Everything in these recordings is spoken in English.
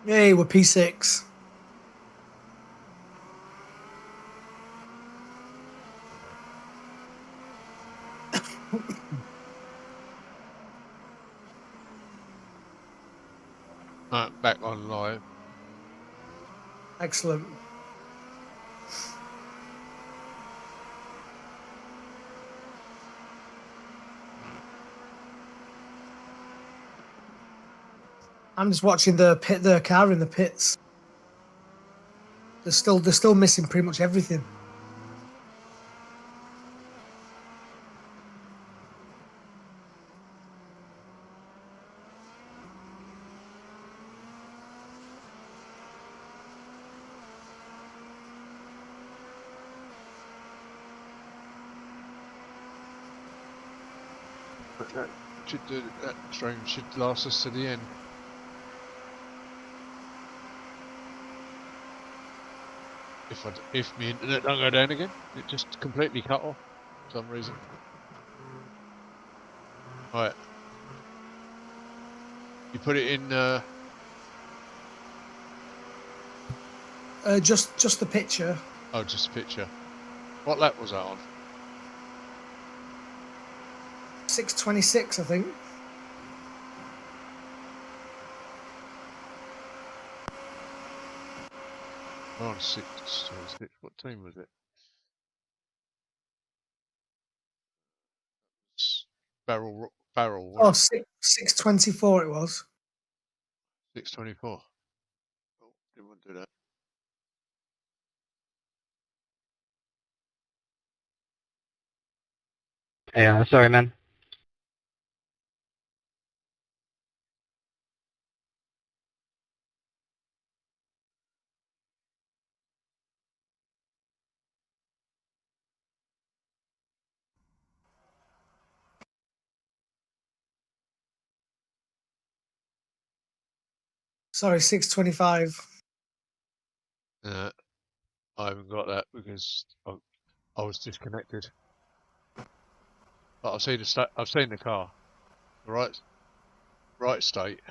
Hey, we're P6. Back on live. Excellent. I'm just watching the car in the pits. They're still missing pretty much everything. But that stream should last us to the end. If my internet don't go down again, it just completely cut off for some reason. Right. You put it in. Just the picture. Oh, just a picture. What lap was that on? 6:26, I think. We're on 6:26. What team was it? Barrel. Oh, 6:24 it was. 6:24. Oh, didn't want to do that. Hey, sorry, man. Sorry, 6:25. I haven't got that because I was disconnected. But I've seen the car. The right state.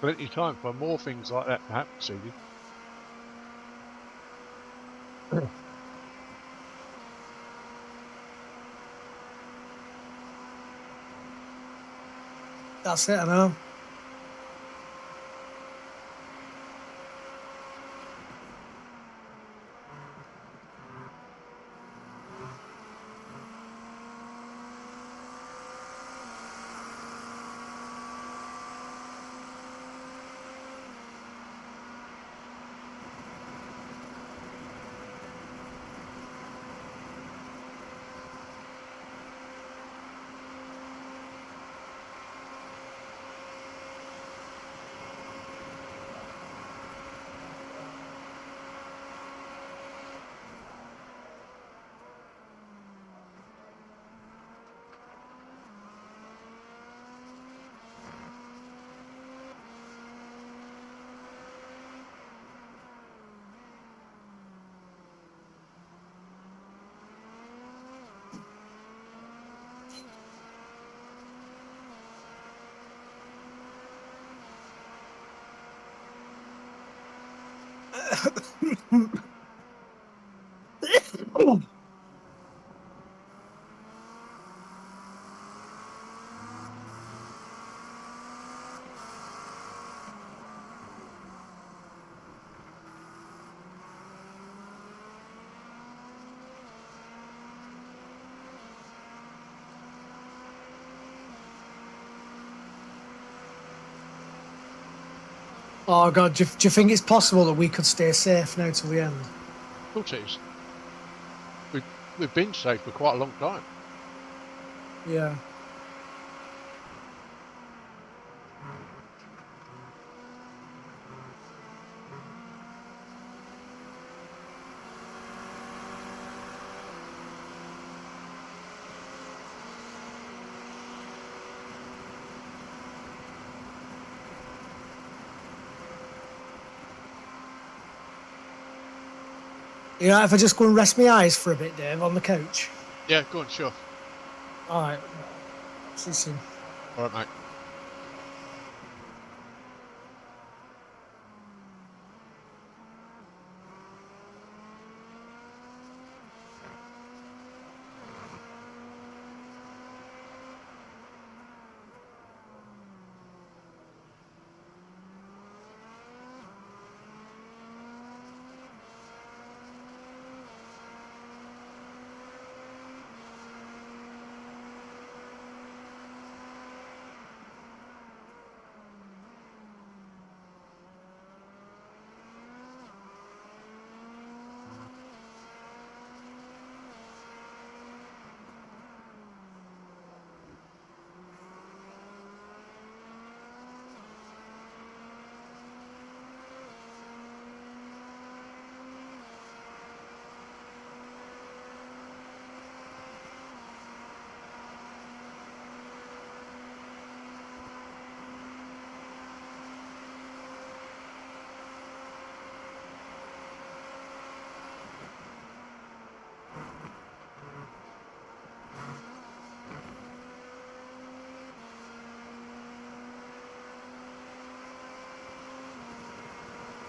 Plenty of time for more things like that to happen, Stevie. That's it, I know. Oh God, do you think it's possible that we could stay safe now till the end? Of course it is. We've been safe for quite a long time. Yeah. You know, if I just go and rest my eyes for a bit, Dave, on the couch. Yeah, go on, sure. All right. See you soon. All right, mate.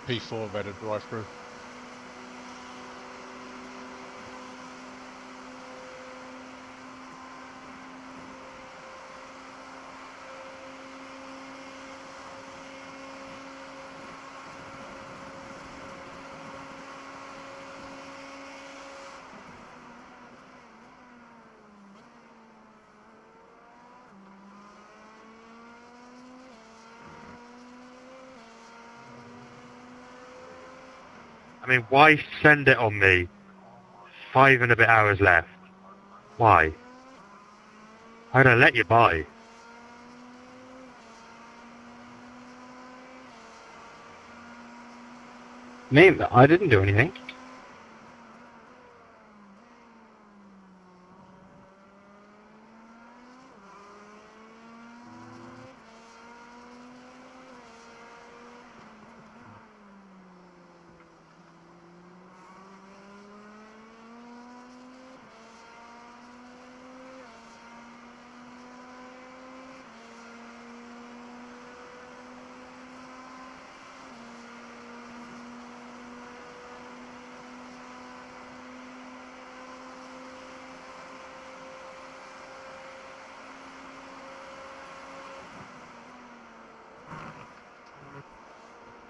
P4 had a drive-through. I mean, why send it on me? 5 and a bit hours left. Why? I'd have let you by. Me? I didn't do anything.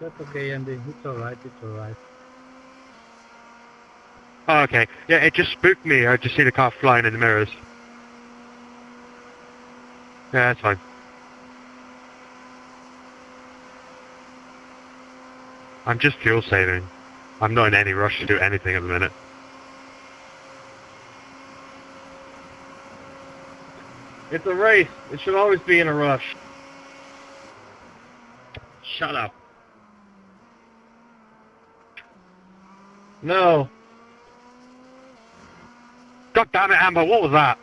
That's okay, Andy. It's alright, it's alright. Oh, okay. Yeah, it just spooked me. I just seen a car flying in the mirrors. Yeah, that's fine. I'm just fuel saving. I'm not in any rush to do anything at the minute. It's a race. It should always be in a rush. Shut up. No. God damn it, Amber, what was that?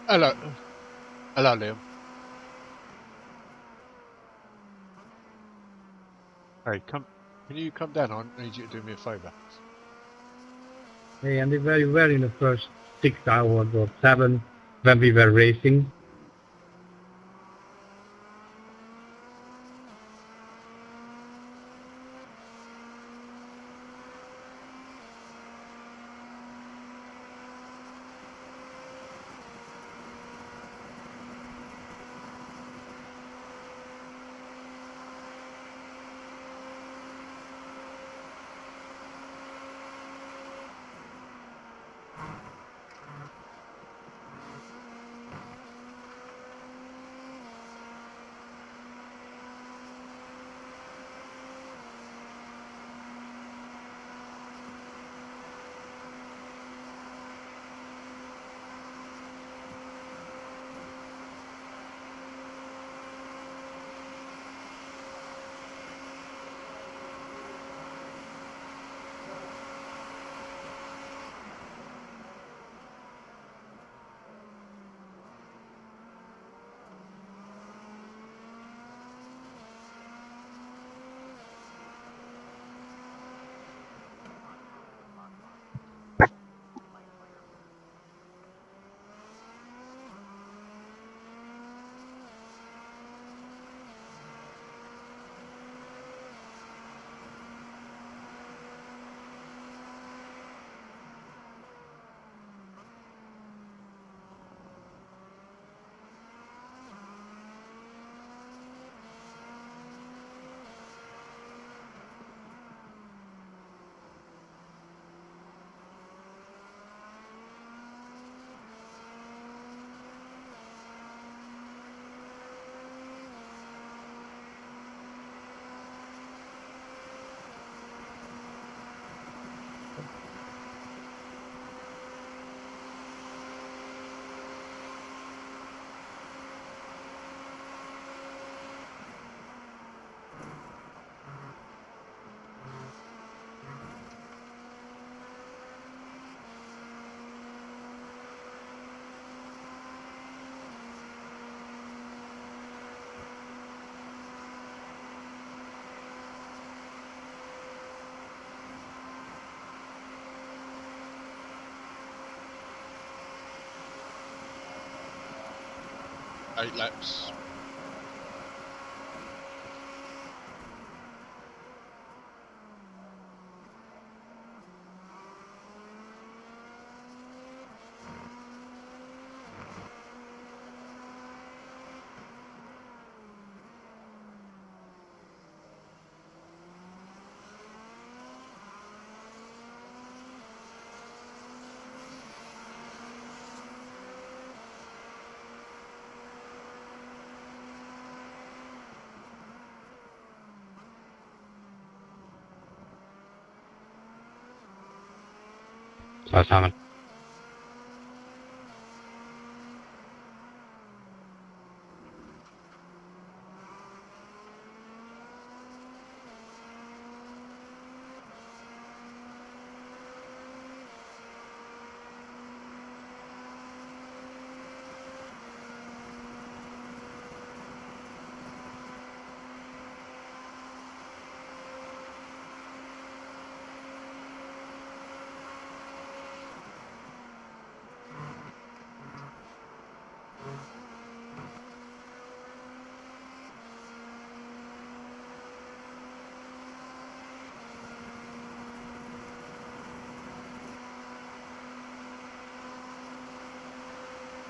Hello. Hello, Liam. Hey, come Can you come down? I need you to do me a favour. Hey, and they very well in the first 6 hours or 7 when we were racing. Eight laps. So Simon.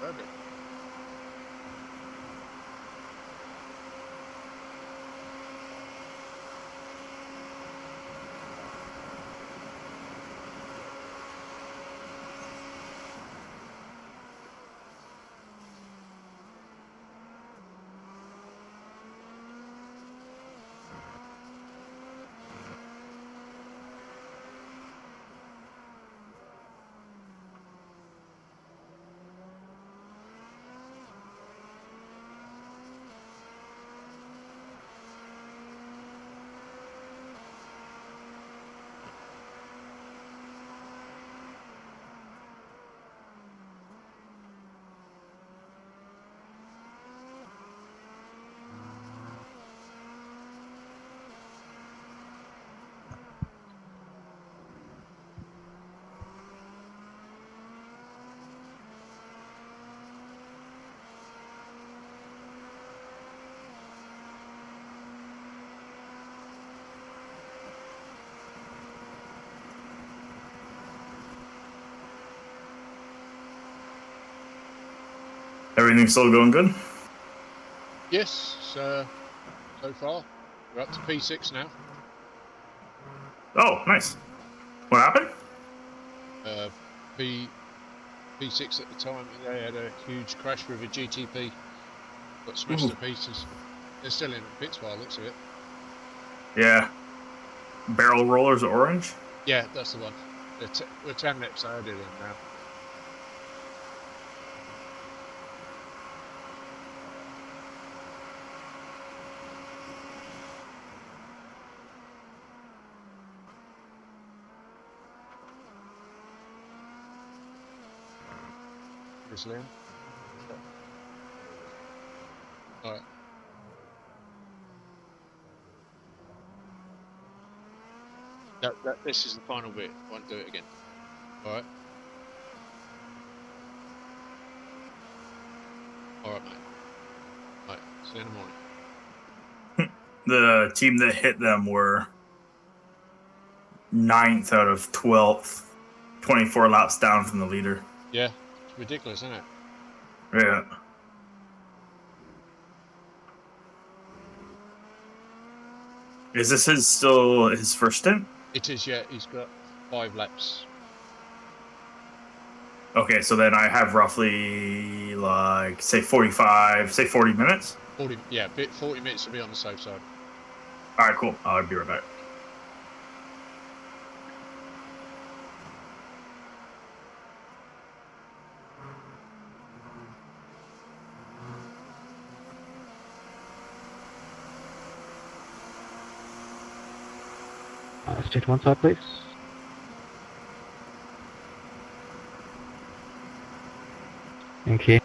Perfect. everything still going good? Yes, so far we're up to P6 now. Oh, nice. What happened? P6 at the time, they had a huge crash with a GTP, got smashed to pieces. They're still in the pits by the looks of it. Yeah. Barrel rollers orange? Yeah, that's the one. We're 10 laps ahead of them now. Here's Liam. Alright. This is the final bit. Won't do it again. Alright. Alright, mate. Alright, see you in the morning. The team that hit them were 9th out of 12th, 24 laps down from the leader. Yeah, it's ridiculous, isn't it? Yeah. Is this still his first stint? It is, yeah. He's got 5 laps. Okay, so then I have roughly, like, say 40 minutes? 40 minutes to be on the safe side. All right, cool. I'll be right back. Stay to one side, please. Thank you.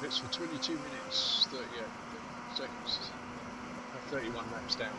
pits for 22 minutes, 30 seconds, 31 laps down.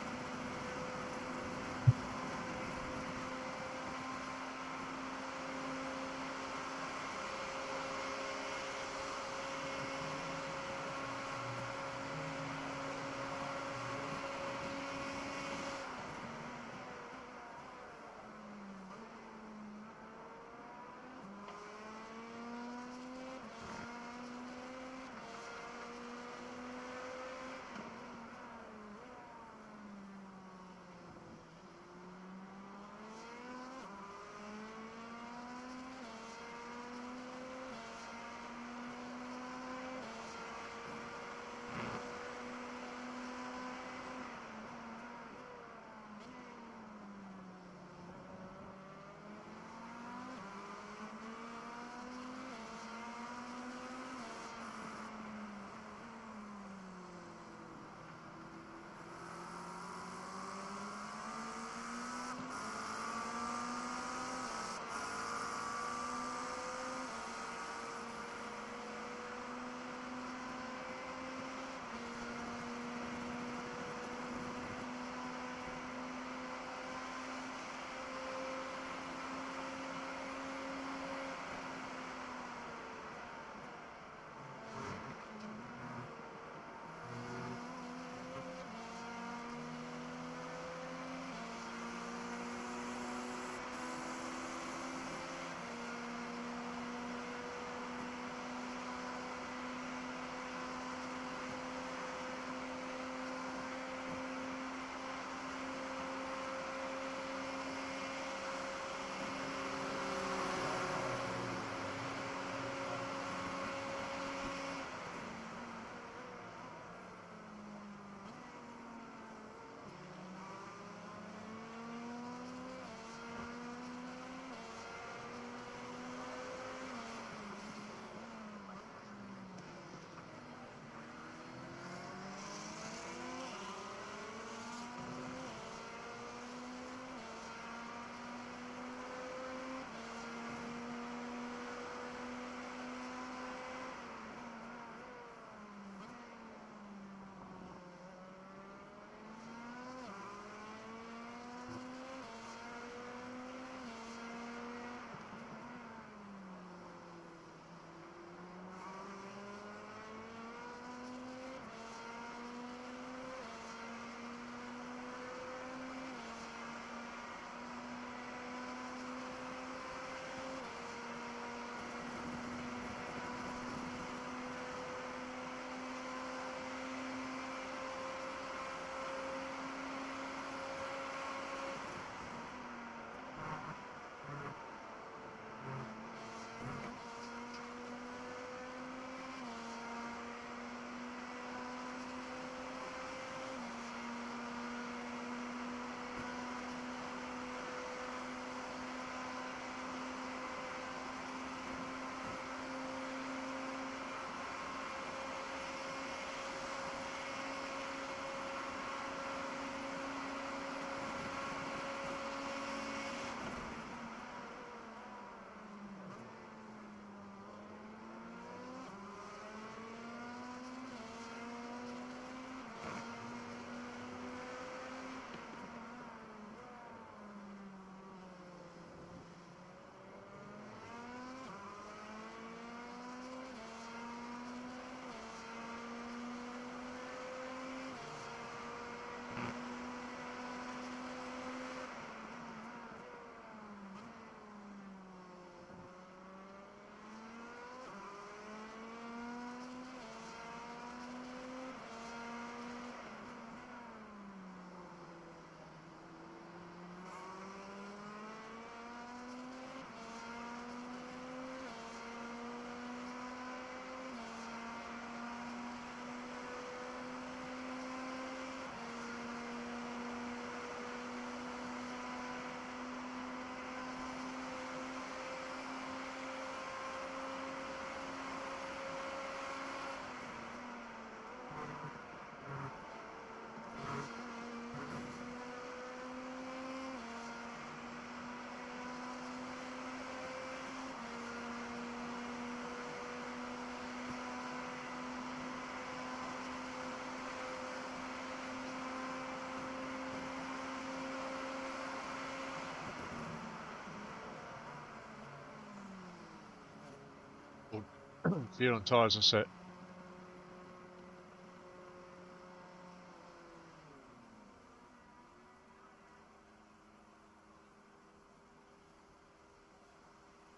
Fuel on tyres and set.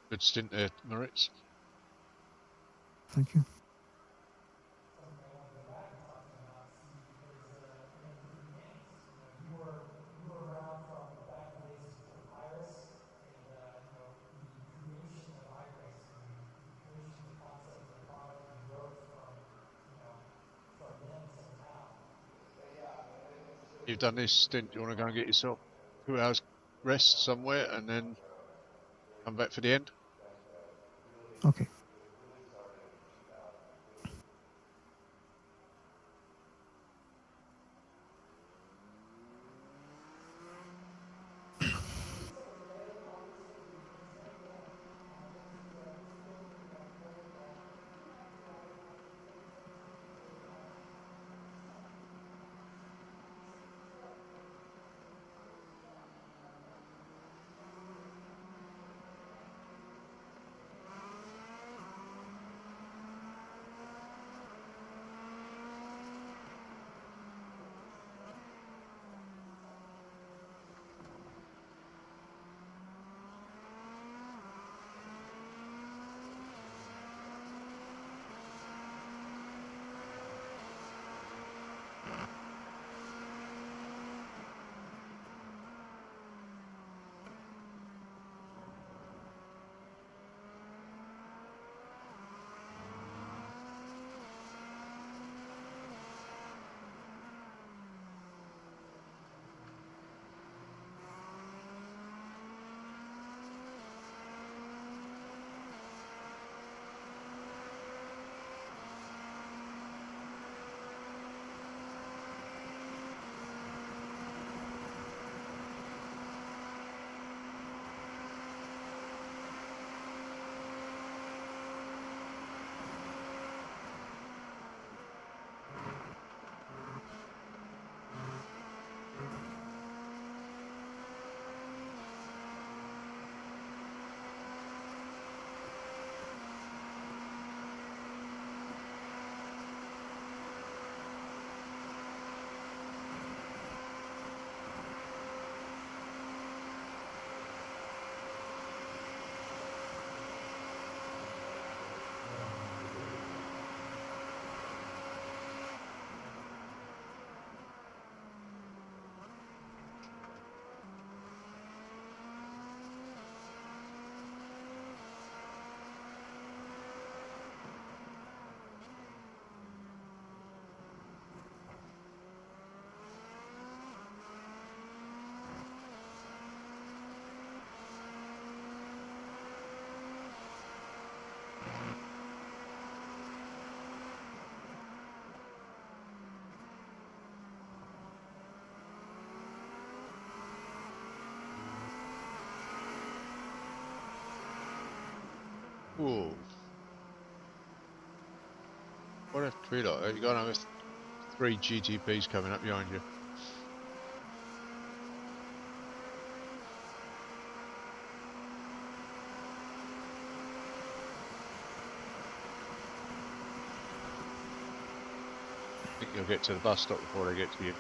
Good stint there, Moritz. Thank you. You've done this stint, you want to go and get yourself 2 hours rest somewhere and then come back for the end? Okay. Whoa. What a treat. You got another 3 GTPs coming up behind you. I think you'll get to the bus stop before they get to you.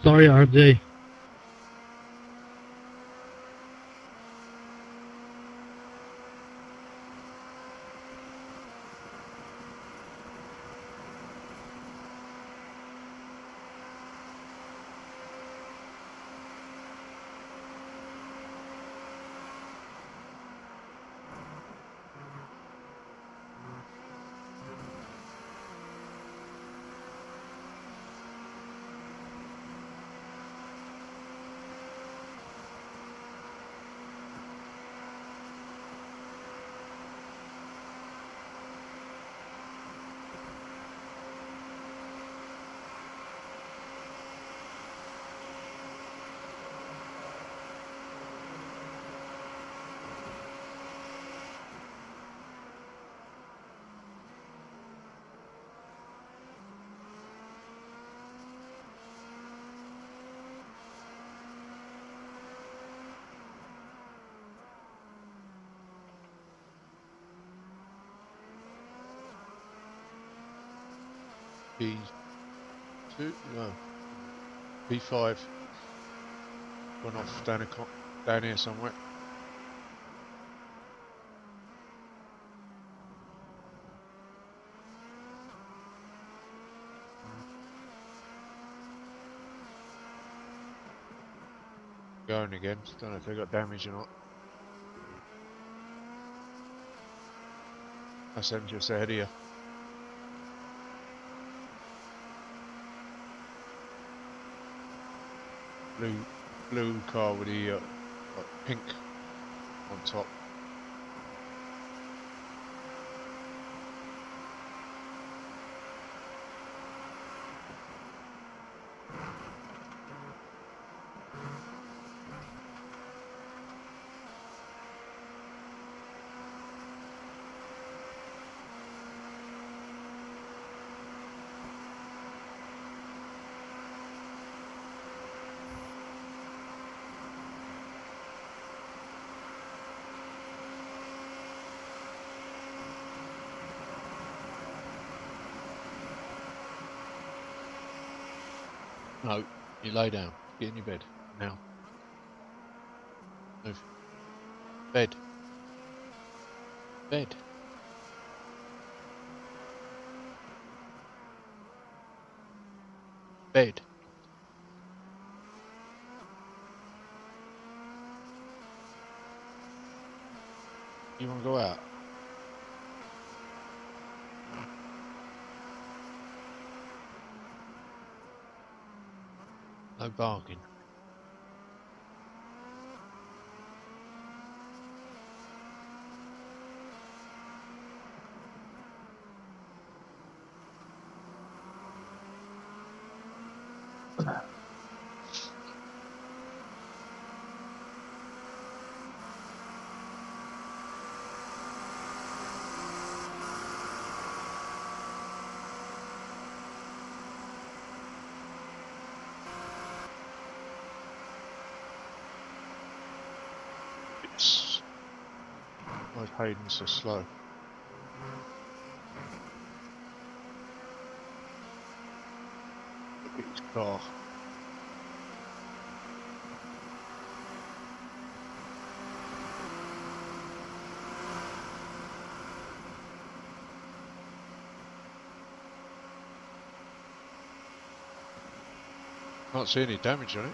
Sorry, RJ. B2? No. B5. Gone off down here somewhere. Going again. Don't know if they got damage or not. That's them just ahead of you. Blue car with the like pink on top. No, you lay down. Get in your bed now. Move. Bed. Bed. Bed. You want to go out? No bargain. It's... Why is Hayden so slow? Look at his car. Can't see any damage on it.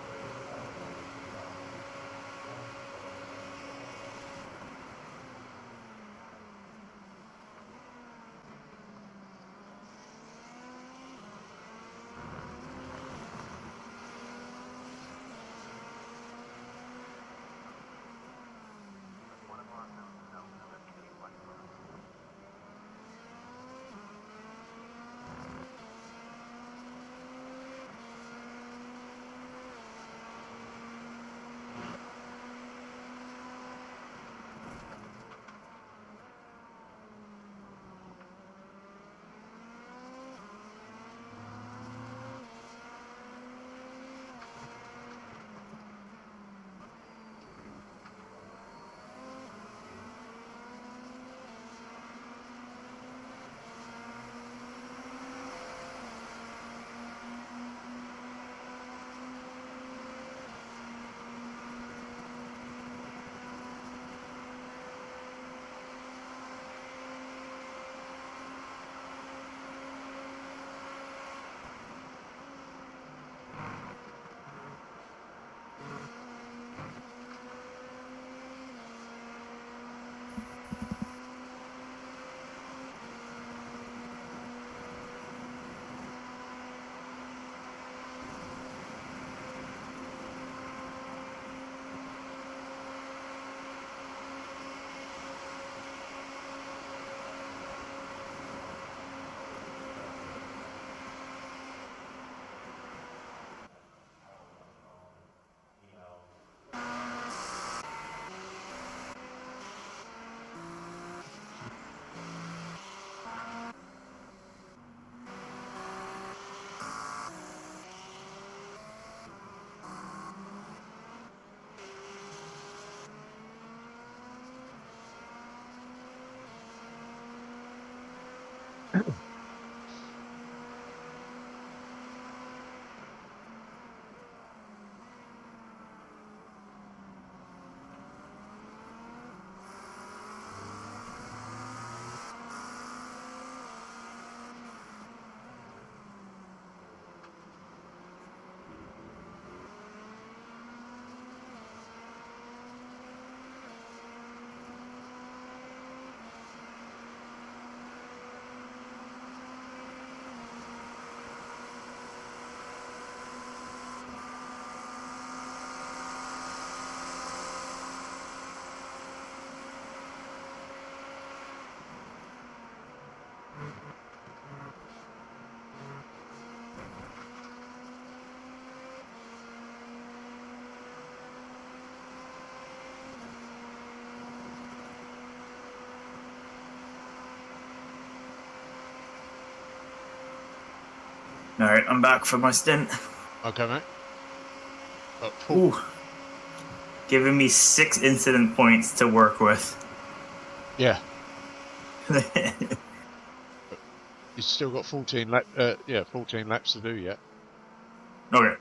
All right, I'm back for my stint. Okay, mate. Oh, Ooh, giving me 6 incident points to work with. yeah. You've still got 14 14 laps to do yet. Okay.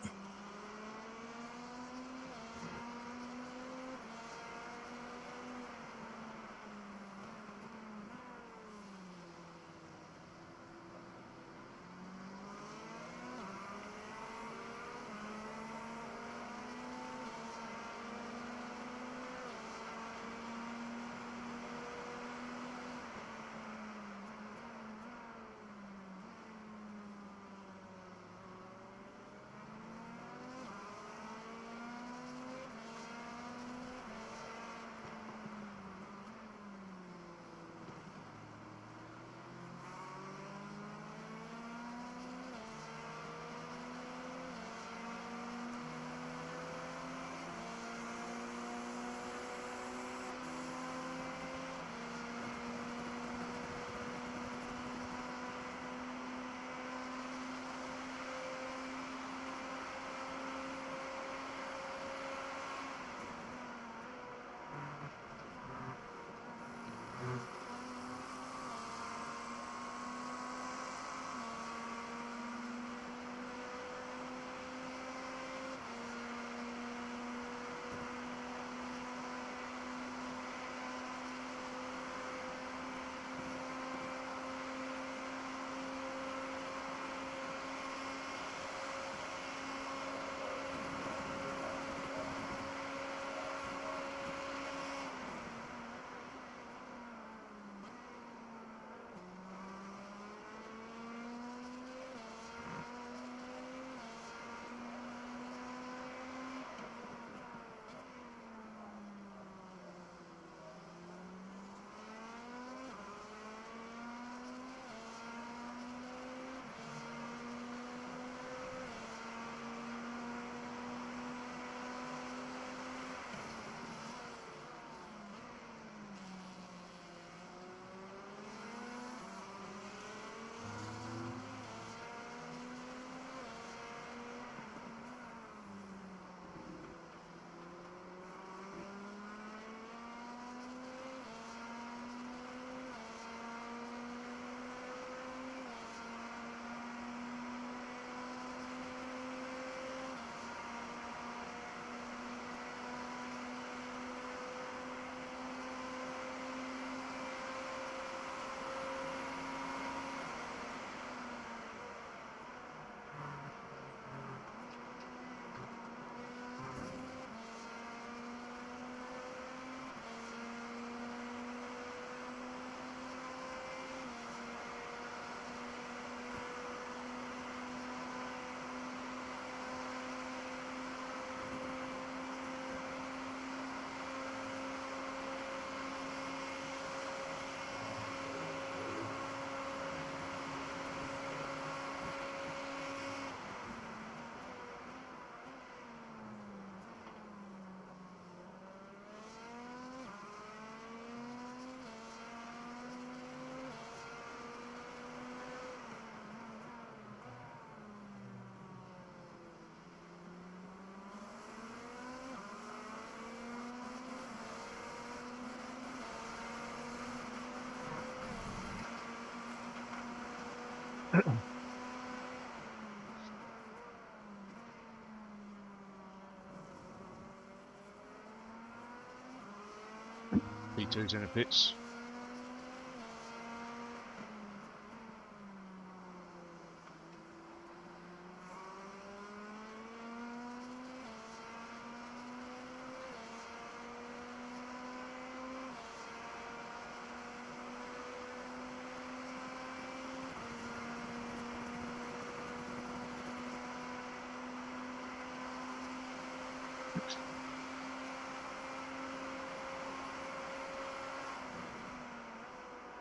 P2's in the pits.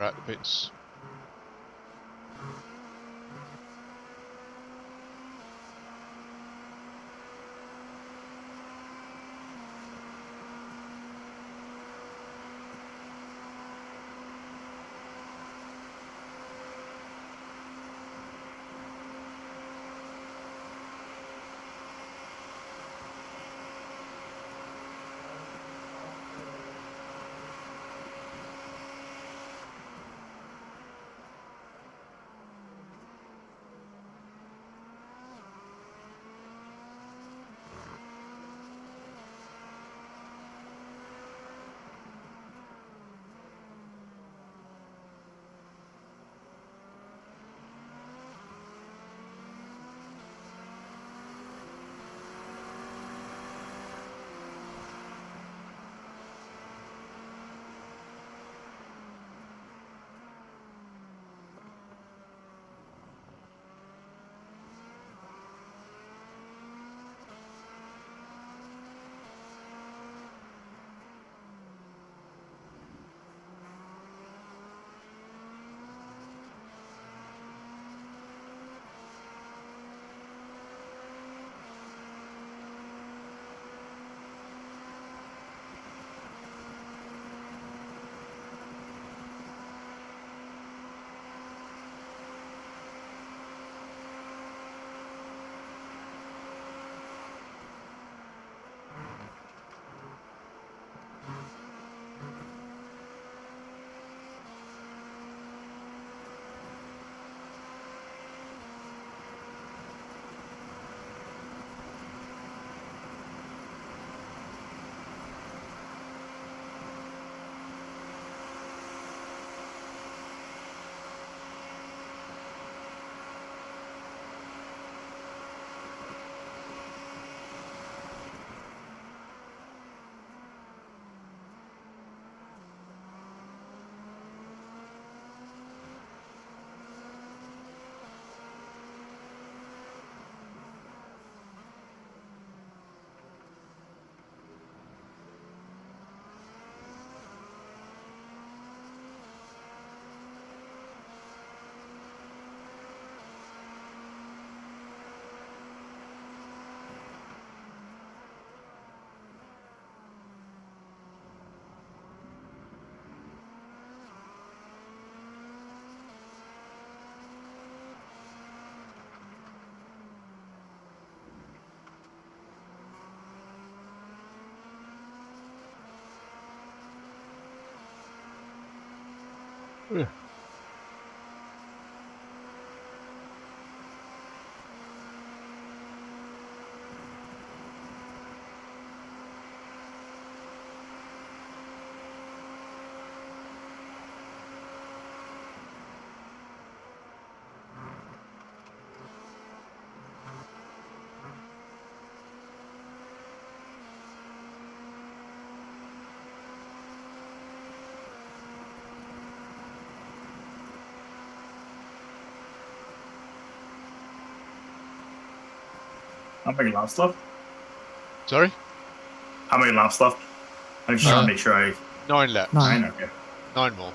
Right, the pits. Yeah. How many laps left? Sorry? How many laps left? I just want to make sure I 9 laps. 9. Okay. 9 more.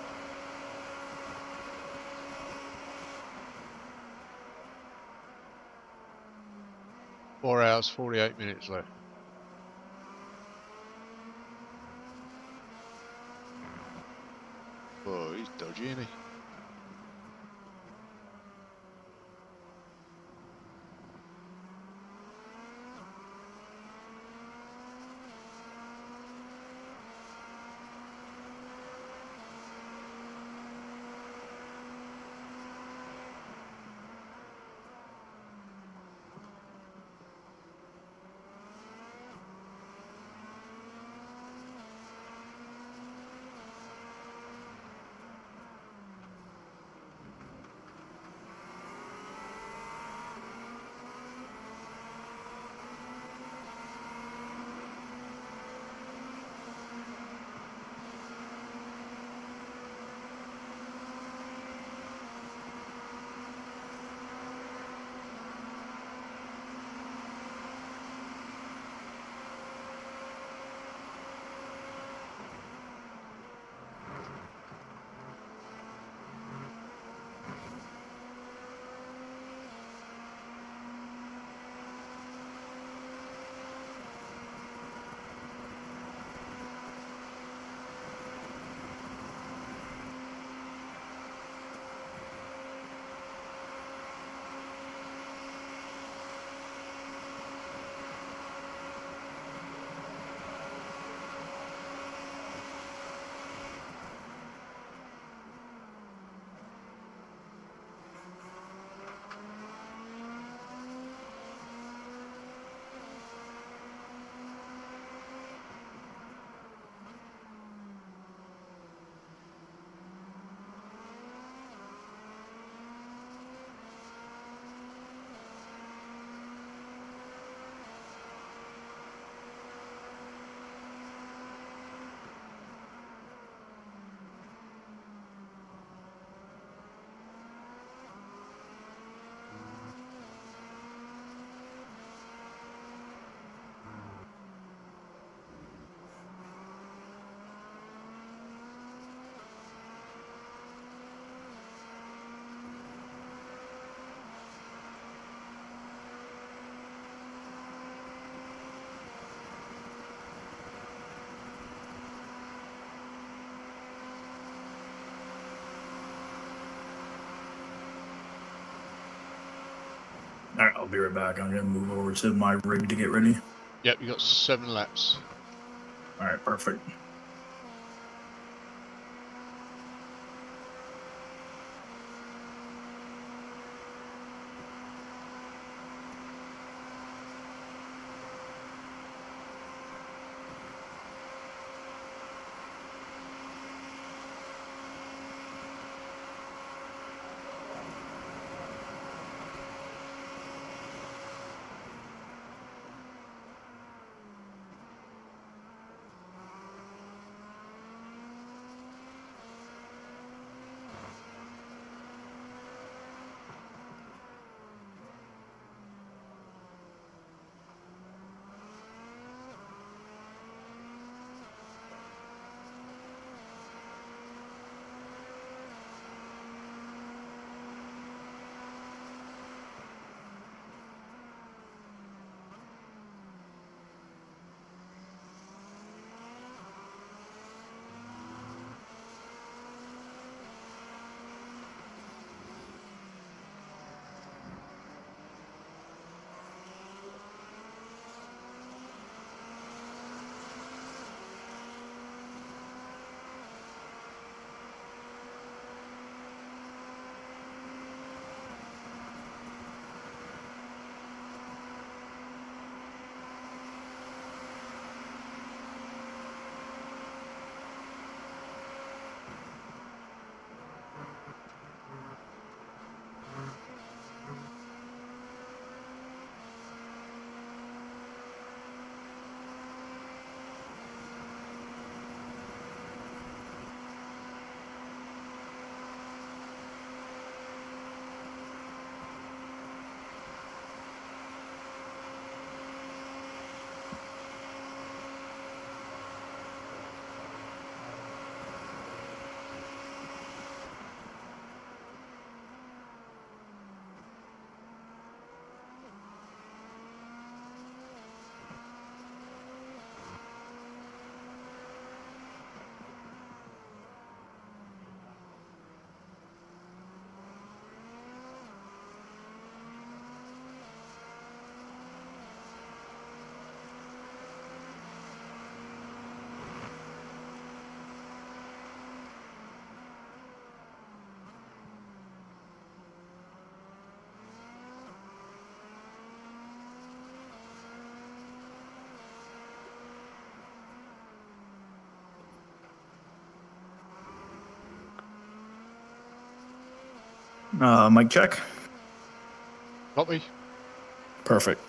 Four hours, 48 minutes left. Oh, he's dodgy, isn't he? All right, I'll be right back. I'm gonna move over to my rig to get ready. Yep, you got 7 laps. All right, perfect. Mic check. Copy. Perfect.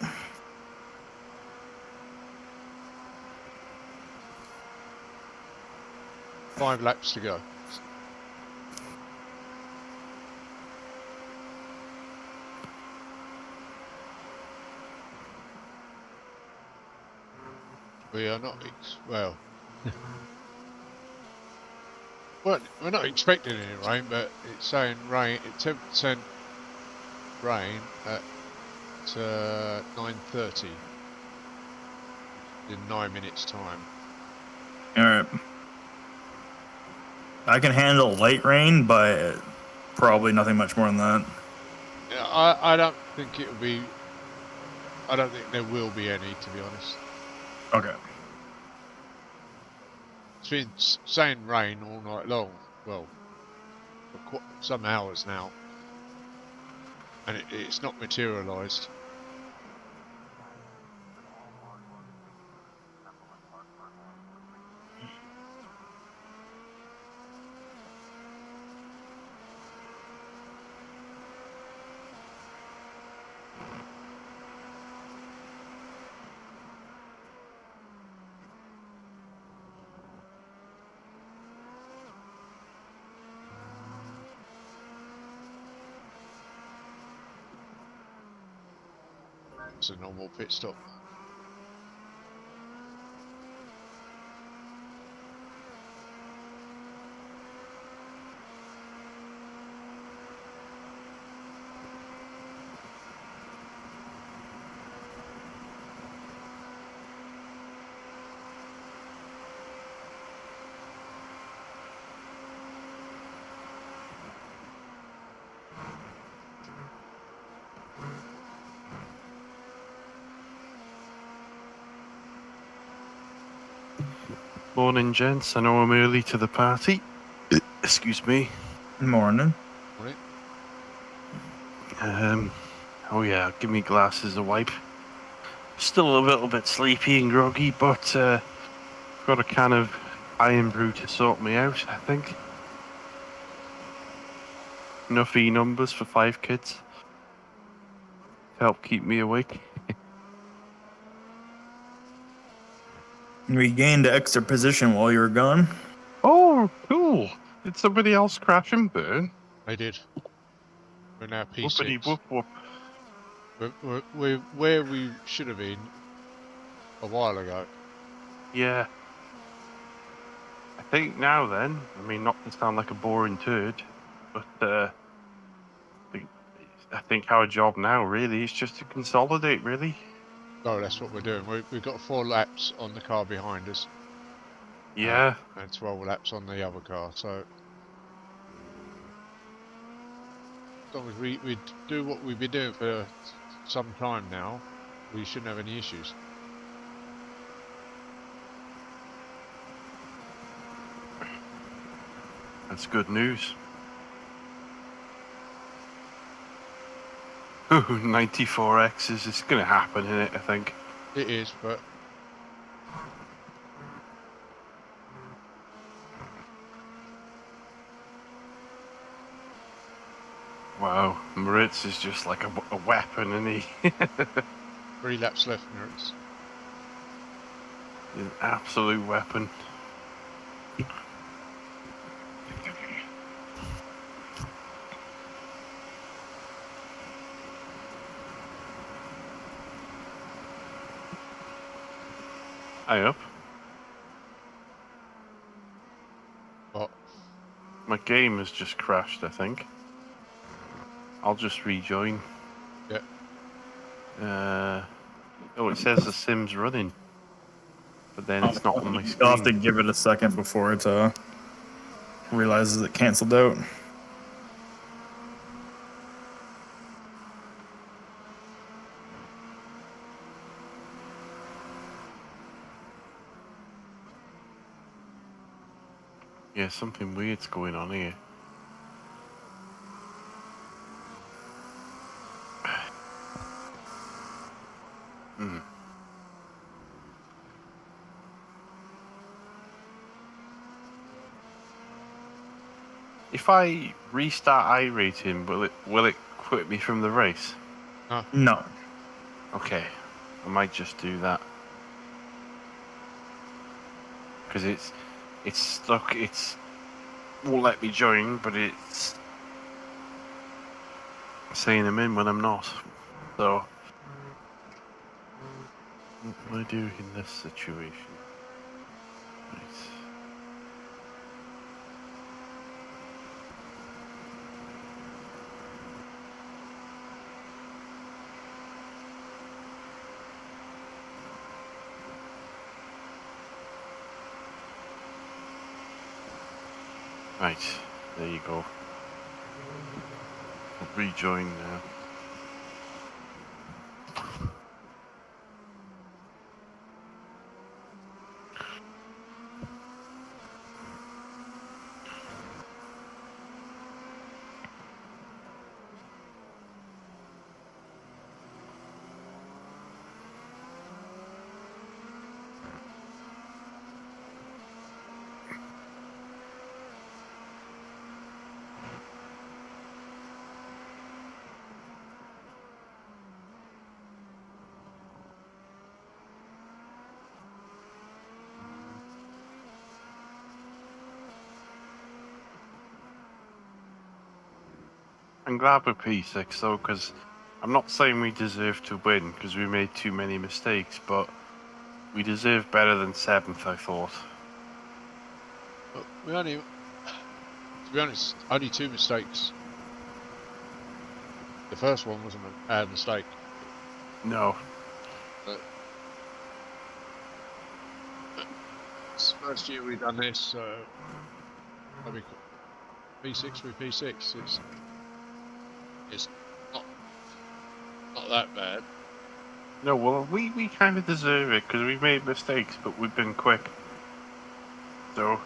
Five laps to go. We are not, well, we're not expecting any rain, but it's saying rain, 10% rain at 9:30 in 9 minutes time. All right. I can handle light rain, but probably nothing much more than that. Yeah, I don't think it'll be, I don't think there will be any, to be honest. Okay. It's been saying rain all night long, well, for some hours now, and it's not materialised. It's a normal pit stop. Morning, gents. I know I'm early to the party. Excuse me. Morning. Right? Oh yeah, give me glasses a wipe. Still a little bit sleepy and groggy, but got a can of iron brew to sort me out, I think. Enough numbers for 5 kids to help keep me awake. We gained extra position while you were gone. Oh, cool. Did somebody else crash and burn? I did. We're now Whoopity P6. whoop whoop. We're where we should have been a while ago. Yeah. I think now then, I mean, not to sound like a boring turd, but I think our job now really is just to consolidate, really. Oh, that's what we're doing. We've got 4 laps on the car behind us. Yeah. And 12 laps on the other car. So as long as we do what we've been doing for some time now, we shouldn't have any issues. That's good news. Ooh, 94Xs, it's going to happen, isn't it, I think? It is, but Wow, Moritz is just like a weapon, isn't he? 3 laps left, Merits. He's an absolute weapon. Hi up. What? My game has just crashed, I think. I'll just rejoin. Yeah. Oh, it says the sim's running. But then it's not on my You'll have to screen. give it a second before it realizes it canceled out. Yeah, something weird's going on here. Hmm. If I restart iRacing, will it quit me from the race? No. Okay, I might just do that because it's stuck. It's won't let me join, but it's saying I'm in when I'm not. So what do I do in this situation? Right. Right, there you go. I'll rejoin now. I'm glad we're P6 though, because I'm not saying we deserve to win because we made too many mistakes, but we deserve better than 7th, I thought. But we only, to be honest, only 2 mistakes. The first one wasn't a bad mistake. No. But it's the first year we've done this, so probably P6 with P6. It's not that bad. No, well, we kind of deserve it because we made mistakes, but we've been quick. So,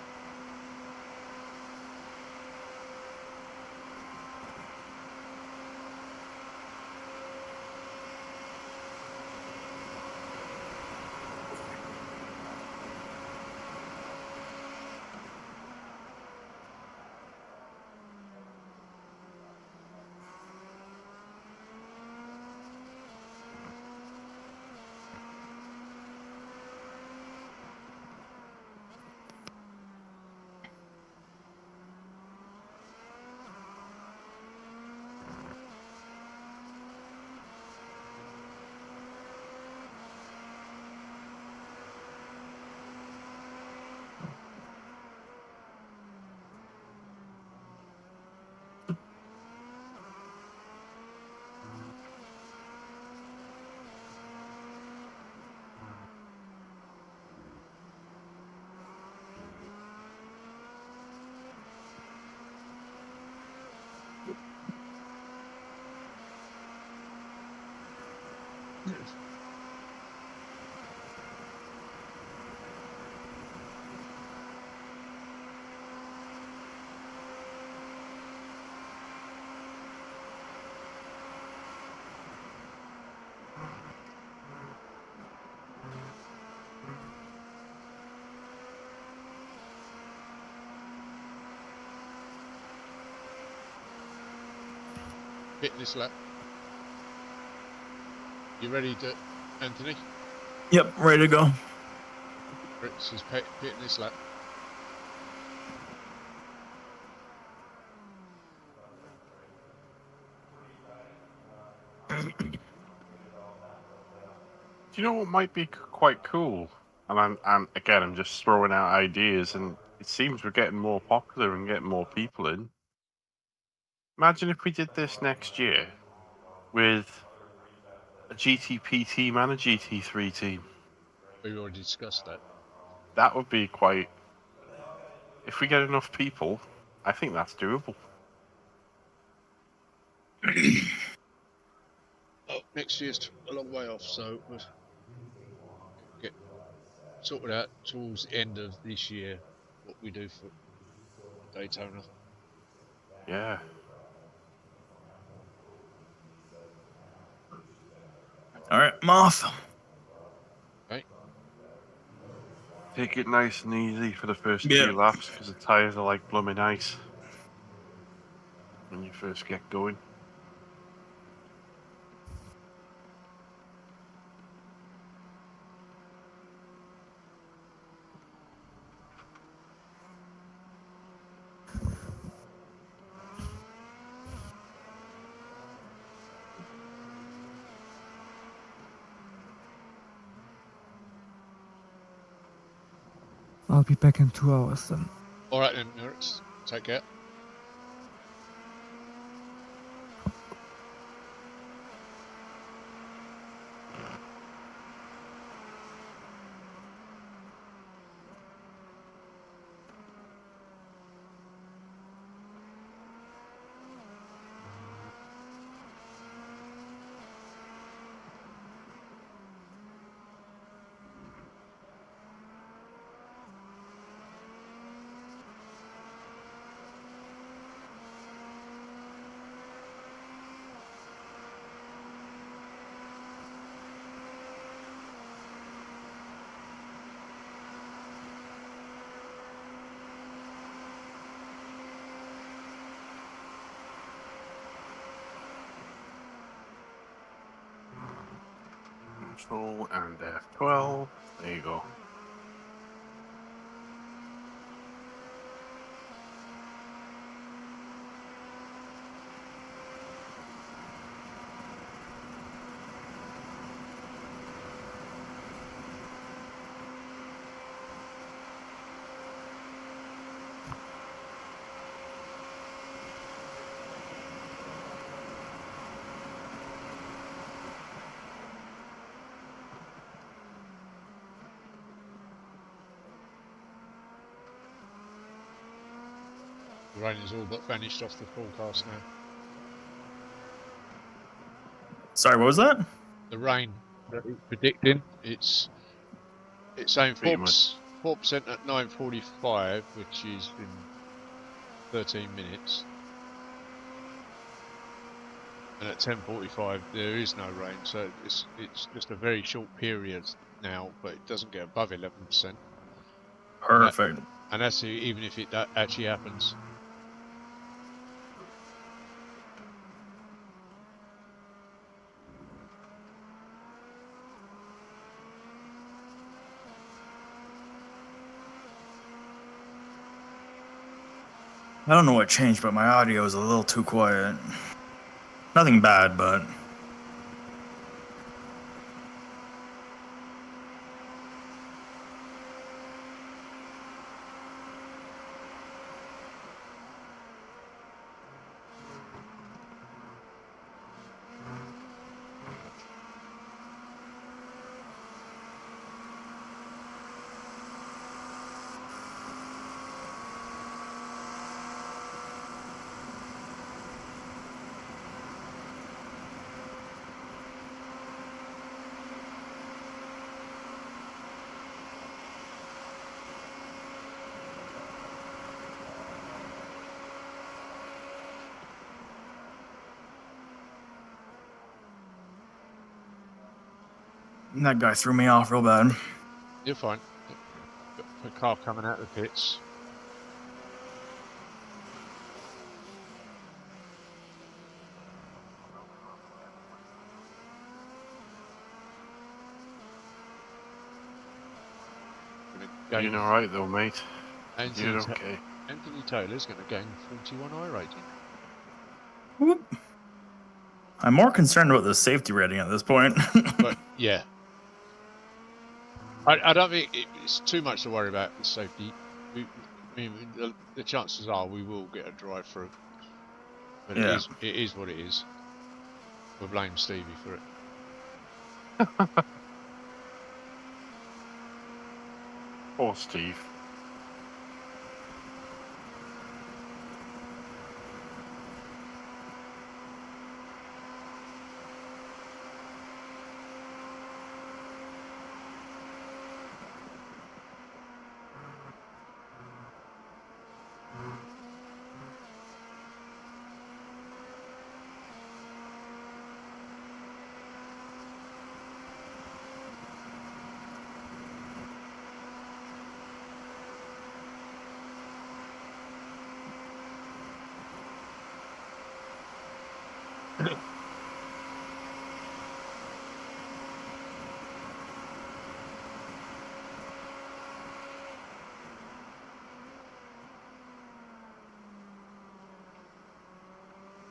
Hit this lap. You ready to, Anthony? Yep, ready to go. Ritz is pitting this lap. do you know what might be quite cool? And I'm just throwing out ideas, and it seems we're getting more popular and getting more people in. Imagine if we did this next year with a GTP team and a GT3 team. We already discussed that. That would be quite. If we get enough people, I think that's doable. Oh, next year's a long way off, so we'll get sorted out towards the end of this year what we do for Daytona. Yeah. All right, I'm off. Right? Take it nice and easy for the first Yeah. 2 laps because the tyres are like blooming ice. when you first get going. I'll be back in 2 hours then. All right then, Nerds. Take care. Control and F12. There you go. The rain is all but vanished off the forecast now. Sorry, what was that? The rain that it's predicting, it's saying Pretty much. 4% at 9:45, which is in 13 minutes. And at 10:45 there is no rain, so it's just a very short period now, but it doesn't get above 11%. Perfect. And that's even if it actually happens. I don't know what changed, but my audio is a little too quiet. Nothing bad, but that guy threw me off real bad. You're fine. Got a car coming out of the pits. Doing alright though, mate. Anthony, You're okay. Anthony Taylor's going to gain 41 iRating. Whoop. I'm more concerned about the safety rating at this point. But yeah, I don't think it's too much to worry about with safety. I mean, the chances are we will get a drive through, but Yeah. it is what it is. We'll blame Stevie for it. Poor Steve.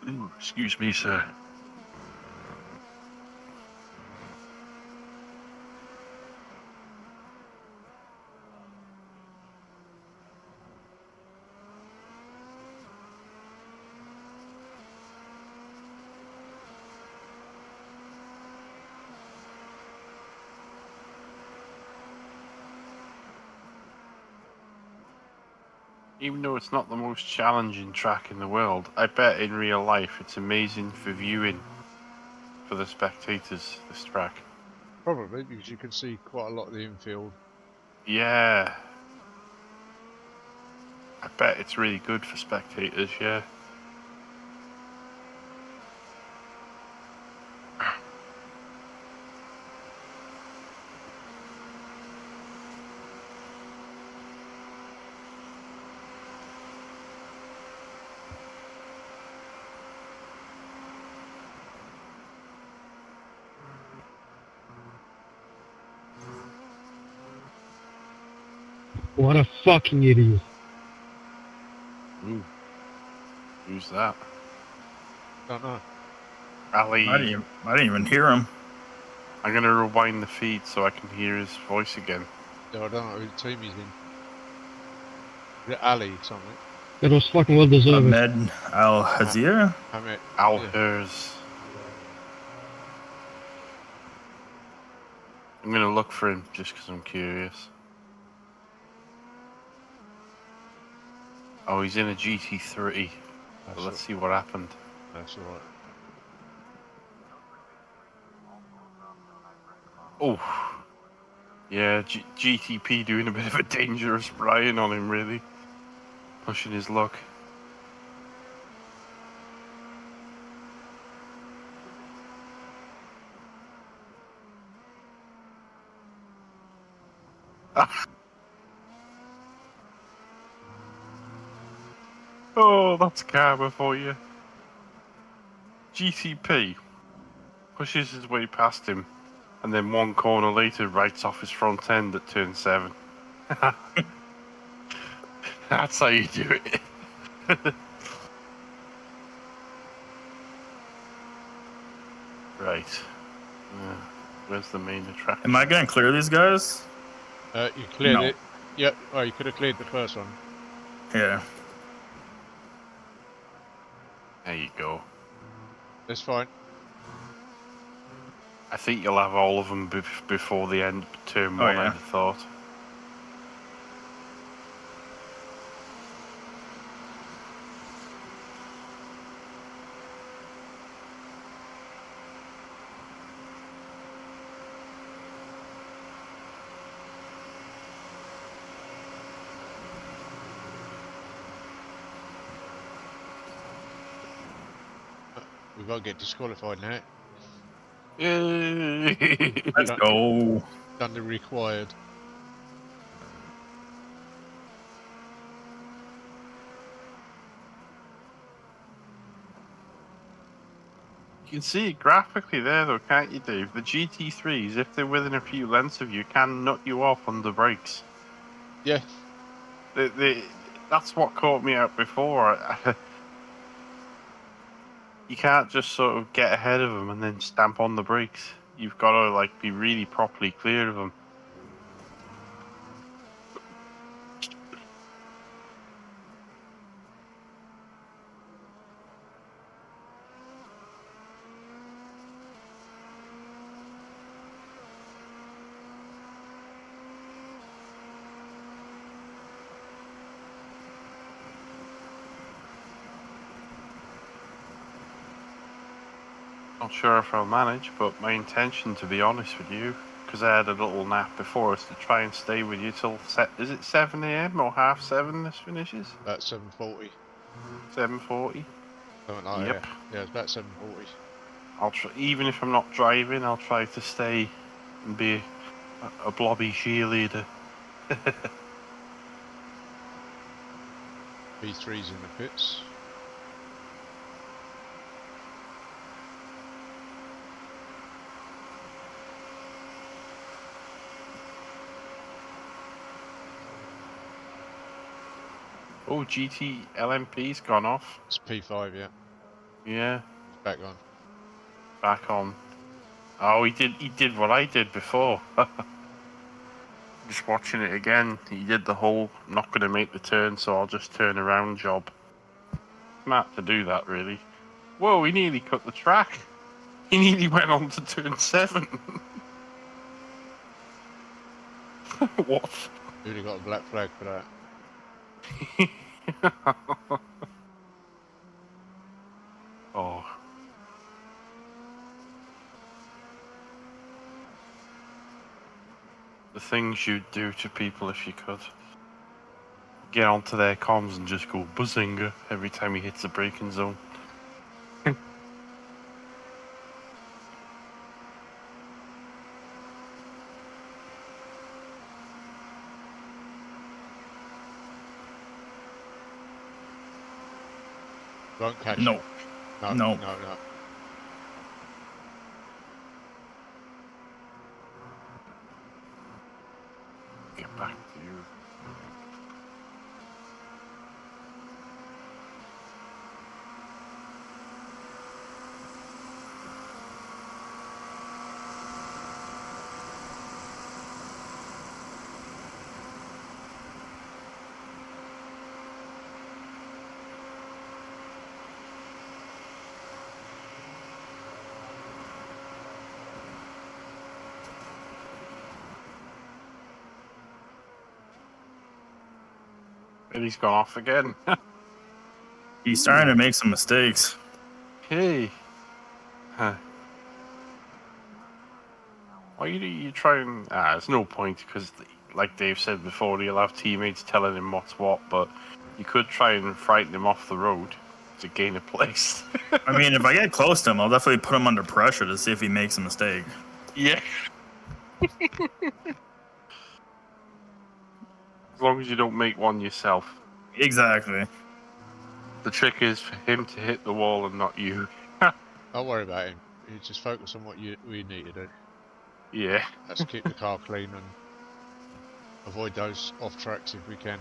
Ooh, excuse me, sir. Even though it's not the most challenging track in the world, I bet in real life it's amazing for viewing for the spectators, this track. Probably because you can see quite a lot of the infield. Yeah. I bet it's really good for spectators, yeah. What a fucking idiot. Ooh. Who's that? Don't know. Ali. I didn't even hear him. I'm gonna rewind the feed so I can hear his voice again. No, I don't know who team he's in. Is it Ali something? That was fucking well deserved. Ahmed Al Hazir. Hamet. Al Yeah. Hers. I'm gonna look for him just because I'm curious. Oh, he's in a GT3. That's Well, let's all- see what happened. That's alright. Oh, yeah, GTP doing a bit of a dangerous Brian on him, really. Pushing his luck. Oh, that's karma for you. GTP pushes his way past him, and then one corner later writes off his front end at turn 7. That's how you do it. Right. Where's the main attraction? Am I gonna clear these guys? You cleared No. it. Yep. Oh, you could have cleared the first one. Yeah. There you go. That's fine. I think you'll have all of them before the end turn Oh, 1, yeah. I'd have thought. We've got to get disqualified now. Yay! Let's go. Done the required. You can see it graphically there, though, can't you, Dave? The GT3s, if they're within a few lengths of you, can nut you off under brakes. Yeah. That's what caught me out before. You can't just sort of get ahead of them and then stamp on the brakes. You've got to like be really properly clear of them. Not sure if I'll manage, but my intention, to be honest with you, because I had a little nap before, is to try and stay with you till is it 7 a.m. or half 7 this finishes? About 7:40. 7:40. Something like Yep. that. Yeah, it's about 7:40. I'll try, even if I'm not driving, I'll try to stay and be a blobby cheerleader. B3's in the pits. Oh, GT LMP's gone off. It's P5, yeah. Yeah, He's back on. back on. Oh, he did what I did before. Just watching it again, he did the whole not going to make the turn, so I'll just turn around job. Smart to do that, really. Whoa, he nearly cut the track. He nearly went on to turn 7. What? Who'd have got a black flag for that? Oh. The things you'd do to people if you could. Get onto their comms and just go buzzinga every time he hits the braking zone. Won't catch No. him. No, No. no, no. Get back to you. And he's gone off again. He's starting to make some mistakes. Hey. Huh. Why do you try and... there's no point, because, like Dave said before, he'll have teammates telling him what's what, but you could try and frighten him off the road to gain a place. I mean, if I get close to him, I'll definitely put him under pressure to see if he makes a mistake. Yeah. As long as you don't make one yourself. Exactly. The trick is for him to hit the wall and not you. Don't worry about him. You just focus on what we need to do. Yeah. Let's keep the car clean and avoid those off tracks if we can.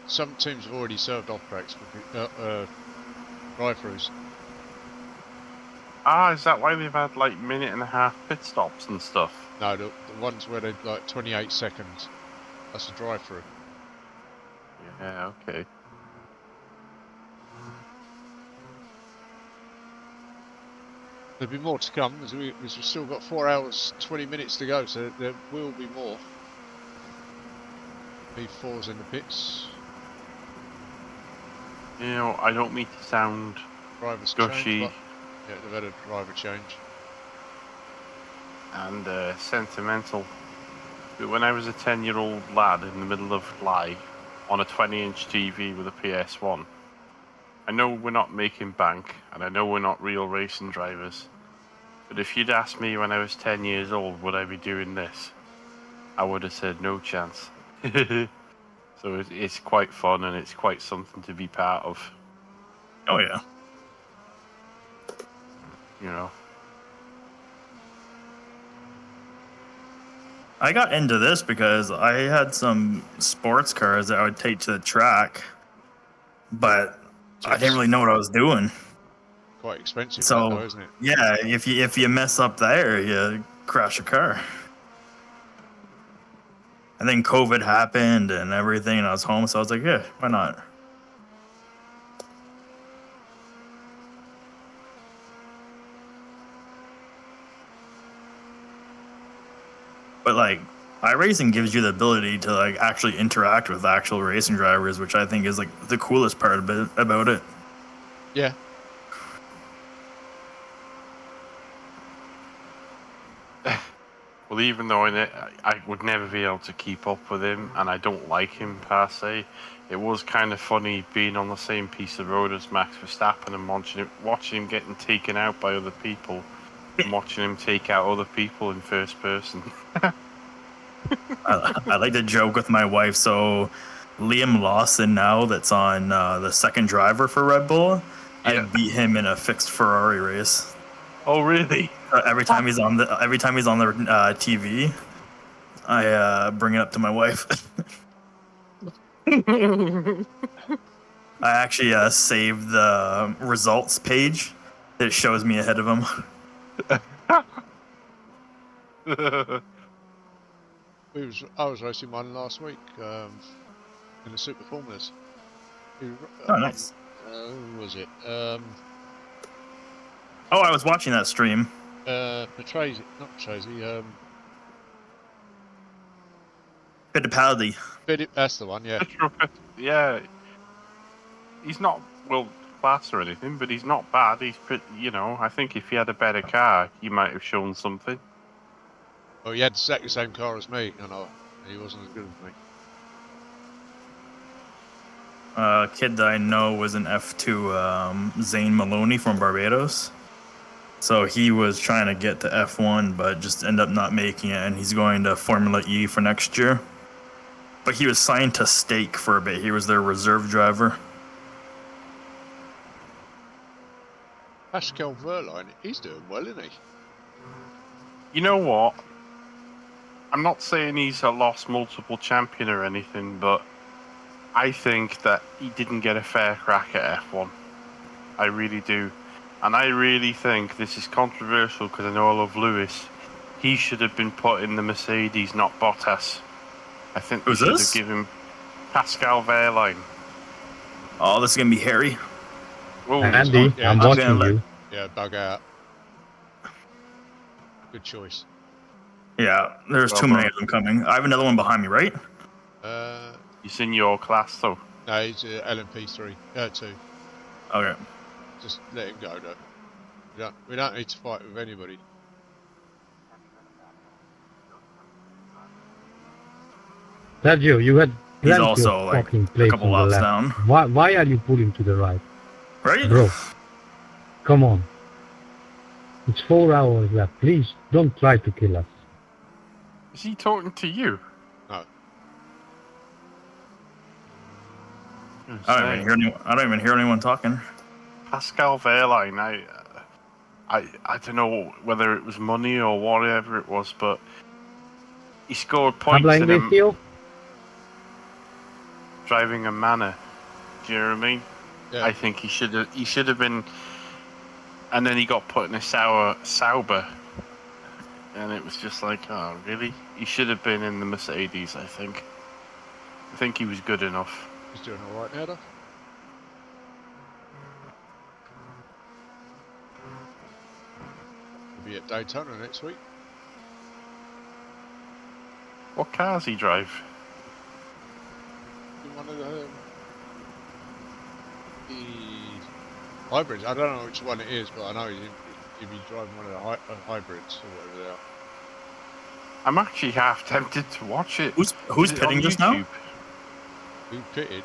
Some teams have already served off tracks for drive-throughs. Is that why they've had like minute and a half pit stops and stuff? No, the ones where they're like 28 seconds. That's a drive-through. Yeah, okay. There'll be more to come as we've still got 4 hours 20 minutes to go, so there will be more. P4's in the pits. You know, I don't mean to sound Driver's gushy change. Yeah, they've had a driver change. and sentimental, but when I was a 10-year-old lad in the middle of Lye on a 20-inch TV with a PS1, I know we're not making bank, and I know we're not real racing drivers, but if you'd asked me when I was 10 years old would I be doing this, I would have said no chance. So it's quite fun and it's quite something to be part of, Oh, yeah. you know. I got into this because I had some sports cars that I would take to the track, but I didn't really know what I was doing. Quite expensive, So, that though, isn't it? yeah, if you mess up there, you crash a car. And then COVID happened and everything, and I was home, so I was like, yeah, why not? But like, iRacing gives you the ability to like actually interact with actual racing drivers, which I think is like the coolest part about it. Yeah. Well, even though I would never be able to keep up with him, and I don't like him per se, it was kind of funny being on the same piece of road as Max Verstappen and watching him getting taken out by other people, and watching him take out other people in first person. I like to joke with my wife. So Liam Lawson now, that's on the second driver for Red Bull, I Yeah. beat him in a fixed Ferrari race. Oh, really? Every time he's on the TV, I bring it up to my wife. I actually saved the results page that shows me ahead of him. I was racing one last week in the Super Formulas. Oh, nice. Who was it? Oh, I was watching that stream. Patrese, not Patrese. Fittipaldi. That's the one. Yeah. Yeah, he's not world class or anything, but he's not bad. He's pretty, I think if he had a better car, he might have shown something. Well, he had exactly the same car as me, and he wasn't as good as me. Kid that I know was an F2, Zane Maloney from Barbados. So he was trying to get to F1, but just ended up not making it, and he's going to Formula E for next year. But he was signed to Stake for a bit. He was their reserve driver. Pascal Wehrlein, he's doing well, isn't he? You know what? I'm not saying he's a lost multiple champion or anything, but I think that he didn't get a fair crack at F1. I really do. And I really think this is controversial because I know I love Lewis. He should have been put in the Mercedes, not Bottas. I think they should have given him Pascal Wehrlein. Oh, this is going to be hairy. Oh, Andy, yeah, I'm watching you. Yeah, bug out. Good choice. Yeah, there's too many of them coming. I have another one behind me, right? He's in your class, though. No, he's LMP3. 2. Okay. Just let him go, though. We don't need to fight with anybody. Sergio, you had He's plenty also of like fucking a plates couple on the laps left. down. Why are you pulling to the right? Right? Bro, come on. It's 4 hours left. Please, don't try to kill us. Is he talking to you? No. I don't even hear anyone talking. Pascal Wehrlein, I don't know whether it was money or whatever it was, but he scored points Habla in inglés, tío? driving a manor. Do you know what I mean? Yeah. I think he should have been, and then he got put in a Sauber, and it was just like, oh really? He should have been in the Mercedes. I think he was good enough. He's doing all right now, though. He'll be at Daytona next week. What cars he drive? One of the hybrids. I don't know which one it is, but I know he'll be driving one of the hybrids or whatever they are. I'm actually half tempted to watch it. Who's Is it pitting on just now? YouTube? Who pitted?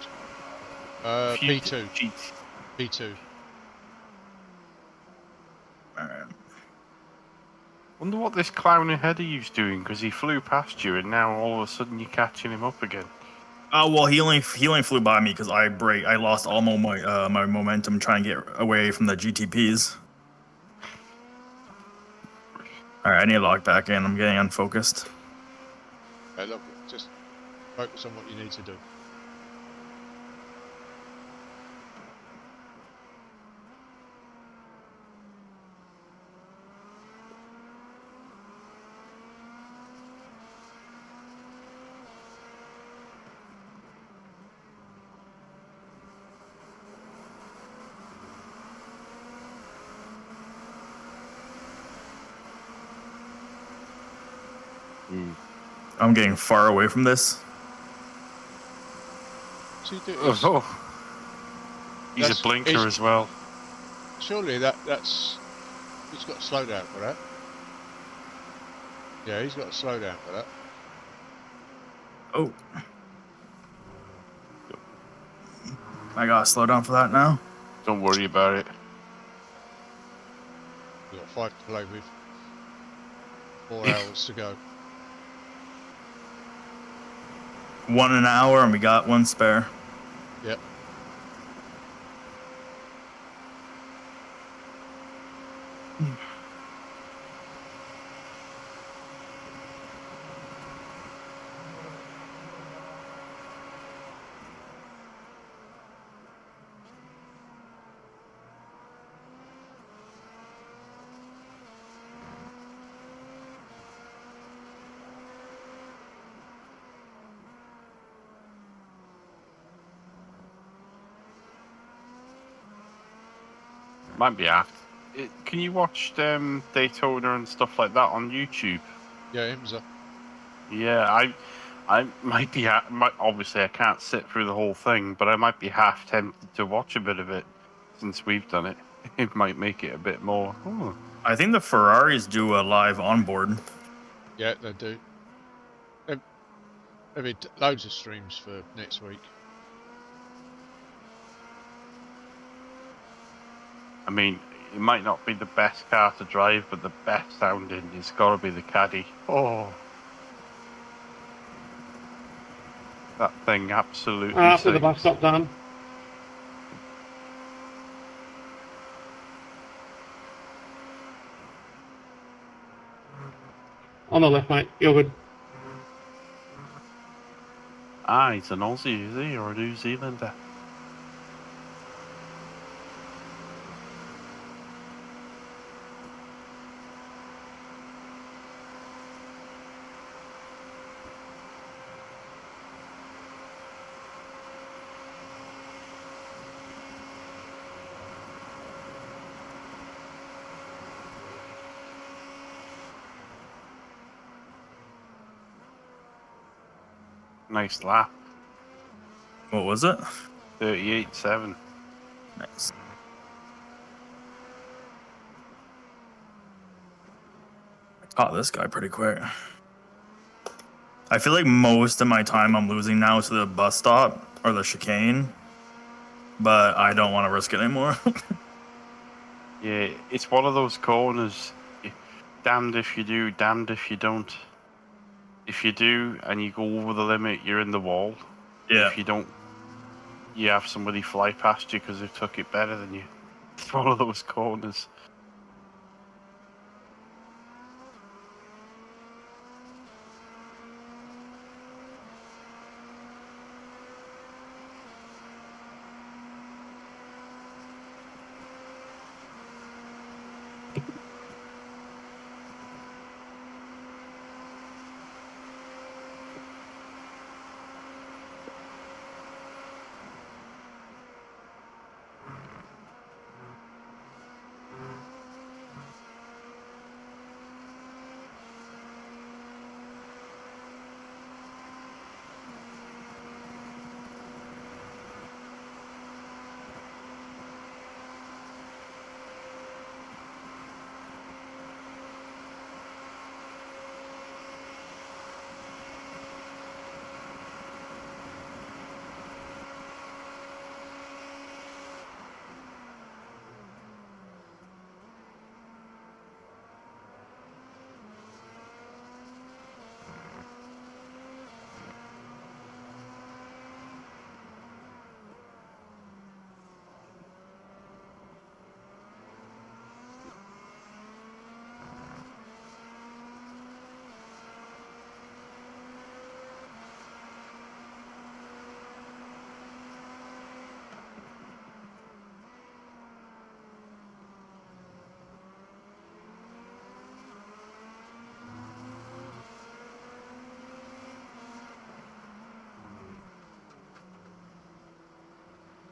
P2. Cheat. P2. Alright. Wonder what this clown ahead of you's doing, because he flew past you and now all of a sudden you're catching him up again. Oh well, he only flew by me because I lost all my my momentum trying to get away from the GTPs. All right, I need to log back in. I'm getting unfocused. Hey, look, just focus on what you need to do. I'm getting far away from this. See, he's He's That's- a blinker he's- as well. surely that's he's got to slow down for that. Yeah, he's got to slow down for that. Oh, I gotta slow down for that now. Don't worry about it. We've got 5 to play with. 4 hours to go. 1 an hour, and we got 1 spare. Yep. Might be aft. Can you watch Daytona and stuff like that on YouTube? Yeah, IMSA. Yeah, I might be. Obviously, I can't sit through the whole thing, but I might be half tempted to watch a bit of it since we've done it. It might make it a bit more. Oh. I think the Ferraris do a live onboard. Yeah, they do. I mean, loads of streams for next week. I mean, it might not be the best car to drive, but the best sounding has got to be the Caddy. Oh, that thing absolutely After the sings. bus stop, Dan. On the left, mate. You're good. Ah, he's an Aussie, is he, or a New Zealander? Nice lap. What was it? 38.7. Nice. I caught this guy pretty quick. I feel like most of my time I'm losing now to the bus stop or the chicane, but I don't want to risk it anymore. Yeah, it's one of those corners. Damned if you do, damned if you don't. If you do and you go over the limit, you're in the wall. Yeah. If you don't, you have somebody fly past you because they took it better than you. It's one of those corners.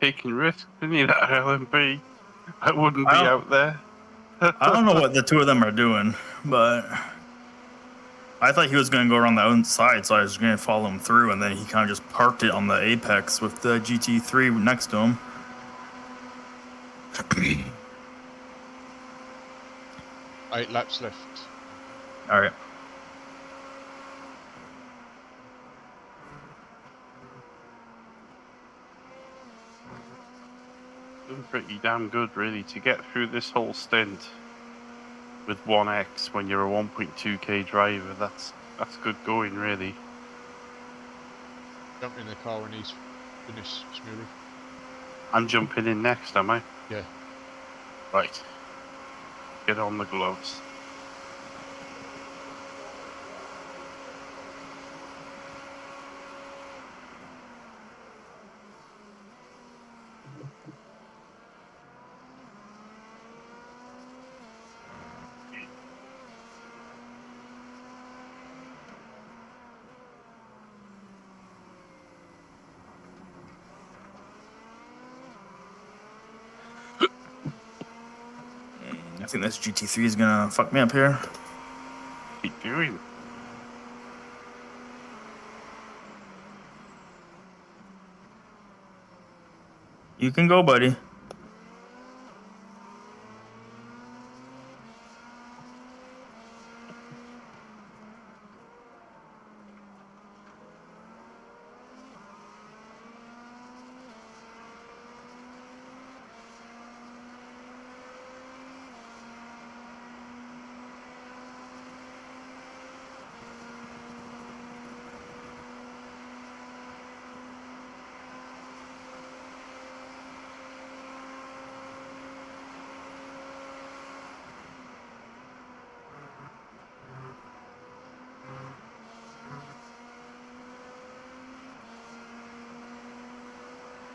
Taking risks, isn't he, that LMP? I wouldn't be out there. I don't know what the two of them are doing, but I thought he was going to go around the outside, so I was going to follow him through, and then he kind of just parked it on the apex with the GT3 next to him. 8 laps left. All right. Doing pretty damn good, really, to get through this whole stint with 1x when you're a 1.2k driver. That's good going, really. Jump in the car when he's finished smoothly. I'm jumping in next, am I? Yeah. Right. Get on the gloves. think this GT3 is gonna fuck me up here. Keep doing. You can go, buddy.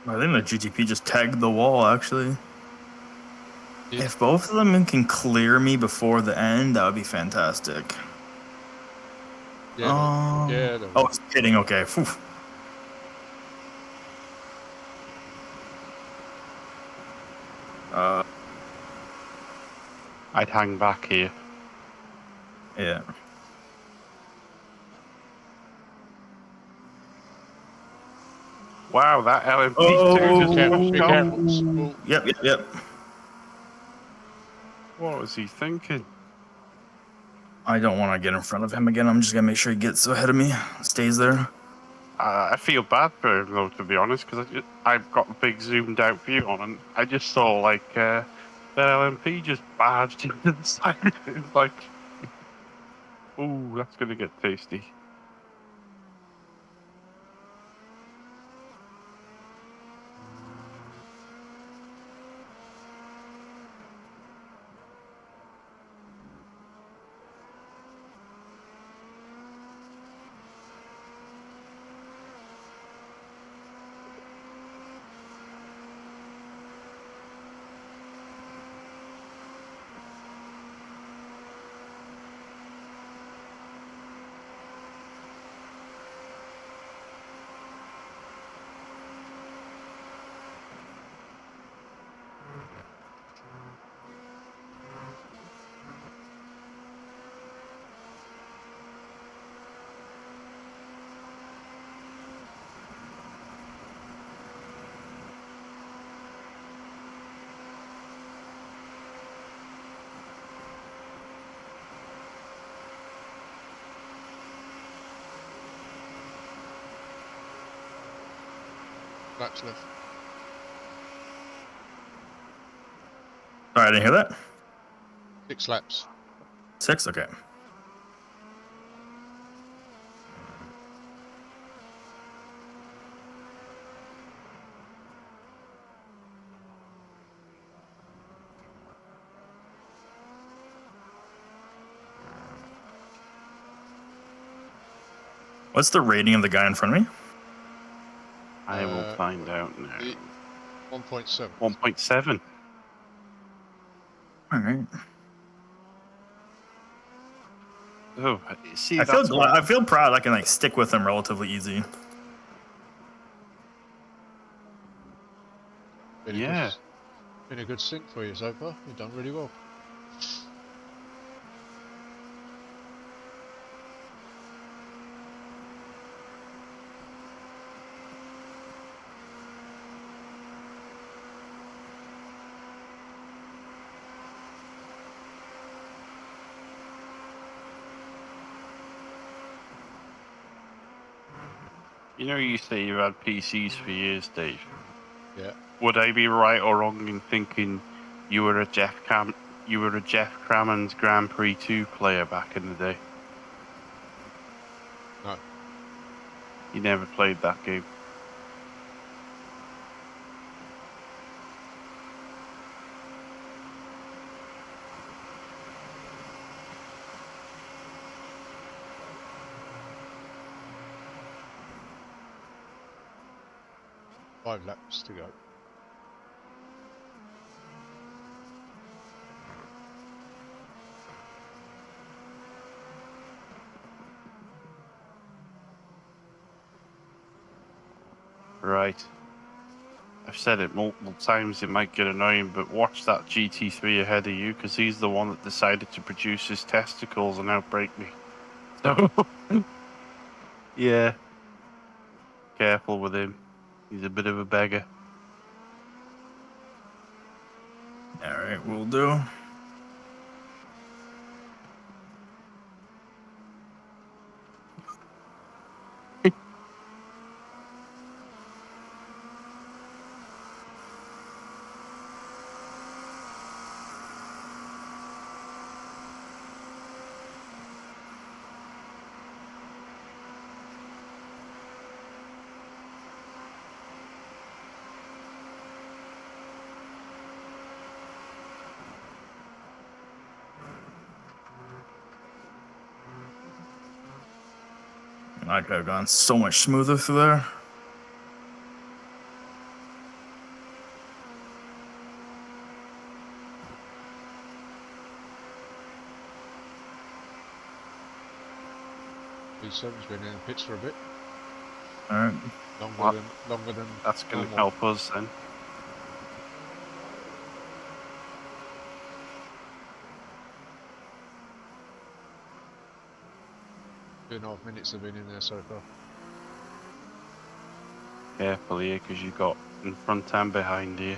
I think the GTP just tagged the wall, actually. Yeah. If both of them can clear me before the end, that would be fantastic. Yeah, yeah. Oh, it's kidding. Okay. Phew. I'd hang back here. Yeah. Wow, that LMP2 Oh, just Be fucked up. careful. Oh, Yep. What was he thinking? I don't want to get in front of him again. I'm just gonna make sure he gets ahead of me, stays there. I feel bad for him though, to be honest, because I've got a big zoomed out view on, and I just saw like the LMP just barged into the side. It's like, ooh, that's gonna get tasty. laps left. Sorry, I didn't hear that. 6 laps. 6. Okay. What's the rating of the guy in front of me? I will find out now. 1.7. 1.7. All right. Oh, see, I that's I feel proud. I can like stick with him relatively easy. Yeah. Been a good sync for you so far. You've done really well. You know, you say you've had PCs for years, Dave. Yeah. Would I be right or wrong in thinking you were a Jeff Crammond's Grand Prix 2 player back in the day? No. You never played that game. Five laps to go. Right. I've said it multiple times, it might get annoying, but watch that GT3 ahead of you, because he's the one that decided to produce his testicles and outbreak me. So, yeah, careful with him. He's a bit of a beggar. All right, we'll do. I could have gone so much smoother through there. B7's been in the pits for a bit. All right. Longer than That's going to normal. help us then. Two and a half minutes have been in there so far. Careful here, because you've got in front and behind you.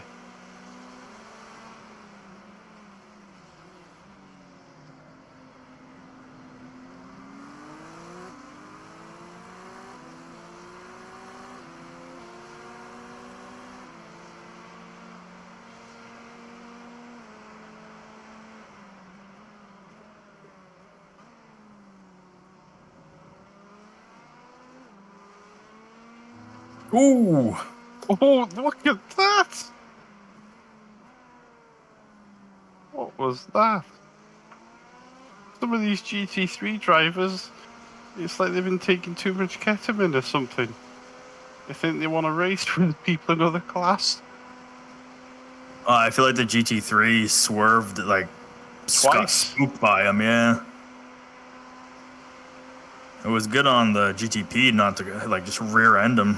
Ooh. Oh, look at that! What was that? Some of these GT3 drivers, it's like they've been taking too much ketamine or something. They think they want to race with people in other class. I feel like the GT3 swerved, like, got Twice. spooked by him, yeah. It was good on the GTP not to, like, just rear end him.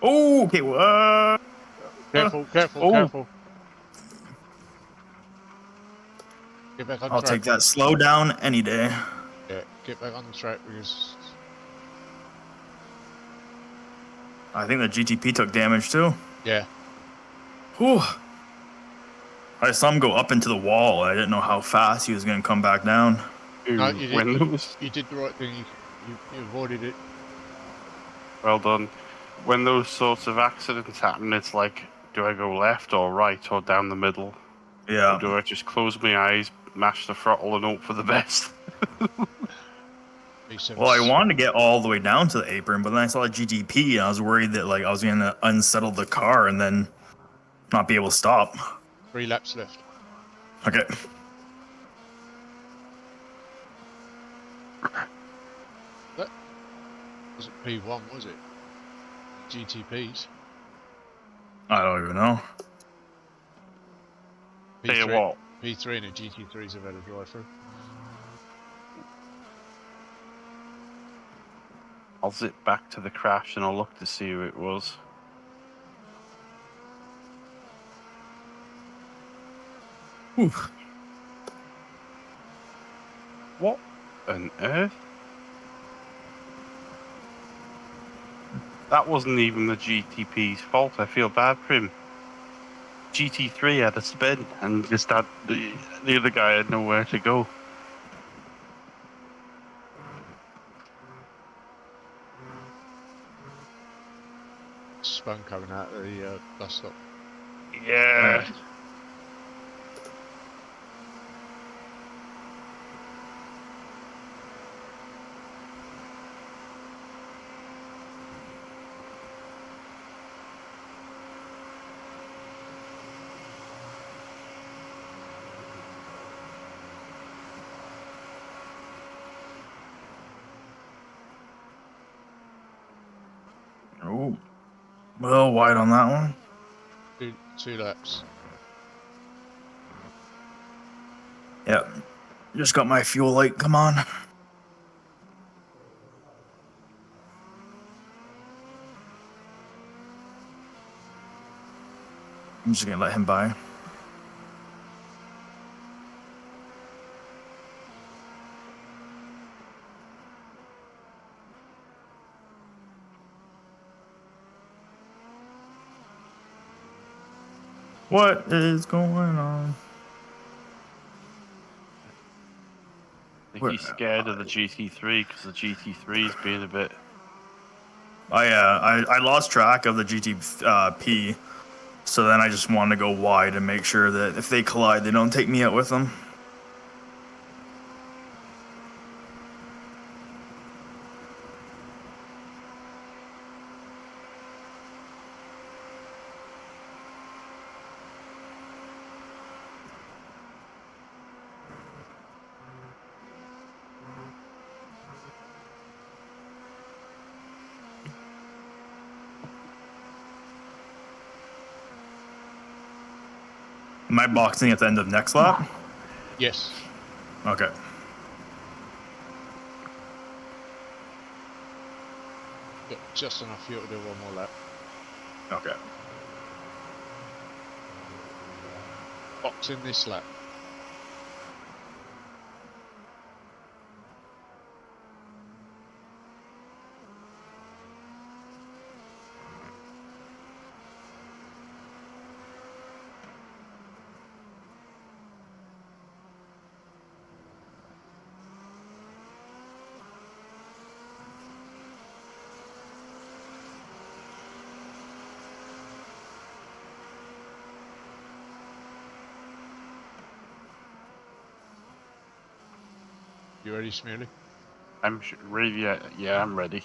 Oh, okay, what? Careful, careful, Oh. careful. Get back on I'll track. take that slow down any day. Yeah, get back on the track because I think the GTP took damage too. yeah, Whew. I saw him go up into the wall. I didn't know how fast he was going to come back down. no, Ooh, you did the right thing. You avoided it. well done. When those sorts of accidents happen, it's like, do I go left or right or down the middle? Or Yeah. do I just close my eyes, mash the throttle, and hope for the best? B7's Well, I wanted to get all the way down to the apron, but then I saw the GTP and I was worried that like I was going to unsettle the car and then not be able to stop. 3 laps left. Okay. That wasn't P1, was it? GTPs. I don't even know. Tell you what, P3 and the GT3s have had a drive through. I'll zip back to the crash and I'll look to see who it was. Oof. What on earth? That wasn't even the GTP's fault. I feel bad for him. GT3 had a spin and just had the other guy had nowhere to go. Spun coming out of the bus stop. Yeah. Oh, a little wide on that one. Two laps. Yep. Just got my fuel light. Come on. I'm just gonna let him by. What is going on? I think he's scared of the GT3 because the GT3's being a bit. I lost track of the GTP, so then I just wanted to go wide and make sure that if they collide, they don't take me out with them. Am I boxing at the end of next lap? Yes. Okay. Got just enough fuel to do one more lap. Okay. Boxing this lap. You ready, Smearly? I'm ready. Yeah, I'm ready.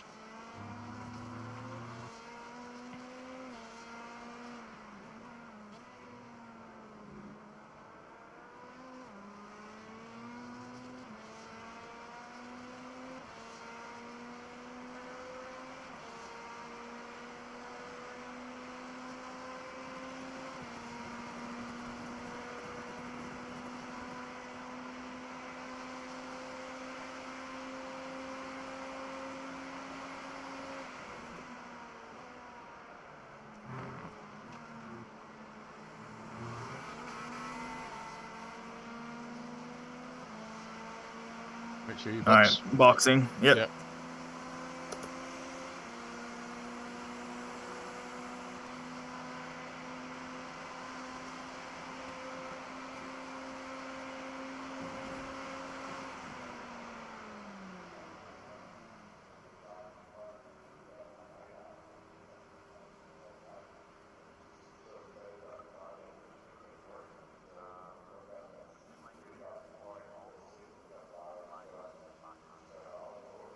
Make sure you All right, box. boxing. Yep. Yep.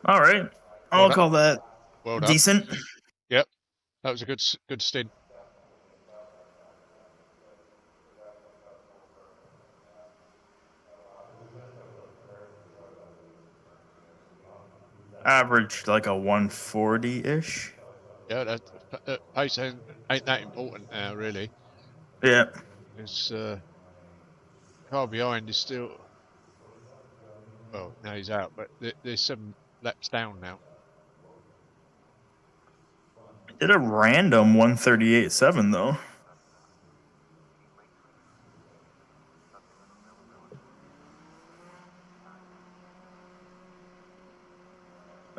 All right. I'll Well done. call that Well done. decent. Yep. That was a good stint. Average like a 140-ish. Yeah, that pace ain't that important now, really. Yeah. It's car behind is still, well, now he's out, but there's 7 laps down now. Did a random 138.7 though. All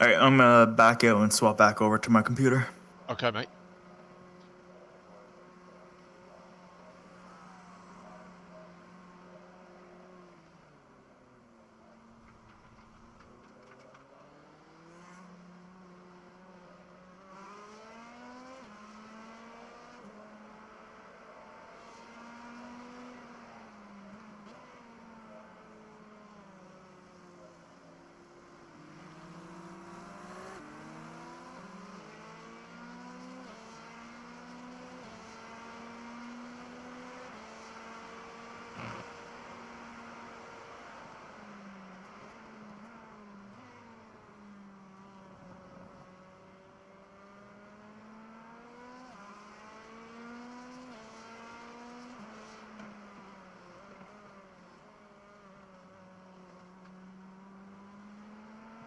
right, I'm gonna back out and swap back over to my computer. Okay, mate.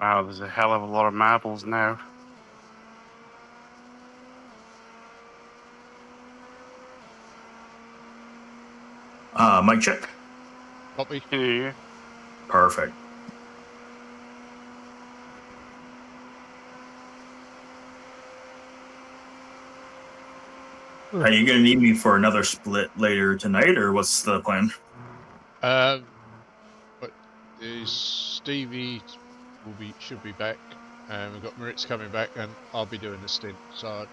Wow, there's a hell of a lot of marbles now. Mic check. Copy. Can you hear? Perfect. Are you gonna need me for another split later tonight, or what's the plan? But Stevie should be back, and we've got Maritz coming back, and I'll be doing the stint. So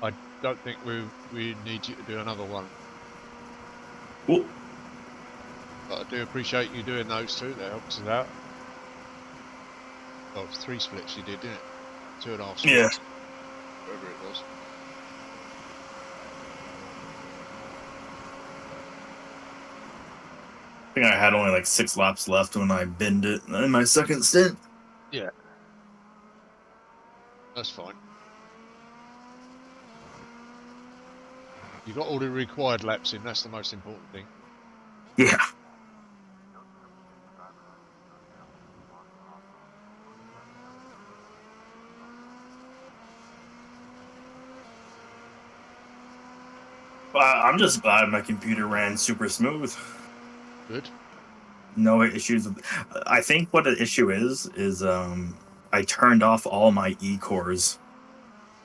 I don't think we need you to do another one. Cool. But I do appreciate you doing those two. That helps us out. Well, 3 splits you did, didn't it? 2.5 splits. Yeah. Whatever it was. I think I had only like 6 laps left when I binned it in my second stint. Yeah. That's fine. You got all the required laps in. That's the most important thing. Yeah. I'm just glad my computer ran super smooth. Good. No issues. I think what the issue is I turned off all my E cores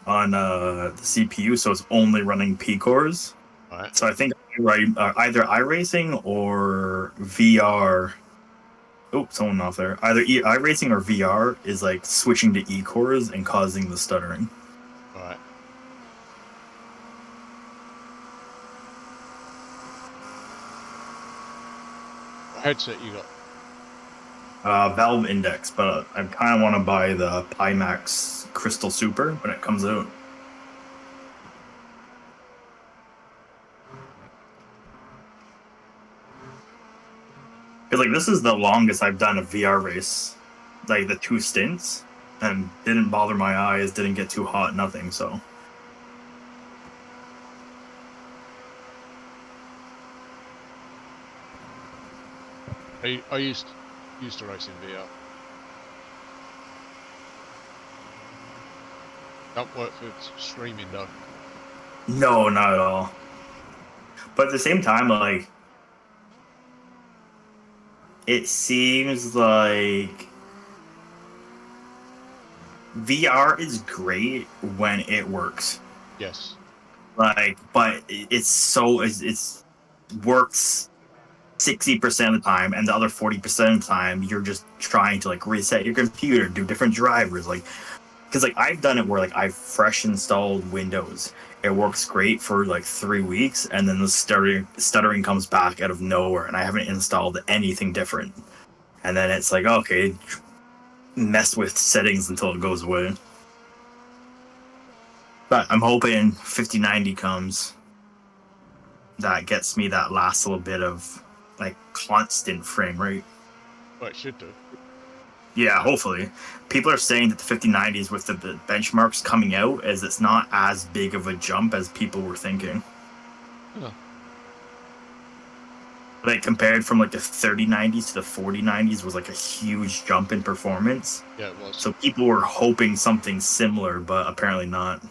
on the CPU, so it's only running P cores. All right. So I think either iRacing or VR. Oh, someone off there. Either iRacing or VR is like switching to E cores and causing the stuttering. All right. What headset you got? Valve Index, but I kind of want to buy the Pimax Crystal Super when it comes out. Because like this is the longest I've done a VR race, like the 2 stints, and didn't bother my eyes, didn't get too hot, nothing. So I used to race in VR. Don't work for streaming though. no, not at all. But at the same time, like it seems like VR is great when it works. Yes. Like, but it's works 60% of the time, and the other 40% of the time you're just trying to like reset your computer, do different drivers, like because like I've done it where like I've fresh installed Windows. It works great for like 3 weeks, and then the stuttering comes back out of nowhere, and I haven't installed anything different. And then it's like, okay, mess with settings until it goes away. But I'm hoping 5090 comes. That gets me that last little bit of like constant frame rate. Well, it should do. Yeah, hopefully. People are saying that the 5090s with the benchmarks coming out is it's not as big of a jump as people were thinking. Huh. Like compared from like the 3090s to the 4090s was like a huge jump in performance. Yeah, it was. So people were hoping something similar, but apparently not.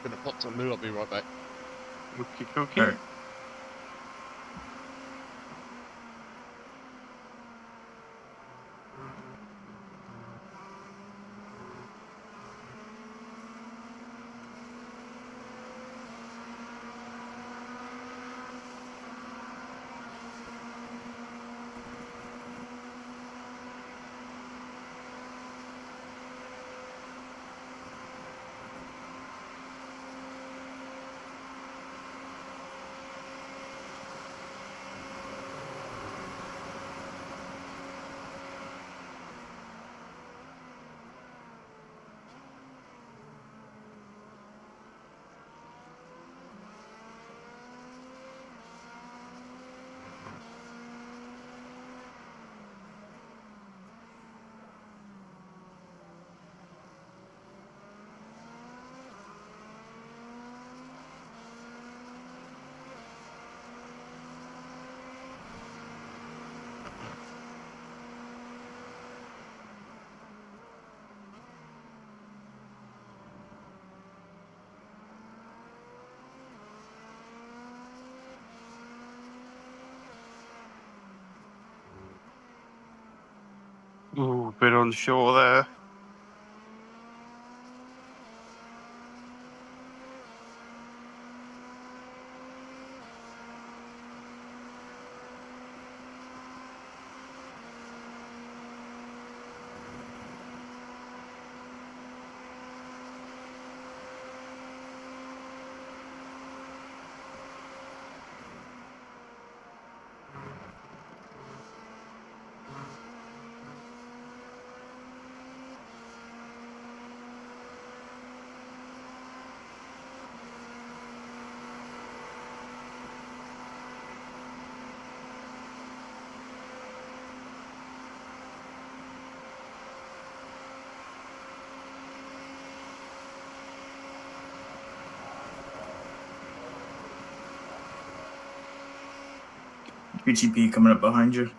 Gonna pop to the loo. I'll be right back. Cookie cookie. All right. Ooh, bit unsure there. BGP coming up behind you.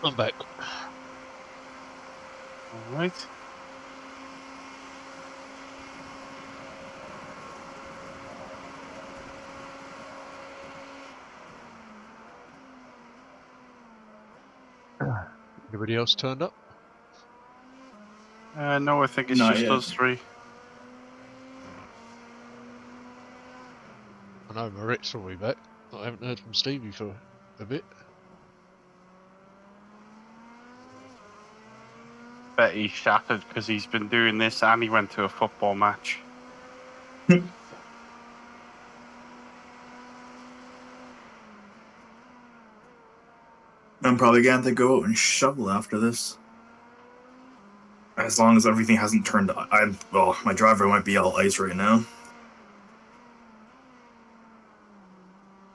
I'm back. All right. Anybody else turned up? No, I think it's Not just yet. us three. I know Marit's probably back. I haven't heard from Stevie for a bit. Bet he's shattered because he's been doing this and he went to a football match. I'm probably going to go out and shovel after this. As long as everything hasn't turned on. Well, my driver might be all ice right now.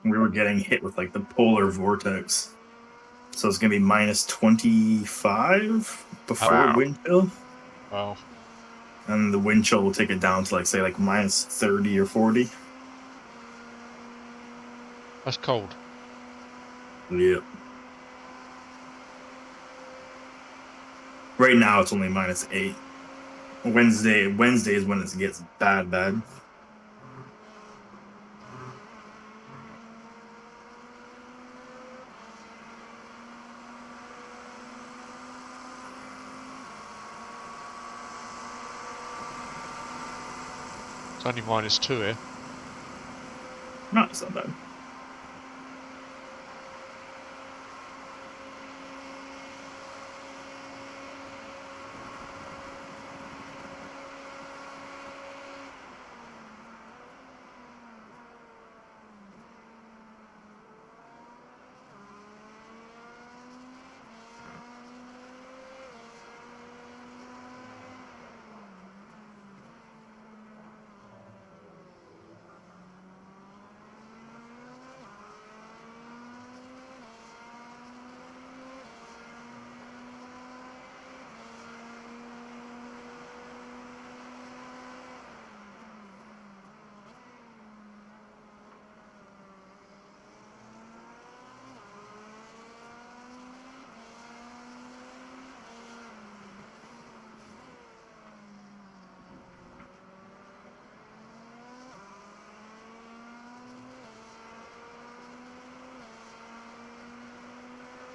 We were getting hit with like the polar vortex. So it's going to be minus 25 before Wow. wind chill. Wow. And the wind chill will take it down to like, say, like minus 30 or 40. That's cold. Yep. Right now it's only -8. Wednesday is when it gets bad. It's only -2 here. No, it's not bad.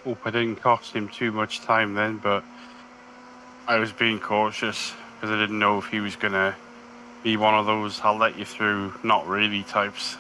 Hope I didn't cost him too much time then, but I was being cautious because I didn't know if he was gonna be one of those "I'll let you through, not really" types.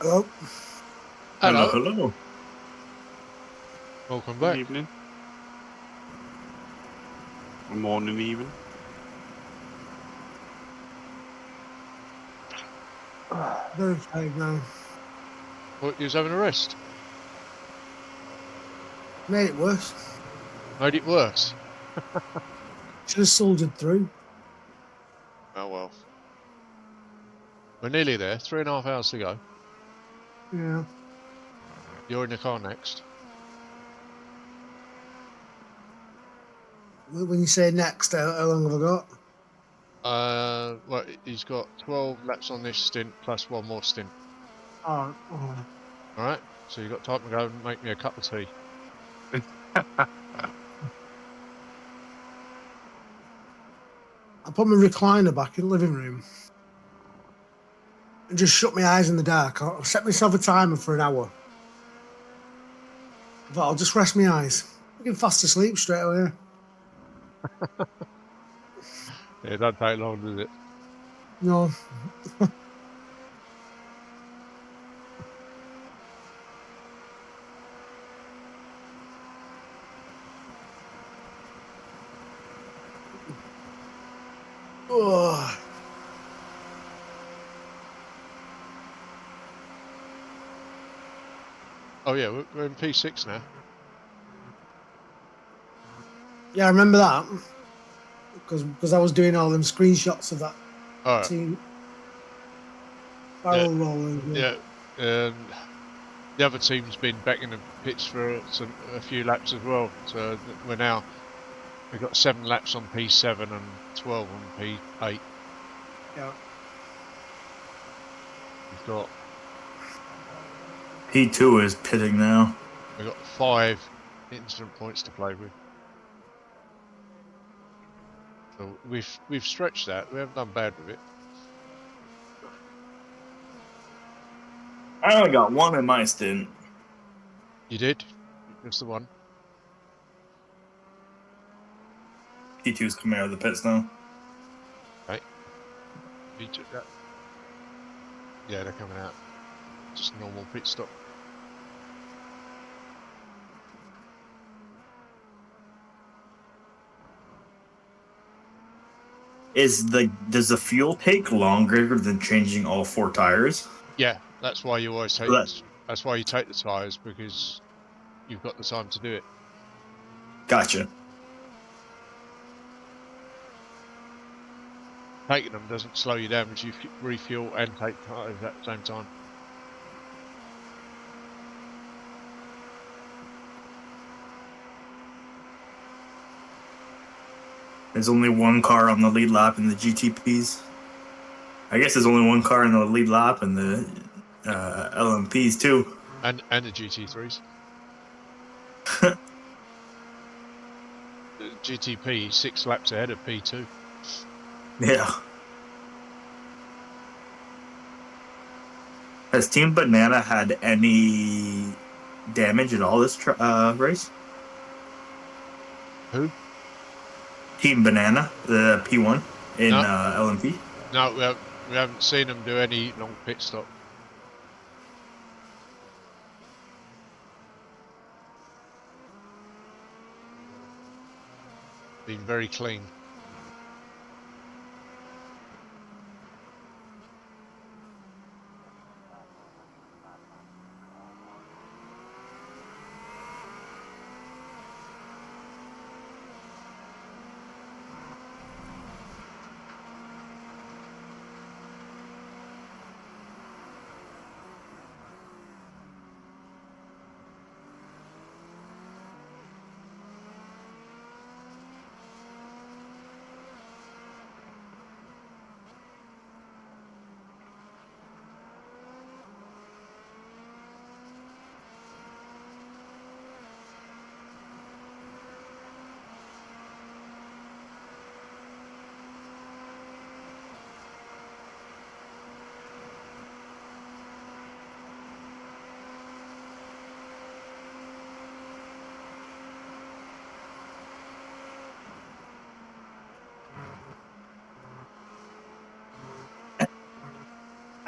Oh, Hello. Hello. Welcome Good back. evening. Good morning, even. very tired now. What, you was having a rest? Made it worse. Made it worse. Should have soldiered through. Oh well. We're nearly there. 3.5 hours to go. Yeah. You're in the car next. When you say next, how long have I got? Well, he's got 12 laps on this stint plus one more stint. Oh, Alright? So you've got time to go and make me a cup of tea. I put my recliner back in the living room and just shut my eyes in the dark. I set myself a timer for an hour. I thought I'll just rest my eyes. I get fast asleep straight away. Yeah, it don't take long, does it? No. Oh, Oh yeah, we're in P6 now. yeah, I remember that because I was doing all them screenshots of that Alright. team Yeah, barrel rolling. yeah. The other team's been back in the pits for a few laps as well. So we've got 7 laps on P7 and 12 on P8. Yeah. We've got P2 is pitting now. 5 incident points to play with. So we've stretched that. We haven't done bad with it. I only got one in my stint. You did. Just the one. P2's coming out of the pits now. Right. You took that. Yeah, they're coming out. Just normal pit stop. Does the fuel take longer than changing all 4 tires? Yeah, that's why you always take. That- That's why you take the tyres, because you've got the time to do it. Gotcha. Taking them doesn't slow you down because you refuel and take tyres at the same time. There's only one car on the lead lap in the GTPs. I guess there's only one car in the lead lap in the LMPs too. And the GT3s. The GTP 6 laps ahead of P2. Yeah. Has Team Banana had any damage at all this race? Who? Team Banana, the P1 in No. LMP. No, we haven't seen them do any long pit stop. Been very clean.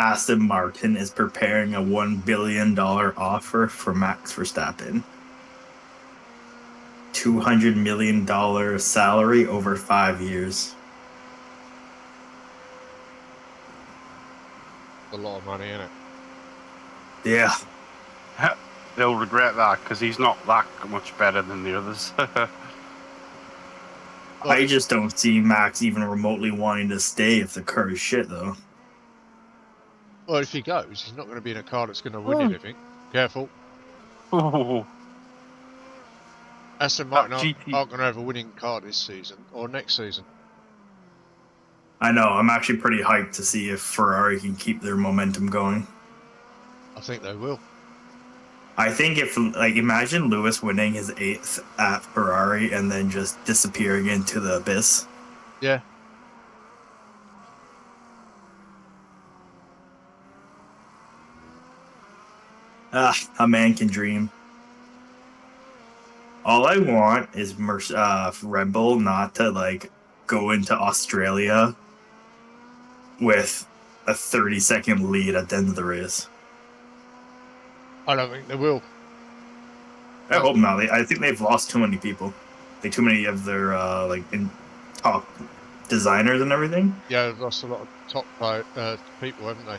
Aston Martin is preparing a $1 billion offer for Max Verstappen. $200 million salary over 5 years. A lot of money, innit? Yeah. They'll regret that because he's not that much better than the others. I just don't see Max even remotely wanting to stay if the car is shit, though. Well, if he goes, he's not going to be in a car that's going to win anything. Careful. Oh, Aston Martin aren't GT going to have a winning car this season or next season. I know. I'm actually pretty hyped to see if Ferrari can keep their momentum going. I think they will. I think if, like, imagine Lewis winning his 8th at Ferrari and then just disappearing into the abyss. Yeah. A man can dream. All I want is Red Bull not to, like, go into Australia with a 30-second lead at the end of the race. I don't think they will. I hope not. I think they've lost too many people. Like, too many of their, top designers and everything. Yeah, they've lost a lot of top people, haven't they?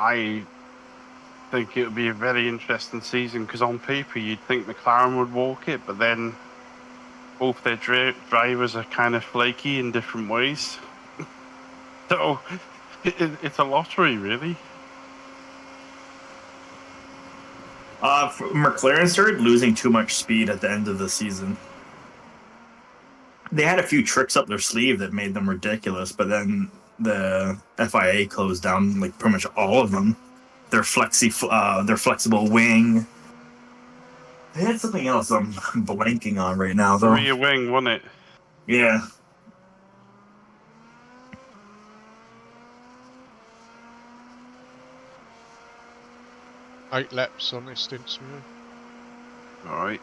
I think it would be a very interesting season because on paper you'd think McLaren would walk it, but then both their drivers are kind of flaky in different ways. So it's a lottery, really. McLaren started losing too much speed at the end of the season. They had a few tricks up their sleeve that made them ridiculous, but then the FIA closed down like pretty much all of them. Their flexible wing. They had something else I'm blanking on right now, The though. rear wing, wasn't it? Yeah. Eight laps on this stint, All right.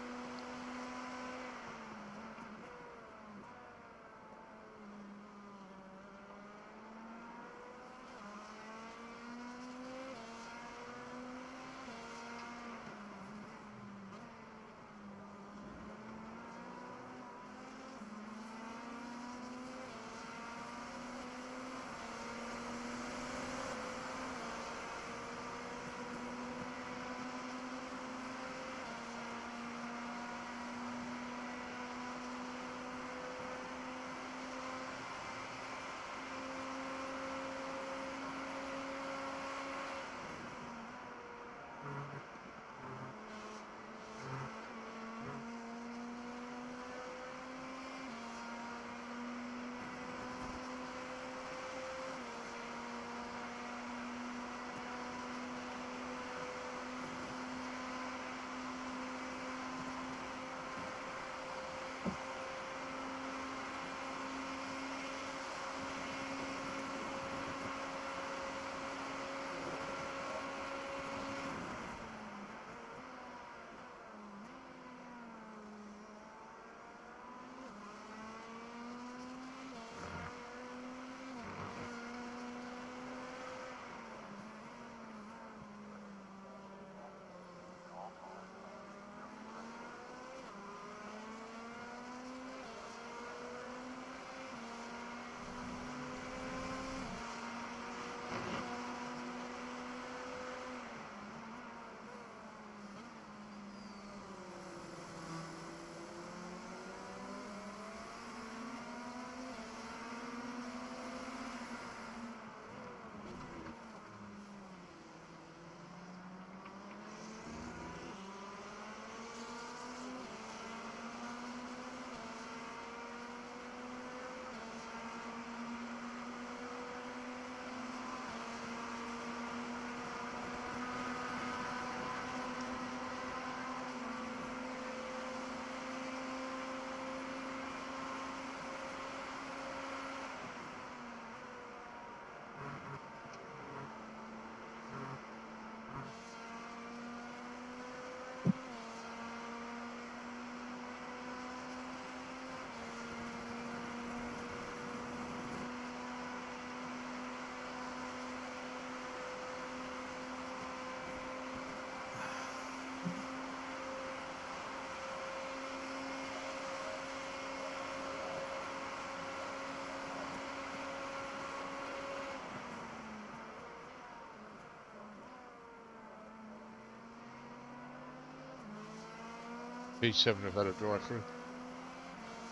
P7 have had a drive through.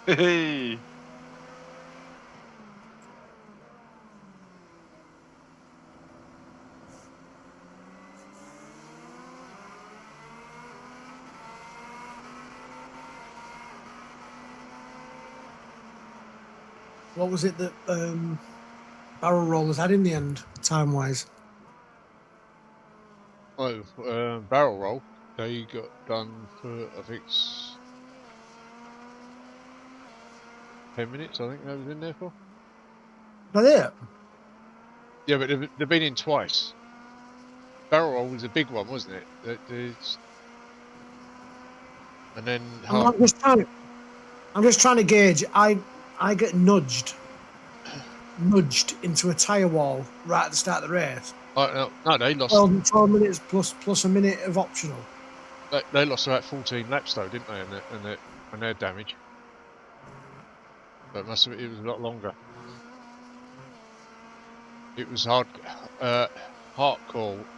Hey. What was it that barrel rollers had in the end, time wise? Oh, barrel roll. They got done for, I think, 10 minutes. I think they was in there for. That it? Yeah, but they've been in twice. Barrel roll was a big one, wasn't it? And then I'm just trying to gauge. I get nudged into a tyre wall right at the start of the race. no, they lost. 12 minutes plus a minute of optional. They lost about 14 laps though, didn't they? And their damage. But it was a lot longer. It was hardcore.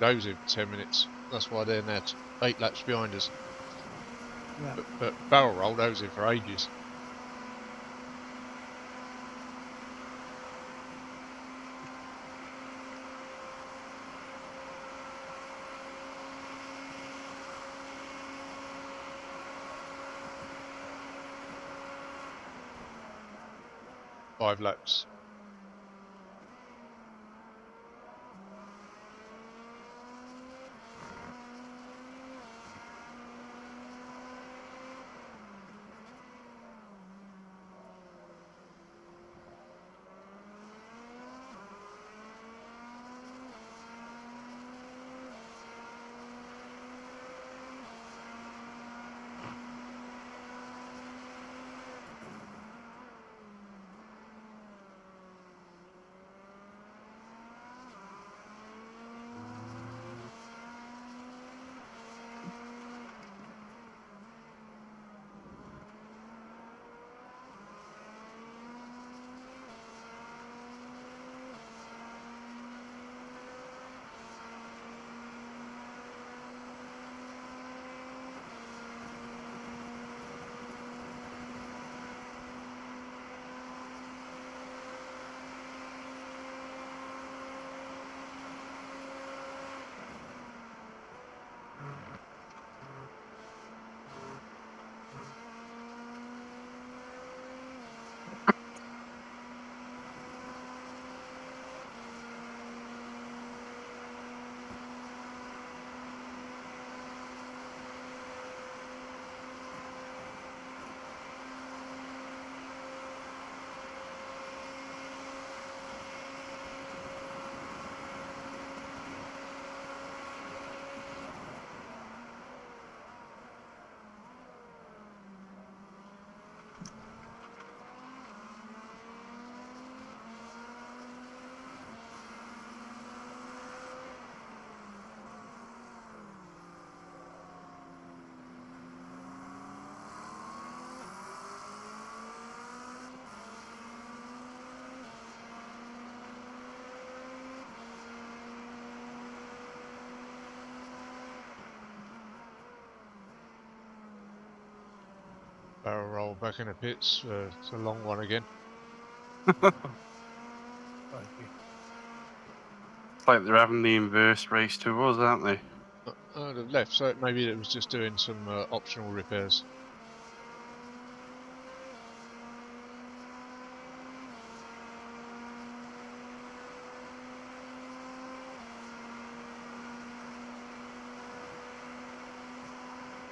Those in 10 minutes. That's why they're now 8 laps behind us. Yeah. But barrel roll, those in for ages. Five laps. Barrel roll back in the pits. It's a long one again. It's like they're having the inverse race to us, aren't they? They've left, so maybe it was just doing some optional repairs.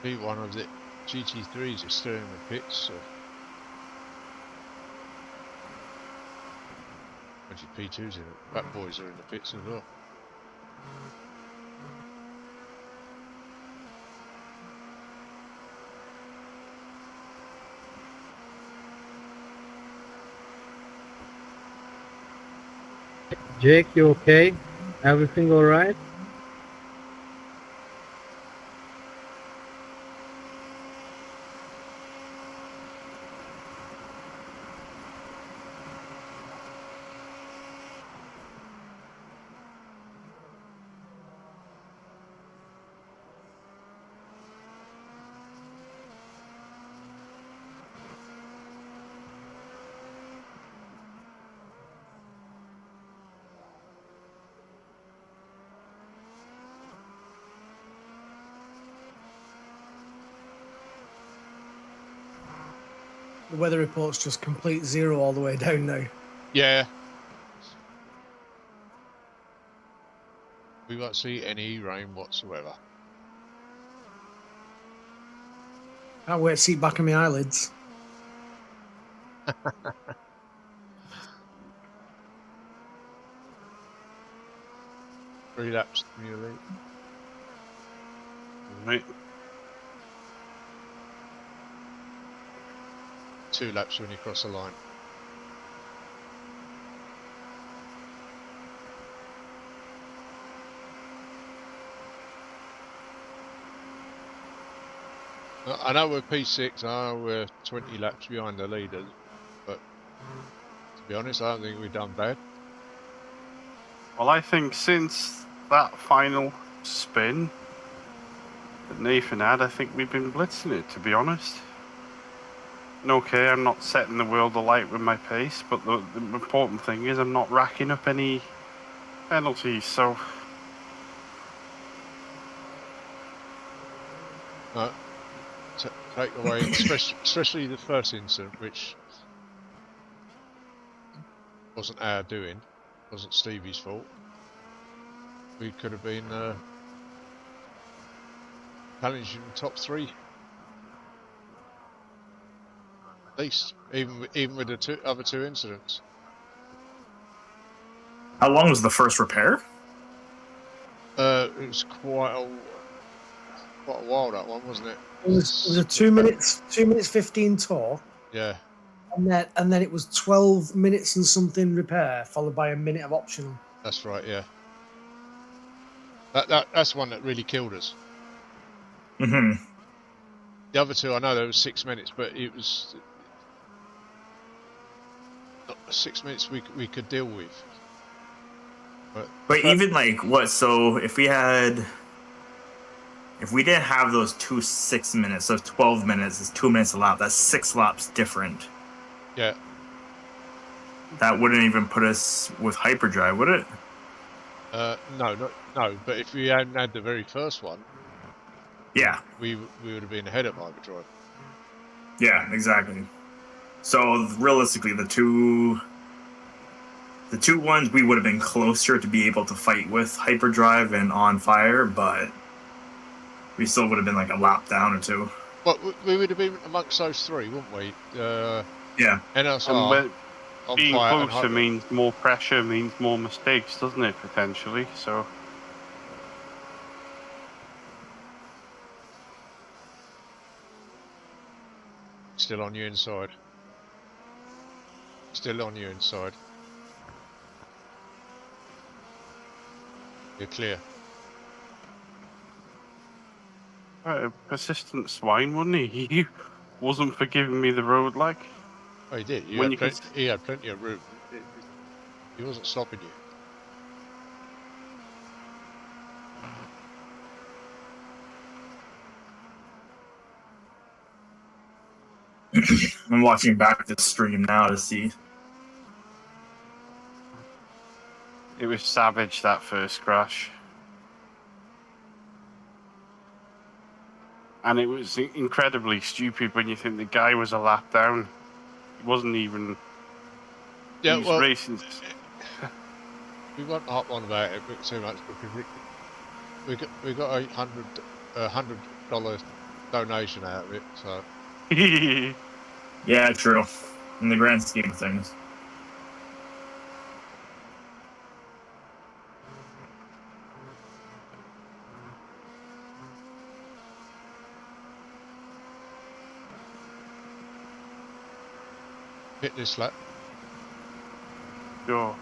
Be one of the GT3s is still in the pits. So. Actually, P2s in it. Bat boys are in the pits as well. Jake, you okay? Everything all right? The weather report's just complete zero all the way down now. Yeah. We won't see any rain whatsoever. Can't wait to see back on my eyelids. 3 laps nearly. Right. 2 laps when you cross the line. I know we're P6, I know we're 20 laps behind the leaders, but to be honest, I don't think we've done bad. Well, I think since that final spin that Nathan had, I think we've been blitzing it, to be honest. And okay, I'm not setting the world alight with my pace, but the important thing is I'm not racking up any penalties, so... Take away, especially the first incident, which wasn't our doing, wasn't Stevie's fault. We could have been challenging the top 3, at least, even with the other two incidents. How long was the first repair? It was quite a while, that one, wasn't it? It was a 2 minutes 15 tour. Yeah. And then it was 12 minutes and something repair, followed by a minute of optional. That's right, yeah. That's one that really killed us. Mm-hmm. The other two, I know there was 6 minutes, but it was not 6 minutes we could deal with. But even like what? So if we didn't have those 2 6 minutes, so 12 minutes is 2 minutes a lap. That's 6 laps different. Yeah. That wouldn't even put us with hyperdrive, would it? No. But if we hadn't had the very first one, yeah, we would have been ahead of hyperdrive. Yeah, exactly. So realistically, the two ones we would have been closer to be able to fight with hyperdrive and on fire, but we still would have been like a lap down or 2. Well, we would have been amongst those 3, wouldn't we? Yeah. NSR, and being closer means more pressure, means more mistakes, doesn't it, potentially? So... Still on you inside. Still on you inside. You're clear. A persistent swine, wasn't he? He wasn't for giving me the road, like. Oh, he did. He had plenty of room. He wasn't stopping you. I'm watching back the stream now to see. It was savage, that first crash. And it was incredibly stupid when you think the guy was a lap down. He wasn't even... Yeah, well... racing. We won't hop on about it too much because we got $100 donation out of it, so... Yeah, true. In the grand scheme of things. Hit this lap. Sure.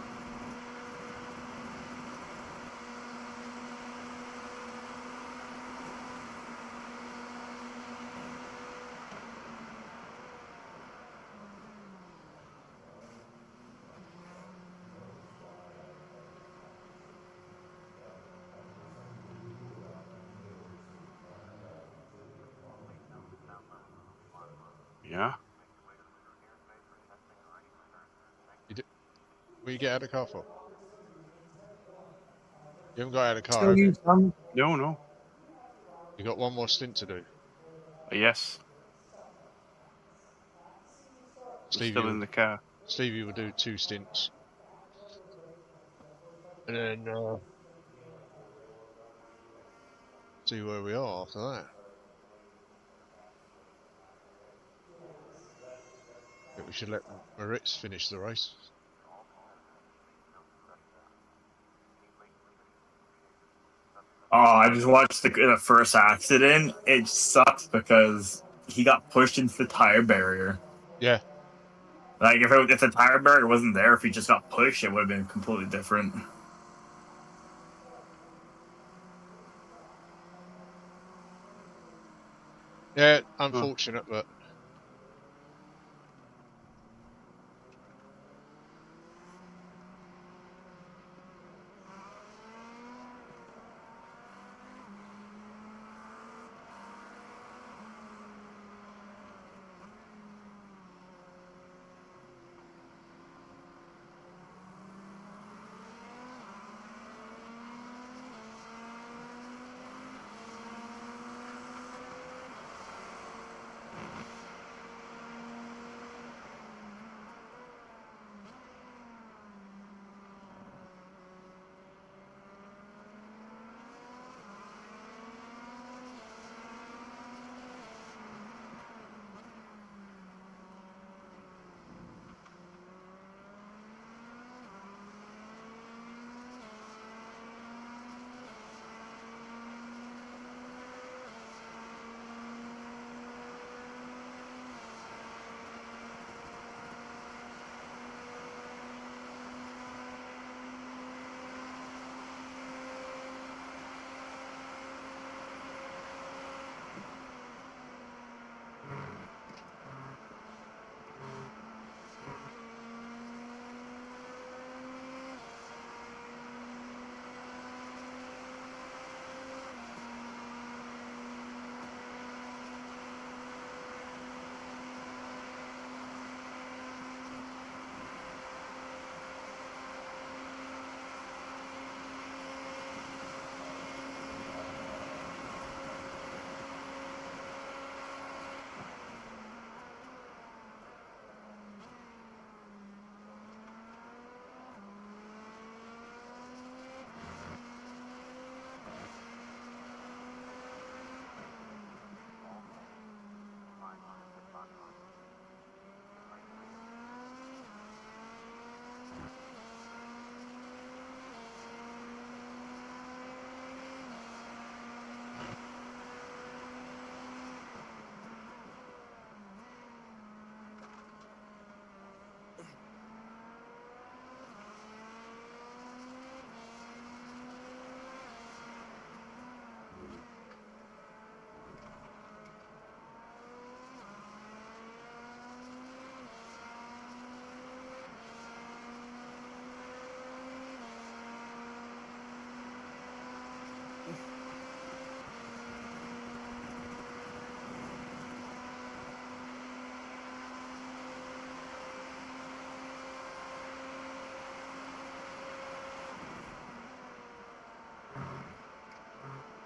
Yeah. What you get out of the car for? You haven't got out of the car, Still have you? use them. No. You got one more stint to do. Yes. still in the car. Stevie will do 2 stints. And then see where we are after that. I think we should let Moritz finish the race. Oh, I just watched the first accident. It sucks because he got pushed into the tire barrier. Yeah. Like if the tire barrier wasn't there, if he just got pushed, it would have been completely different. Yeah, unfortunate, but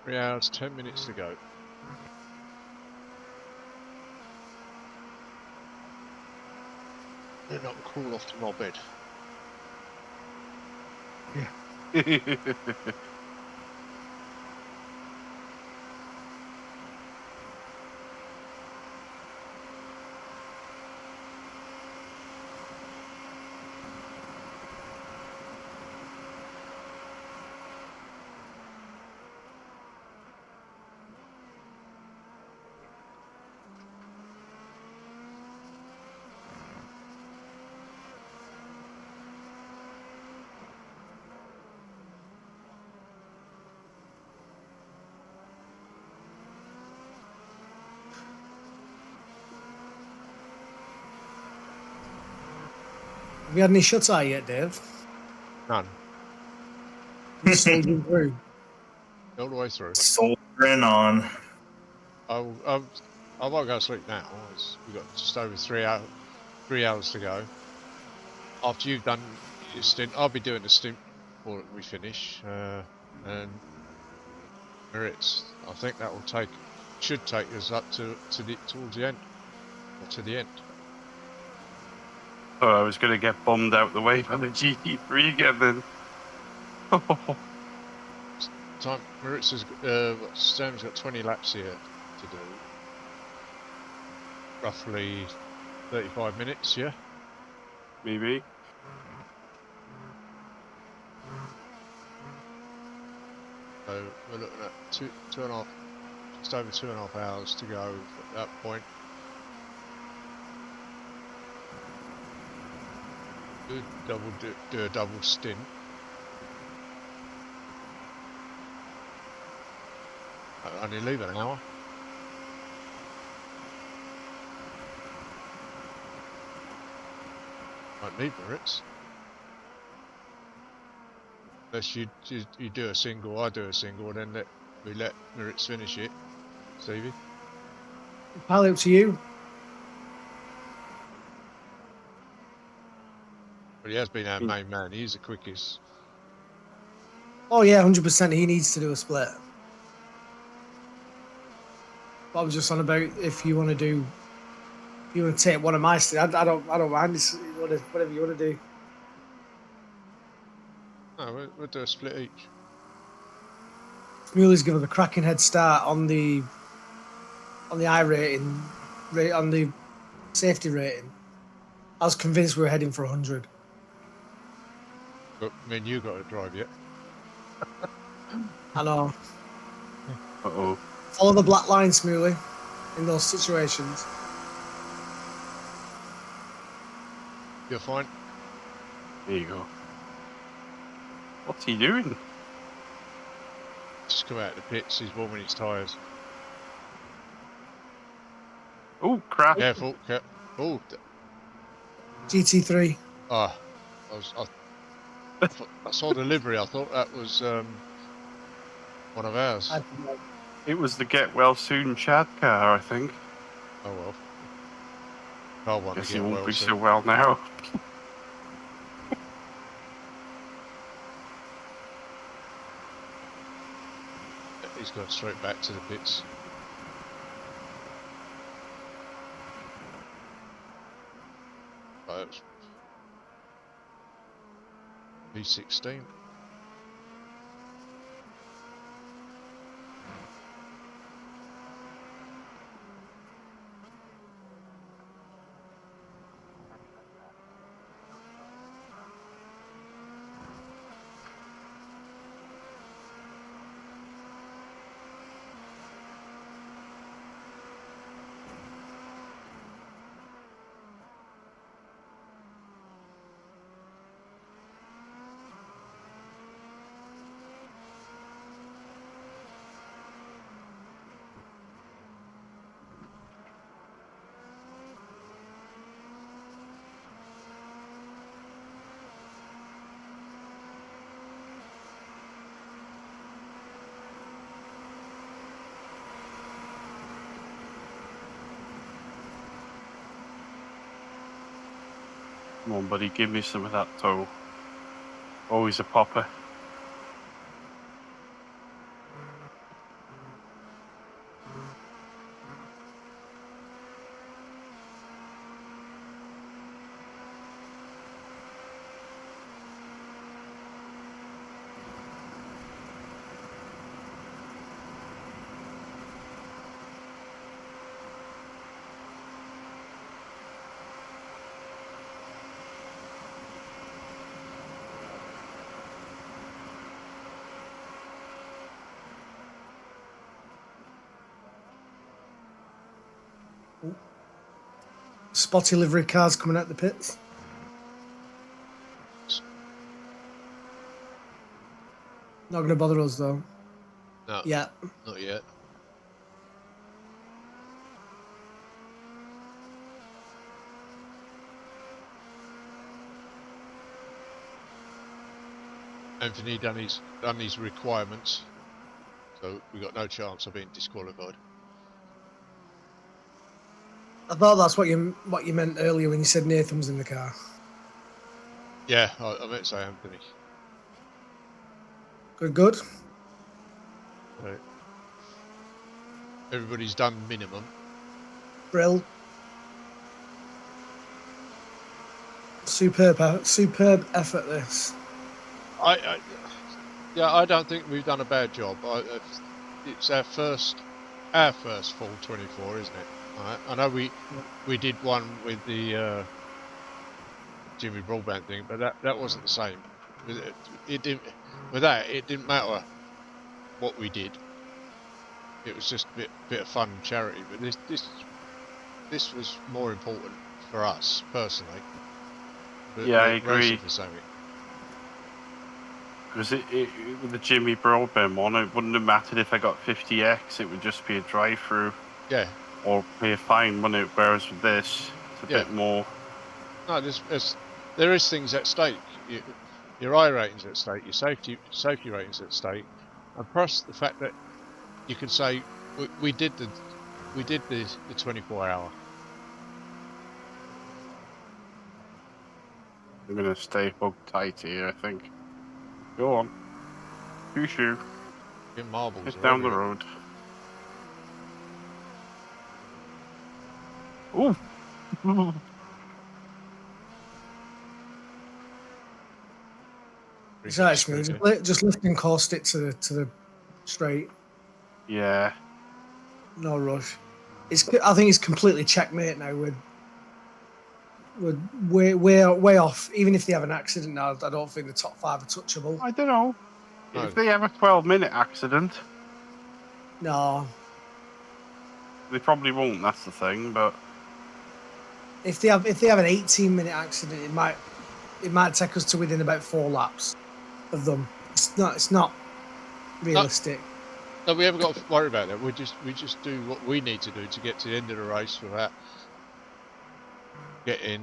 Three hours, 10 minutes to go. They're not crawl off to my bed. Have you had any shut-eye yet, Dave? None. Just soldiering through. All the way through. Soldiering on. I won't go to sleep now. We've got just over 3 hours to go. After you've done your stint, I'll be doing the stint before we finish. And Moritz, I think that will should take us up towards the end, or to the end. Oh, I was going to get bombed out the way by the GT3 again then. Time Maritz has Sam's got 20 laps here to do. Roughly 35 minutes, yeah. Maybe. So we're looking at two and a half, just over 2.5 hours to go at that point. Do a double stint. Only leave an hour. Won't need Maritz. Unless you do a single, I do a single, then we let Maritz finish it. Stevie? Entirely up to you. But he has been our main man. He's the quickest. Oh yeah, 100%. He needs to do a split. But I was just on about if you want to take one of my stints. I don't mind. Whatever you want to do. No, we'll do a split each. Muley's given a cracking head start on the iRating, on the safety rating. I was convinced we were heading for 100. But me and you got to drive yet. I know. Uh-oh. Follow the black line, Smoothly, in those situations. You're fine. There you go. What's he doing? Just come out of the pits. He's warming his tyres. Oh, crap. Careful. Oh, GT3. I saw the livery. I thought that was one of ours. It was the get well soon Chad car, I think. Oh well. Car one Guess to he get won't well be soon. so well now. He's gone straight back to the pits. Right, P16. Come on, buddy, give me some of that toe. Always a popper. Spotty livery cars coming out the pits. Not going to bother us though. No, Yeah. not yet. Anthony done his requirements, so we got no chance of being disqualified. I thought that's what you meant earlier when you said Nathan was in the car. Yeah, I meant to say Anthony. Good. Right. Everybody's done minimum. Brill. Superb effort. This. Yeah, I don't think we've done a bad job. It's our first full 24, isn't it? I know we did one with the Jimmy Broadbent thing, but that wasn't the same. It didn't. With that, it didn't matter what we did. It was just a bit of fun and charity. But this was more important for us personally. Yeah, I agree. Racing for something. Because with the Jimmy Broadbent one, it wouldn't have mattered if I got 50x. It would just be a drive-through. Yeah. Or pay a fine, wouldn't it? Whereas with this, it's a bit more. No, there is things at stake. Your iRating's at stake. Your safety rating's at stake, and plus the fact that you can say we did the 24-hour. I'm gonna stay hooked tight here, I think. Go on. Shoo. Get marbles. Get down the road. Ooh. It's actually just lifting core stick to the straight. Yeah. No rush. I think it's completely checkmate now. We're way off. Even if they have an accident now, I don't think the top 5 are touchable. I don't know. No. If they have a 12-minute accident. No. They probably won't, that's the thing, but if they have an 18-minute accident, it might take us to within about 4 laps of them. It's not realistic. No, we haven't got to worry about that. We just do what we need to do to get to the end of the race without getting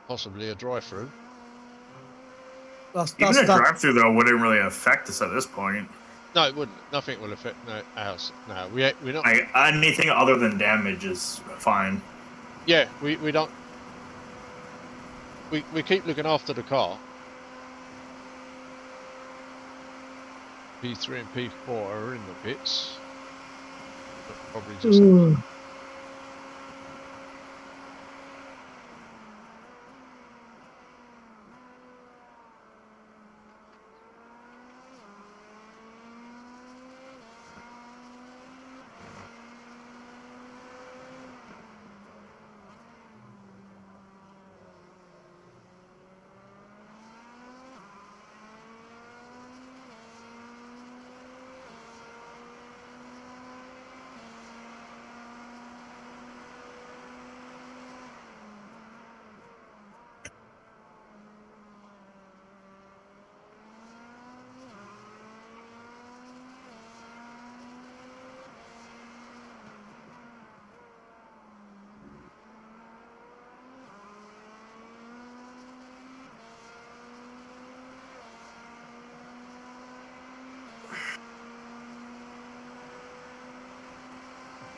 possibly a drive-through. Even a drive-through though wouldn't really affect us at this point. No, it wouldn't. Nothing will affect ours. No, we're not. Anything other than damage is fine. Yeah, we don't. We keep looking after the car. P3 and P4 are in the pits. But probably just.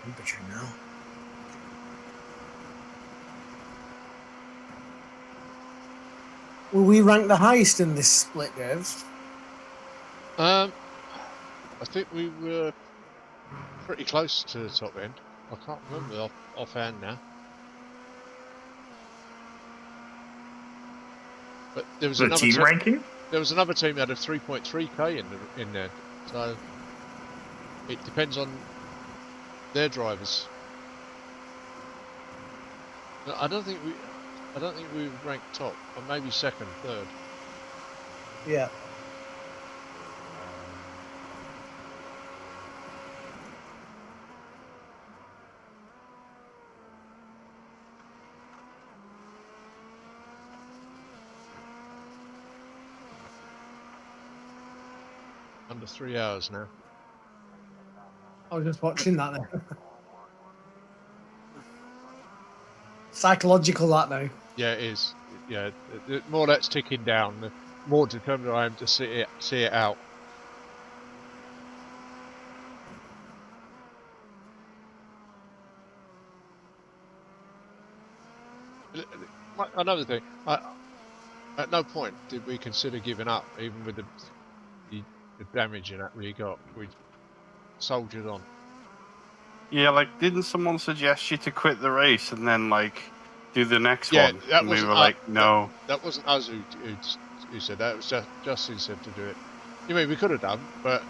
Temperature now. Will we rank the highest in this split, Dave? I think we were pretty close to the top end. I can't remember offhand now. But there was another team ranking. There was another team that had a 3.3k in there, so it depends on their drivers. I don't think we ranked top, or maybe second, third. Yeah. Under 3 hours now. I was just watching that there. Psychological, that now. Yeah, it is. Yeah, the more that's ticking down, the more determined I am to see it out. Another thing, at no point did we consider giving up, even with the damage in that we got. We soldiered on. Yeah, like, didn't someone suggest you to quit the race and then, like, do the next Yeah, one. that And we wasn't were like, no. That wasn't us who said that. It was Justin said to do it. You mean we could have done, but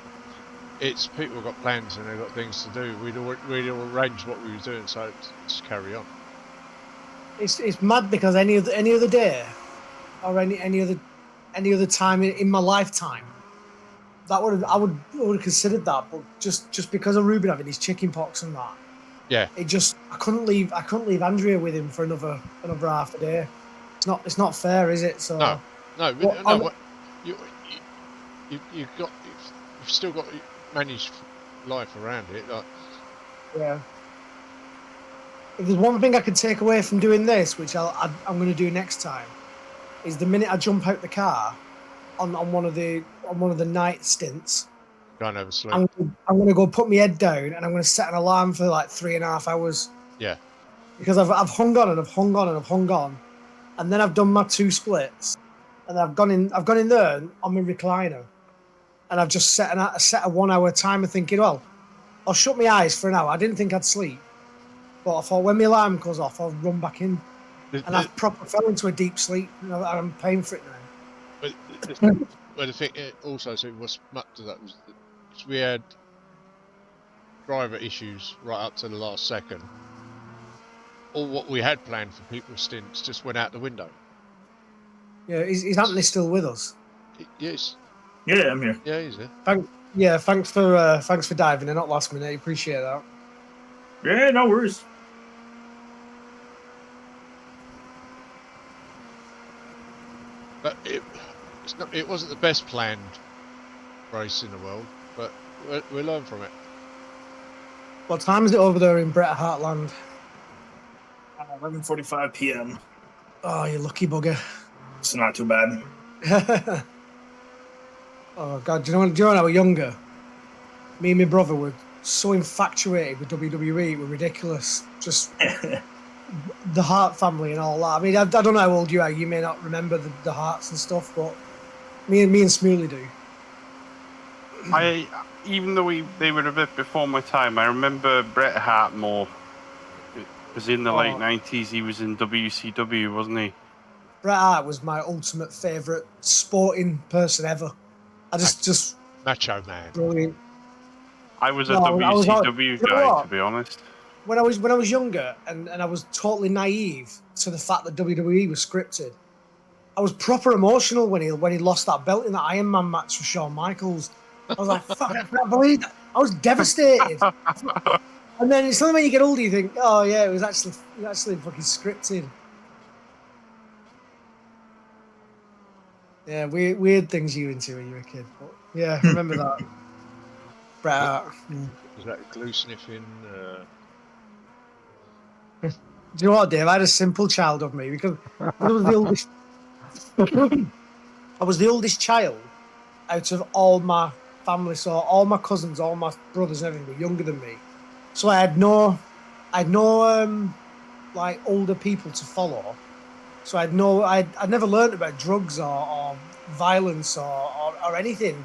it's people have got plans and they've got things to do. We'd arranged what we were doing, so just carry on. It's mad because any other day, or any other time in my lifetime, that I would have considered that, but just because of Ruben having his chicken pox and that, Yeah, I couldn't leave Andrea with him for another half a day. It's not fair, is it? So no. Well, You've still got to manage life around it. Like, yeah. If there's one thing I could take away from doing this, which I'm going to do next time, is the minute I jump out the car on one of the night stints, go and have a sleep. I'm going to go put my head down and I'm going to set an alarm for like 3.5 hours. Yeah. Because I've hung on and I've hung on and I've hung on, and then I've done my 2 splits, and I've gone in there on my recliner, and I've just set a 1 hour timer, thinking, well, I'll shut my eyes for an hour. I didn't think I'd sleep, but I thought when my alarm goes off, I'll run back in, and I've proper fell into a deep sleep. I'm paying for it now. But the thing also, so what's much to that was we had driver issues right up to the last second. All what we had planned for people's stints just went out the window. Yeah, is Anthony still with us? Yes. Yeah, I'm here. Yeah, he's there. Thanks for diving in at last minute. I appreciate that. Yeah, no worries. But it wasn't the best planned race in the world, but we learn from it. What time is it over there in Bret Hartland? 11:45 p.m. Oh, you lucky bugger. It's not too bad. Oh God, do you know when I was younger, me and my brother were so infatuated with WWE, it was ridiculous. Just the Hart family and all that. I mean, I don't know how old you are. You may not remember the Harts and stuff, but me and Smuley do. Even though they were a bit before my time, I remember Bret Hart more. It was in the late 90s. He was in WCW, wasn't he? Bret Hart was my ultimate favourite sporting person ever. I just Macho Man. Brilliant. I was a WCW guy, to be honest. When I was younger and I was totally naive to the fact that WWE was scripted, I was proper emotional when he lost that belt in that Iron Man match for Shawn Michaels. I was like, fuck, I can't believe that. I was devastated. And then it's only when you get older you think, oh yeah, it was actually fucking scripted. Yeah, weird things you into when you were a kid. But yeah, remember that. Bret Hart. Was that glue sniffing? Do you know what, Dave? I had a simple child of me because I was the oldest. I was the oldest child out of all my family, so all my cousins, all my brothers, and everything were younger than me. So I had no like older people to follow. So I'd never learned about drugs or violence or anything.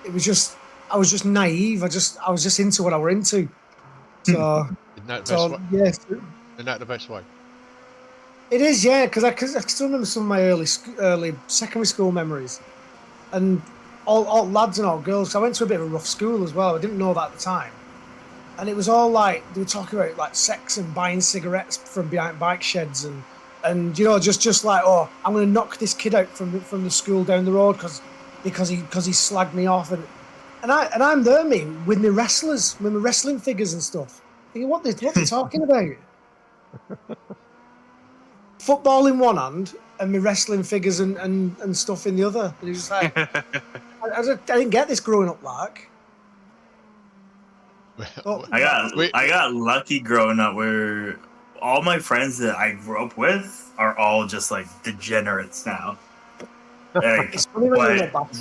It was just I was just naive. I was just into what I were into. So Isn't that the best way? Yes. Isn't that the best way? It is, yeah, because I still remember some of my early secondary school memories, and all lads and all girls. 'Cause I went to a bit of a rough school as well. I didn't know that at the time, and it was all like they were talking about like sex and buying cigarettes from behind bike sheds and you know just like, oh, I'm going to knock this kid out from the school down the road because he slagged me off and I'm there, me, with my wrestlers, with my wrestling figures and stuff. Thinking, what they talking about? Football in one hand and my wrestling figures and stuff in the other. And it was like, I didn't get this growing up, like. I got lucky growing up where all my friends that I grew up with are all just like degenerates now. Like,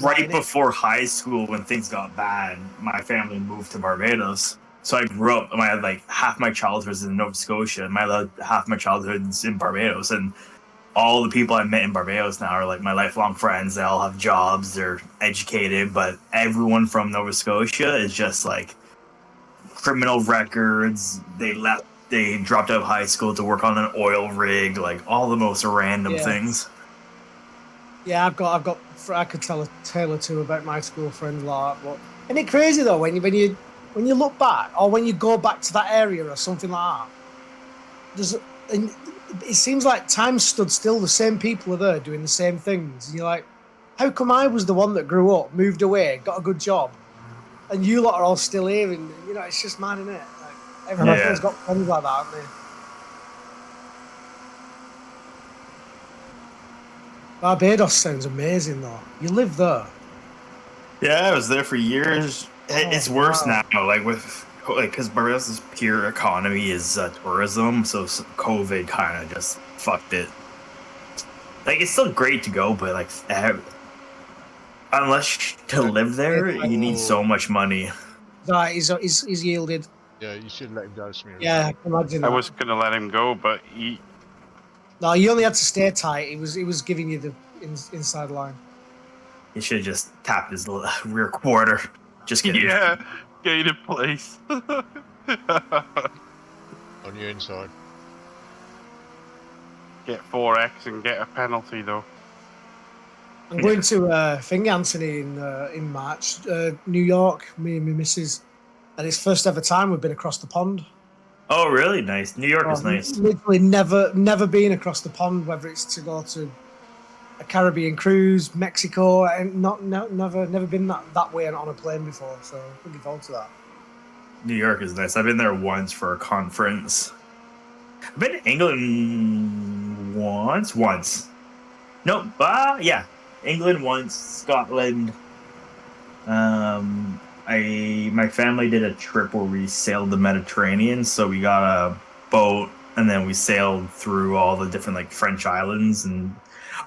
right before high school, when things got bad, my family moved to Barbados. So I grew up, and I had like half my childhood was in Nova Scotia, and half my childhood is in Barbados. And all the people I met in Barbados now are like my lifelong friends. They all have jobs, they're educated, but everyone from Nova Scotia is just like criminal records. They left they dropped out of high school to work on an oil rig, like all the most random Yeah. things. Yeah, I could tell a tale or two about my school friends like that. But isn't it crazy though when you look back or when you go back to that area or something like that? And it seems like time stood still. The same people are there doing the same things, and you're like, how come I was the one that grew up, moved away, got a good job, and you lot are all still here? And it's just mad, isn't it? Like, everyone's got friends like that, haven't they? Barbados sounds amazing, though. You live there. Yeah, I was there for years. It's worse now, because Barbados' pure economy is tourism, so COVID kind of just fucked it. Like, it's still great to go, but like, unless to live there, you need so much money. Right, he's yielded. Yeah, you should let him go, Smear. Yeah, I can imagine I that. was gonna let him go, but No, you only had to stay tight. He was giving you the inside line. He should have just tapped his rear quarter. Just kidding. yeah, gain a place. On your inside. Get 4x and get a penalty though. I'm going to Anthony in March, New York. Me and my missus, and it's first ever time we've been across the pond. Oh, really? Nice. New York is nice. Literally never been across the pond, whether it's to go to a Caribbean cruise, Mexico, and never been that way on a plane before. So looking forward to that. New York is nice. I've been there once for a conference. I've been to England once. No, yeah. England once, Scotland. My family did a trip where we sailed the Mediterranean, so we got a boat and then we sailed through all the different like French islands, and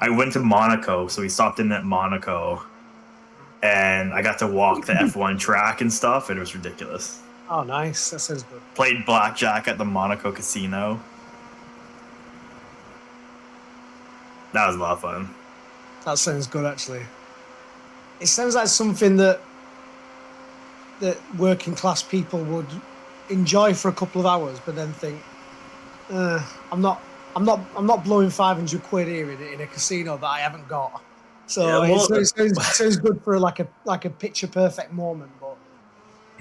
I went to Monaco, so we stopped in at Monaco, and I got to walk the F1 track and stuff, and it was ridiculous. Oh, nice. That sounds good. Played blackjack at the Monaco casino. That was a lot of fun. That sounds good, actually. It sounds like something that working class people would enjoy for a couple of hours, but then think, I'm not blowing 500 quid here in a casino that I haven't got. So Yeah, well, it sounds good for like a picture perfect moment. But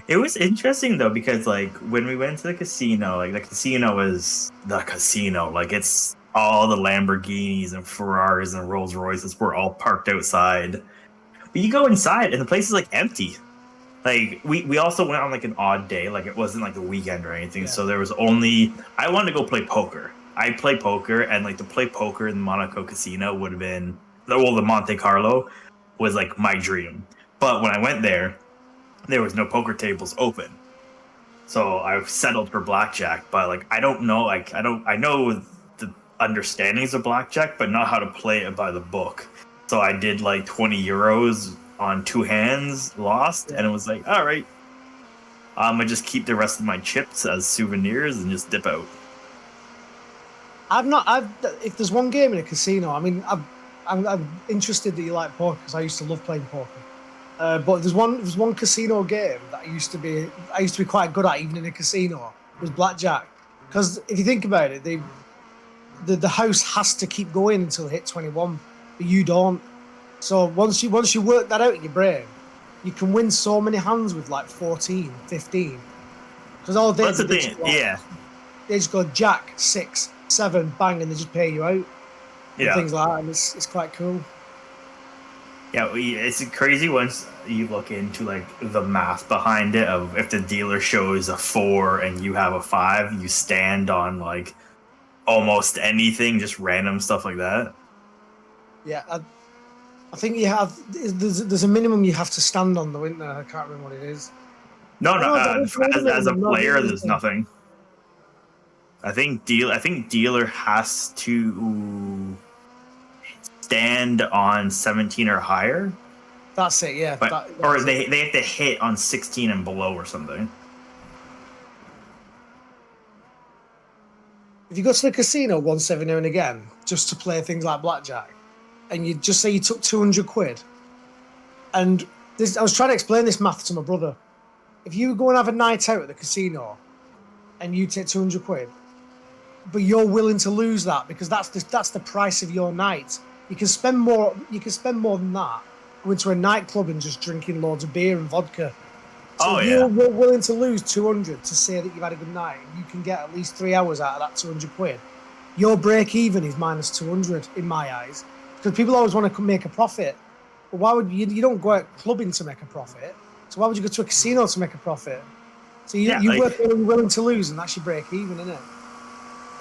it was interesting though, because like when we went to the casino, like the casino is the casino. Like it's all the Lamborghinis and Ferraris and Rolls Royces were all parked outside. But you go inside and the place is like empty. Like we also went on like an odd day, like it wasn't like the weekend or anything. Yeah. So there was I wanted to go play poker. I play poker, and like to play poker in the Monaco casino would have been, well, the Monte Carlo was like my dream. But when I went there was no poker tables open. So I settled for blackjack, but like I know the understandings of blackjack, but not how to play it by the book. So I did like 20 euros on 2 hands, lost, and it was like, all right, I'm gonna just keep the rest of my chips as souvenirs and just dip out. If there's one game in a casino, I mean, I'm interested that you like poker because I used to love playing poker. But there's one casino game that I used to be quite good at, even in a casino, was blackjack. Because if you think about it, the house has to keep going until it hit 21, but you don't. So once you work that out in your brain, you can win so many hands with like 14, 15. Because all day they just go jack, 6, 7, bang, and they just pay you out. And things like that, and it's quite cool. Yeah, it's crazy once you look into like the math behind it of if the dealer shows a 4 and you have a 5, you stand on like almost anything, just random stuff like that. Yeah, I think you have. There's a minimum you have to stand on, though, isn't there? I can't remember what it is. No. As a player, there's nothing. I think dealer has to stand on 17 or higher. That's it, yeah. Or they have to hit on 16 and below or something. If you go to the casino once every now and again, just to play things like blackjack, and you just say you took 200 quid, and I was trying to explain this math to my brother. If you go and have a night out at the casino, and you take 200 quid, but you're willing to lose that because that's the price of your night. You can spend more. You can spend more than that going to a nightclub and just drinking loads of beer and vodka. So if you're willing to lose 200 to say that you've had a good night, and you can get at least 3 hours out of that 200 quid. Your break even is minus 200 in my eyes, because people always want to make a profit. But why would you don't go out clubbing to make a profit? So why would you go to a casino to make a profit? So you work when you're willing to lose, and that's your break even, isn't it?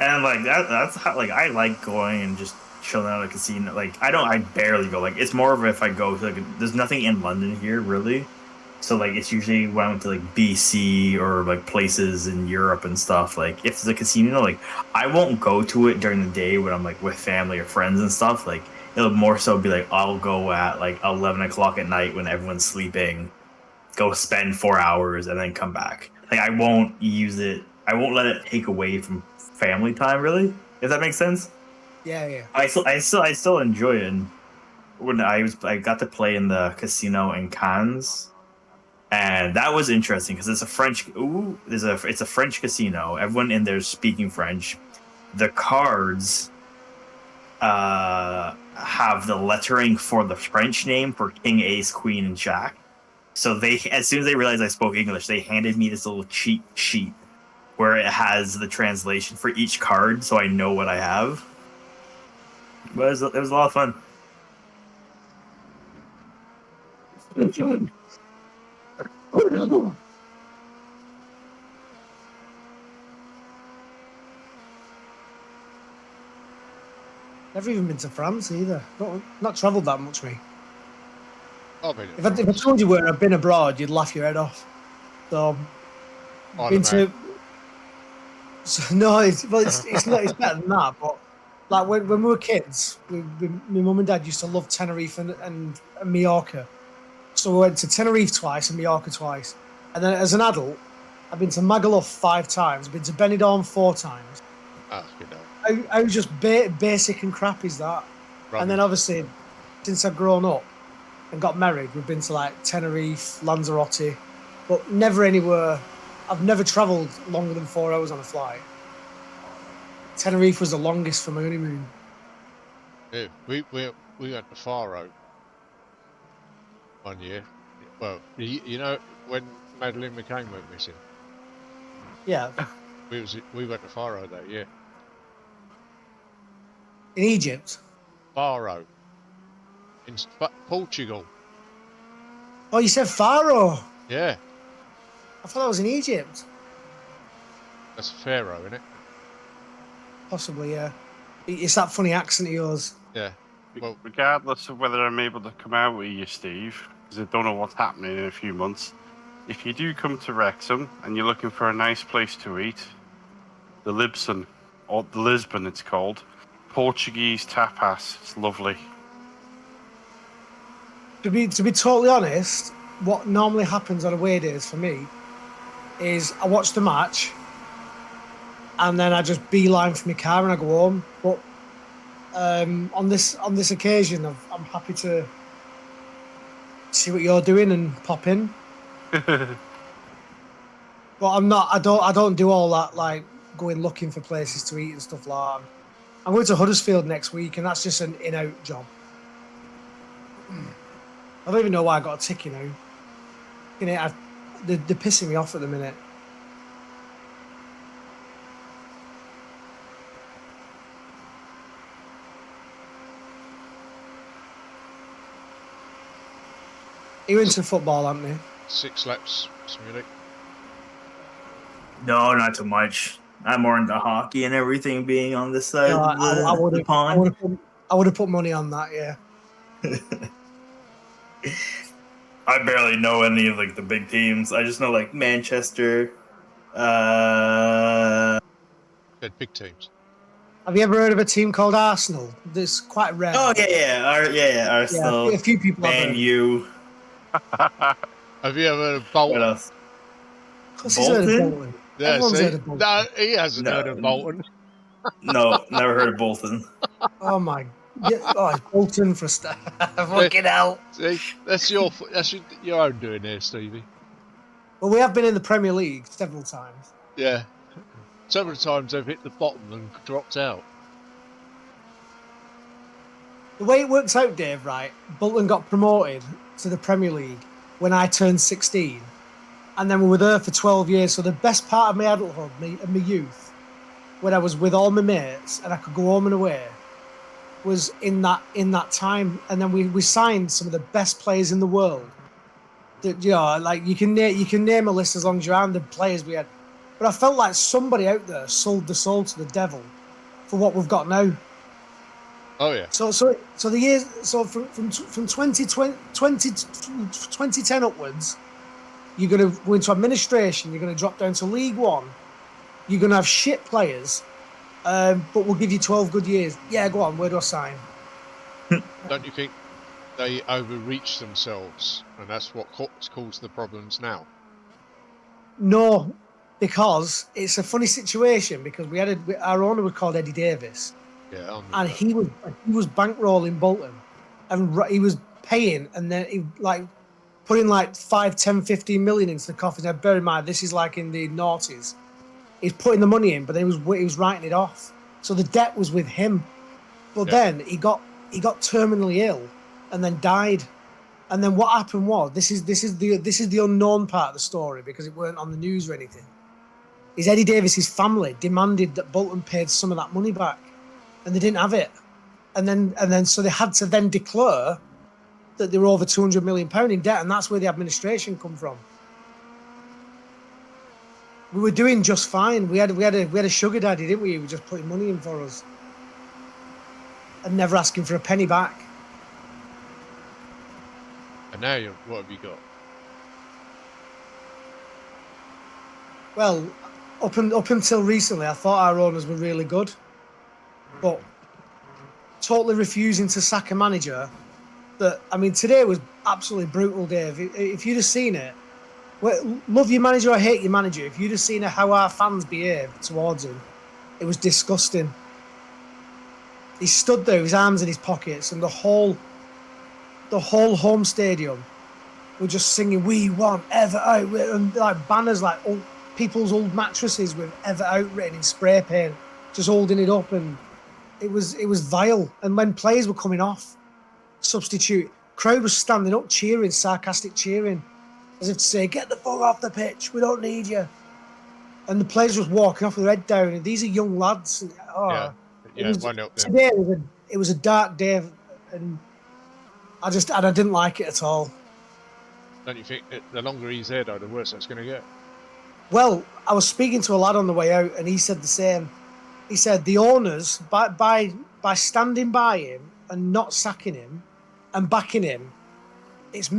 And like that's how like I like going and just chilling out at a casino. Like I barely go. Like it's more of if I go to like there's nothing in London here really. So like it's usually when I went to like BC or like places in Europe and stuff. Like if it's a casino, like I won't go to it during the day when I'm like with family or friends and stuff. Like it'll more so be like I'll go at like 11 o'clock at night when everyone's sleeping, go spend 4 hours and then come back. Like I won't use it. I won't let it take away from family time really. If that makes sense. Yeah. I still enjoy it. And when I got to play in the casino in Cannes. And that was interesting because it's a French. It's a French casino. Everyone in there is speaking French. The cards have the lettering for the French name for King, Ace, Queen, and Jack. So as soon as they realized I spoke English, they handed me this little cheat sheet where it has the translation for each card, so I know what I have. But it was a lot of fun. Never even been to France either. Not travelled that much, me. If I told you where I've been abroad, you'd laugh your head off. So, been to. So, no, it's not. It's better than that. But like when we were kids, my mum and dad used to love Tenerife and Mallorca. So we went to Tenerife twice and Mallorca twice. And then as an adult, I've been to Magaluf 5 times. I've been to Benidorm 4 times. Oh, good know. I was just basic and crap is that. Rubbish. And then obviously, since I've grown up and got married, we've been to like Tenerife, Lanzarote, but never anywhere. I've never travelled longer than 4 hours on a flight. Tenerife was the longest for my honeymoon. Yeah, we went to Faro one year. Well, you know when Madeleine McCain went missing. Yeah. We went to Faro that year. In Egypt. Faro. In Portugal. Oh, you said Faro. Yeah. I thought that was in Egypt. That's Pharaoh, isn't it? Possibly, yeah. It's that funny accent of yours. Yeah. Well, regardless of whether I'm able to come out with you, Steve, because I don't know what's happening in a few months, if you do come to Wrexham and you're looking for a nice place to eat, the Lisbon it's called, Portuguese tapas. It's lovely. To be totally honest, what normally happens on away days for me is I watch the match and then I just beeline for my car and I go home. But on this occasion, I'm happy to see what you're doing and pop in. But I'm not. I don't do all that like going looking for places to eat and stuff like that. I'm going to Huddersfield next week, and that's just an in-out job. I don't even know why I got a ticket now. They're pissing me off at the minute. Are you into football, Anthony? 6 laps, Smiley. No, not too much. I'm more into hockey and everything being on this side of the pond. I would have put money on that, yeah. I barely know any of like the big teams. I just know like Manchester. They're big teams. Have you ever heard of a team called Arsenal? That's quite rare. Oh yeah, Arsenal. Yeah, a few people have Man U. Have you ever heard of Bolton? What else? Of course he's heard of Bolton. Yeah, Everyone's see? heard of Bolton. No, he hasn't heard of Bolton. No, never heard of Bolton. Oh my! Yeah, it's Bolton for a start. Fucking hell! See, that's your own doing there, Stevie. Well, we have been in the Premier League several times. Yeah. Several times they've hit the bottom and dropped out. The way it works out, Dave, right? Bolton got promoted to the Premier League when I turned 16. And then we were there for 12 years. So the best part of my adulthood, my youth, when I was with all my mates and I could go home and away, was in that time. And then we signed some of the best players in the world. That, you know, like you can name a list as long as you're on the players we had. But I felt like somebody out there sold the soul to the devil for what we've got now. Oh yeah. So the years from 2010 upwards, you're going to go into administration. You're going to drop down to League One. You're going to have shit players, but we'll give you 12 good years. Yeah, go on. Where do I sign? Don't you think they overreach themselves, and that's what caused the problems now? No, because it's a funny situation. Because our owner was called Eddie Davis. Yeah, and he was bankrolling Bolton, and he was paying, and then he like putting like 5, 10, 15 million into the coffers. Now, bear in mind, this is like in the noughties. He's putting the money in, but then he was writing it off. So the debt was with him. But then he got terminally ill, and then died. And then what happened was this is the unknown part of the story because it weren't on the news or anything. Is Eddie Davis's family demanded that Bolton paid some of that money back. And they didn't have it, and then so they had to then declare that they were over £200 million in debt, and that's where the administration come from. We were doing just fine. We had a sugar daddy, didn't we? He was just putting money in for us, and never asking for a penny back. And now what have you got? Well, up until recently, I thought our owners were really good. But totally refusing to sack a manager today was absolutely brutal, Dave. If you'd have seen it, love your manager or hate your manager, if you'd have seen how our fans behaved towards him, it was disgusting. He stood there with his arms in his pockets, and the whole home stadium were just singing, "We want Ever Out," and like banners, like people's old mattresses with "Ever Out" written in spray paint, just holding it up, and it was vile. And when players were coming off, substitute, crowd was standing up cheering, sarcastic cheering, as if to say, "Get the fuck off the pitch, we don't need you." And the players was walking off with their head down, and these are young lads. And, today it was a dark day, and I didn't like it at all. Don't you think the longer he's there, though, the worse that's going to get? Well, I was speaking to a lad on the way out, and he said the same. He said the owners, by standing by him and not sacking him and backing him, it's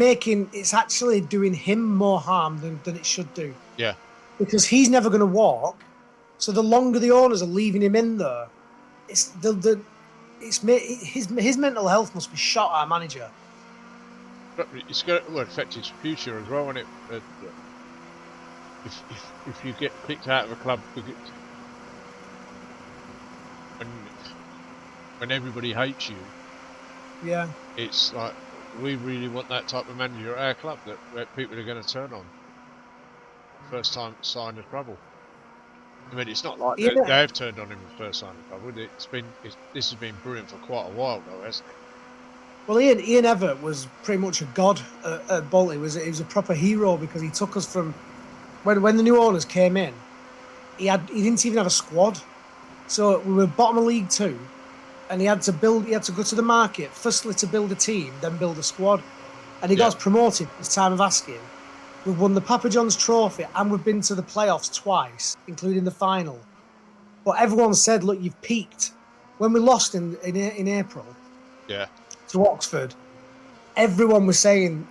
actually doing him more harm than it should do. Yeah. Because he's never going to walk. So the longer the owners are leaving him in there, his mental health must be shot, our manager. But it's going to affect his future as well, and if you get kicked out of a club when everybody hates you, yeah, it's like we really want that type of manager at our club where people are going to turn on. First time sign of trouble. I mean, it's not like they have turned on him the first sign of trouble. This has been brewing for quite a while, though, hasn't it? Well, Ian Everett was pretty much a god at Bolton. He was a proper hero because he took us from when the new owners came in. He didn't even have a squad, so we were bottom of League Two, and he had to go to the market firstly to build a team, then build a squad, and he got us promoted at the time of asking. We've won the Papa John's Trophy, and we've been to the playoffs twice, including the final. But everyone said, "Look, you've peaked." When we lost in April, to Oxford, everyone was saying,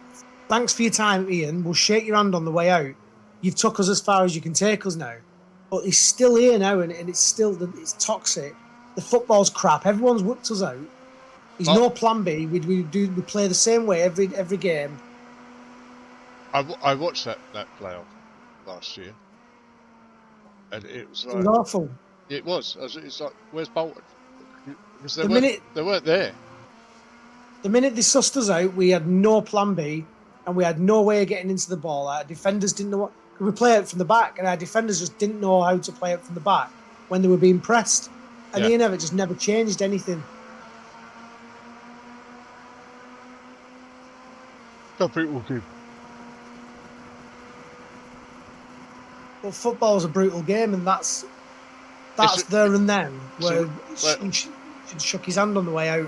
"Thanks for your time, Ian. We'll shake your hand on the way out. You've took us as far as you can take us now." But he's still here now, and it's toxic. The football's crap. Everyone's whipped us out. He's no plan B. We play the same way every game. I watched that playoff last year, and it was like, awful. It was. It's like, where's Bolton? Because they weren't there. The minute they sussed us out, we had no plan B, and we had no way of getting into the ball. Our defenders didn't know what. We play it from the back, and our defenders just didn't know how to play it from the back when they were being pressed. And Yeah. Ian just never changed anything. Something will do. But football's a brutal game, and that's It's a- there and then it's a- where well- he shook his hand on the way out.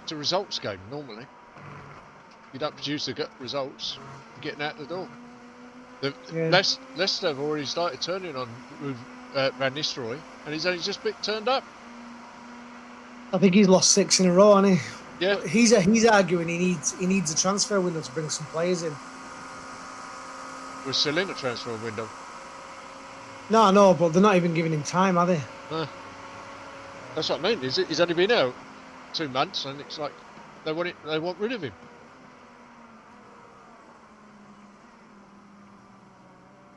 It's a results game normally. You don't produce the good results, you're getting out the door. Yeah. Leicester have already started turning on Van Nistelrooy, and he's only just turned up. I think he's lost 6 in a row, hasn't he? Yeah. But he's arguing he needs a transfer window to bring some players in. We're still in the transfer window. No, but they're not even giving him time, are they? That's what I mean. He's only been out 2 months, and it's like they want rid of him.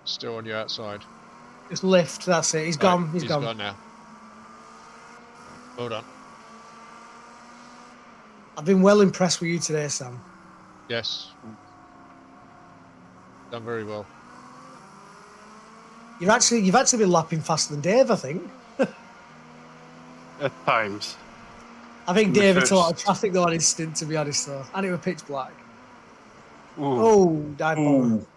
Still on your outside. Just lift, that's it. He's gone. He's gone. He's gone now. Well done. I've been well impressed with you today, Sam. Yes. Done very well. You've actually been lapping faster than Dave, I think. At times. I think In the Dave had a lot first- of traffic though on his stint, to be honest, though. And it was pitch black. Ooh. Oh, died bomber. Ooh.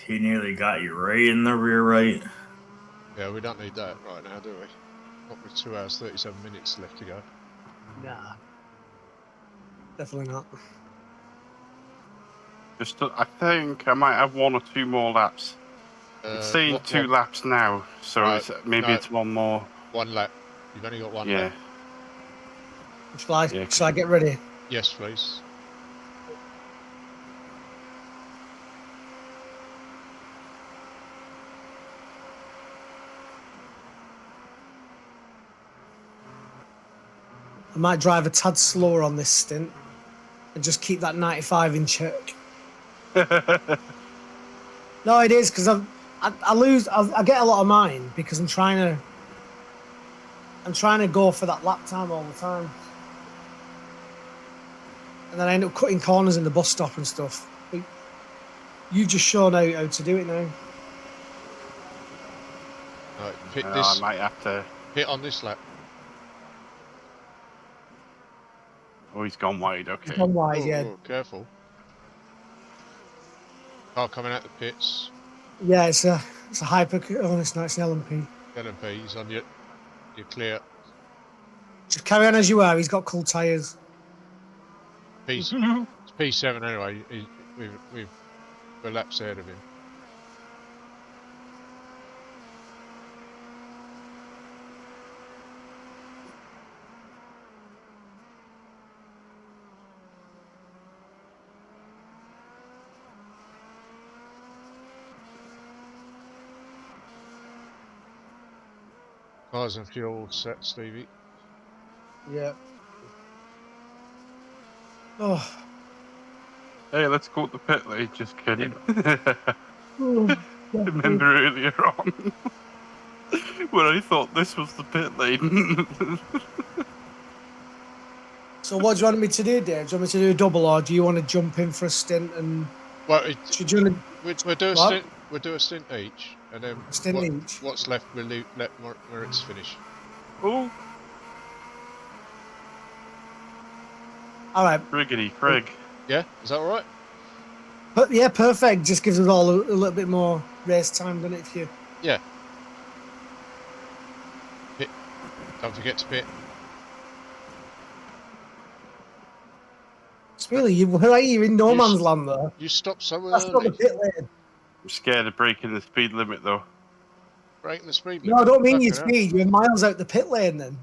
He nearly got you right in the rear right. Yeah, we don't need that right now, do we? Not with 2 hours 37 minutes left to go. Nah. Definitely not. I think I might have 1 or 2 more laps. It's saying 2 laps now, so Right, maybe no. it's 1 more. 1 lap. You've only got 1 Yeah. lap. Shall I get ready? Yes, please. I might drive a tad slower on this stint and just keep that 95 in check. No, it is because I lose. I get a lot of mine because I'm trying to go for that lap time all the time, and then I end up cutting corners in the bus stop and stuff. But you've just shown how to do it now. Right, hit I this. might have to. Hit on this lap. Oh, he's gone wide. Okay. He's gone wide, yeah. Oh, careful. Car coming out the pits. Yeah, it's a hyper. Oh, it's not. It's an LMP. LMP, he's on your clear. Just carry on as you are. He's got cool tyres. It's P7 anyway. We're laps ahead of him. Cars and fuel set, Stevie. Yeah. Oh. Hey, let's go to the pit lane. Just kidding. Oh. Remember earlier on when I thought this was the pit lane. So what do you want me to do, Dave? Do you want me to do a double, or do you want to jump in for a stint and? Well, We'll we'll do a stint each, and then each. What's left, we'll let Moritz finish. Oh, All right. Riggedy Craig. Yeah, is that all right? But yeah, perfect. Just gives us all a little bit more race time, doesn't it? If you. Yeah. Pit. Don't forget to pit. It's really where are you in no man's land there? You stopped so That's not the early. pit lane. I'm scared of breaking the speed limit though. Breaking the speed No, I limit. don't mean your Fucking hell. speed. You're miles out the pit lane then.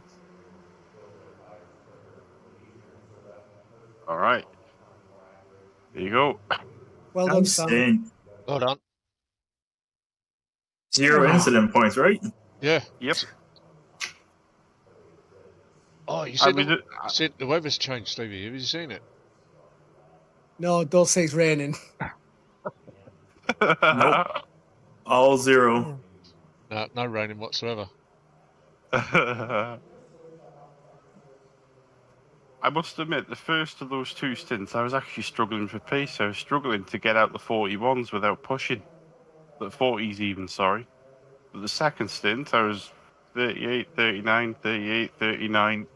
All right. There you go. Well done, Sam. Insane. Well done. 0 incident points, right? Yeah. Yep. Oh, you I said mean, the weather's changed, Stevie. Have you seen it? No, don't say it's raining. Nope. All 0. No, no raining whatsoever. I must admit, the first of those 2 stints, I was actually struggling for pace. I was struggling to get out the 41s without pushing. The 40s even, sorry. But the second stint, I was 38, 39, 38, 39.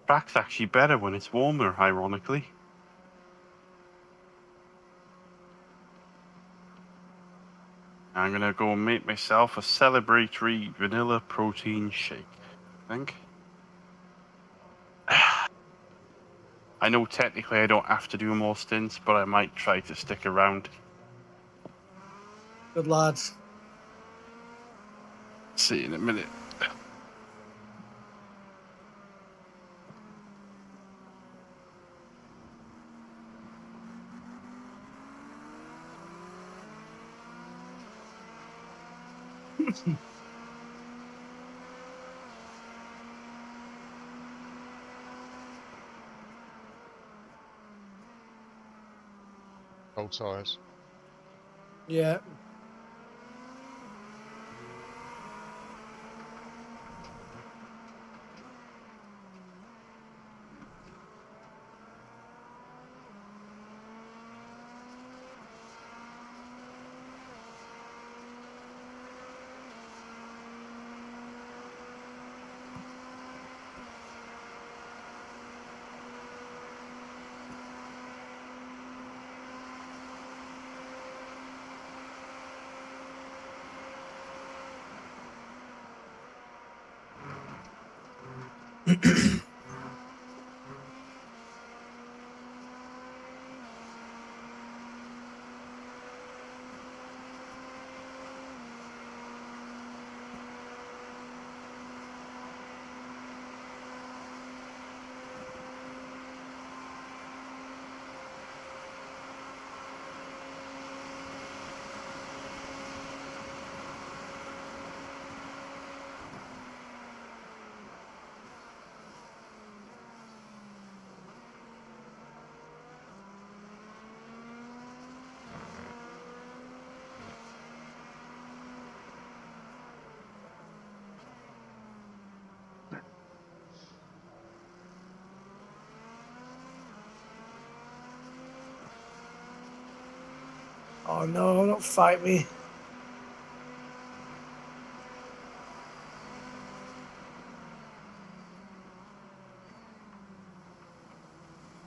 Track's actually better when it's warmer, ironically. I'm going to go and make myself a celebratory vanilla protein shake, I think. I know technically I don't have to do more stints, but I might try to stick around. Good lad. See in a minute. Old tyres. Yeah. Oh no, don't fight me.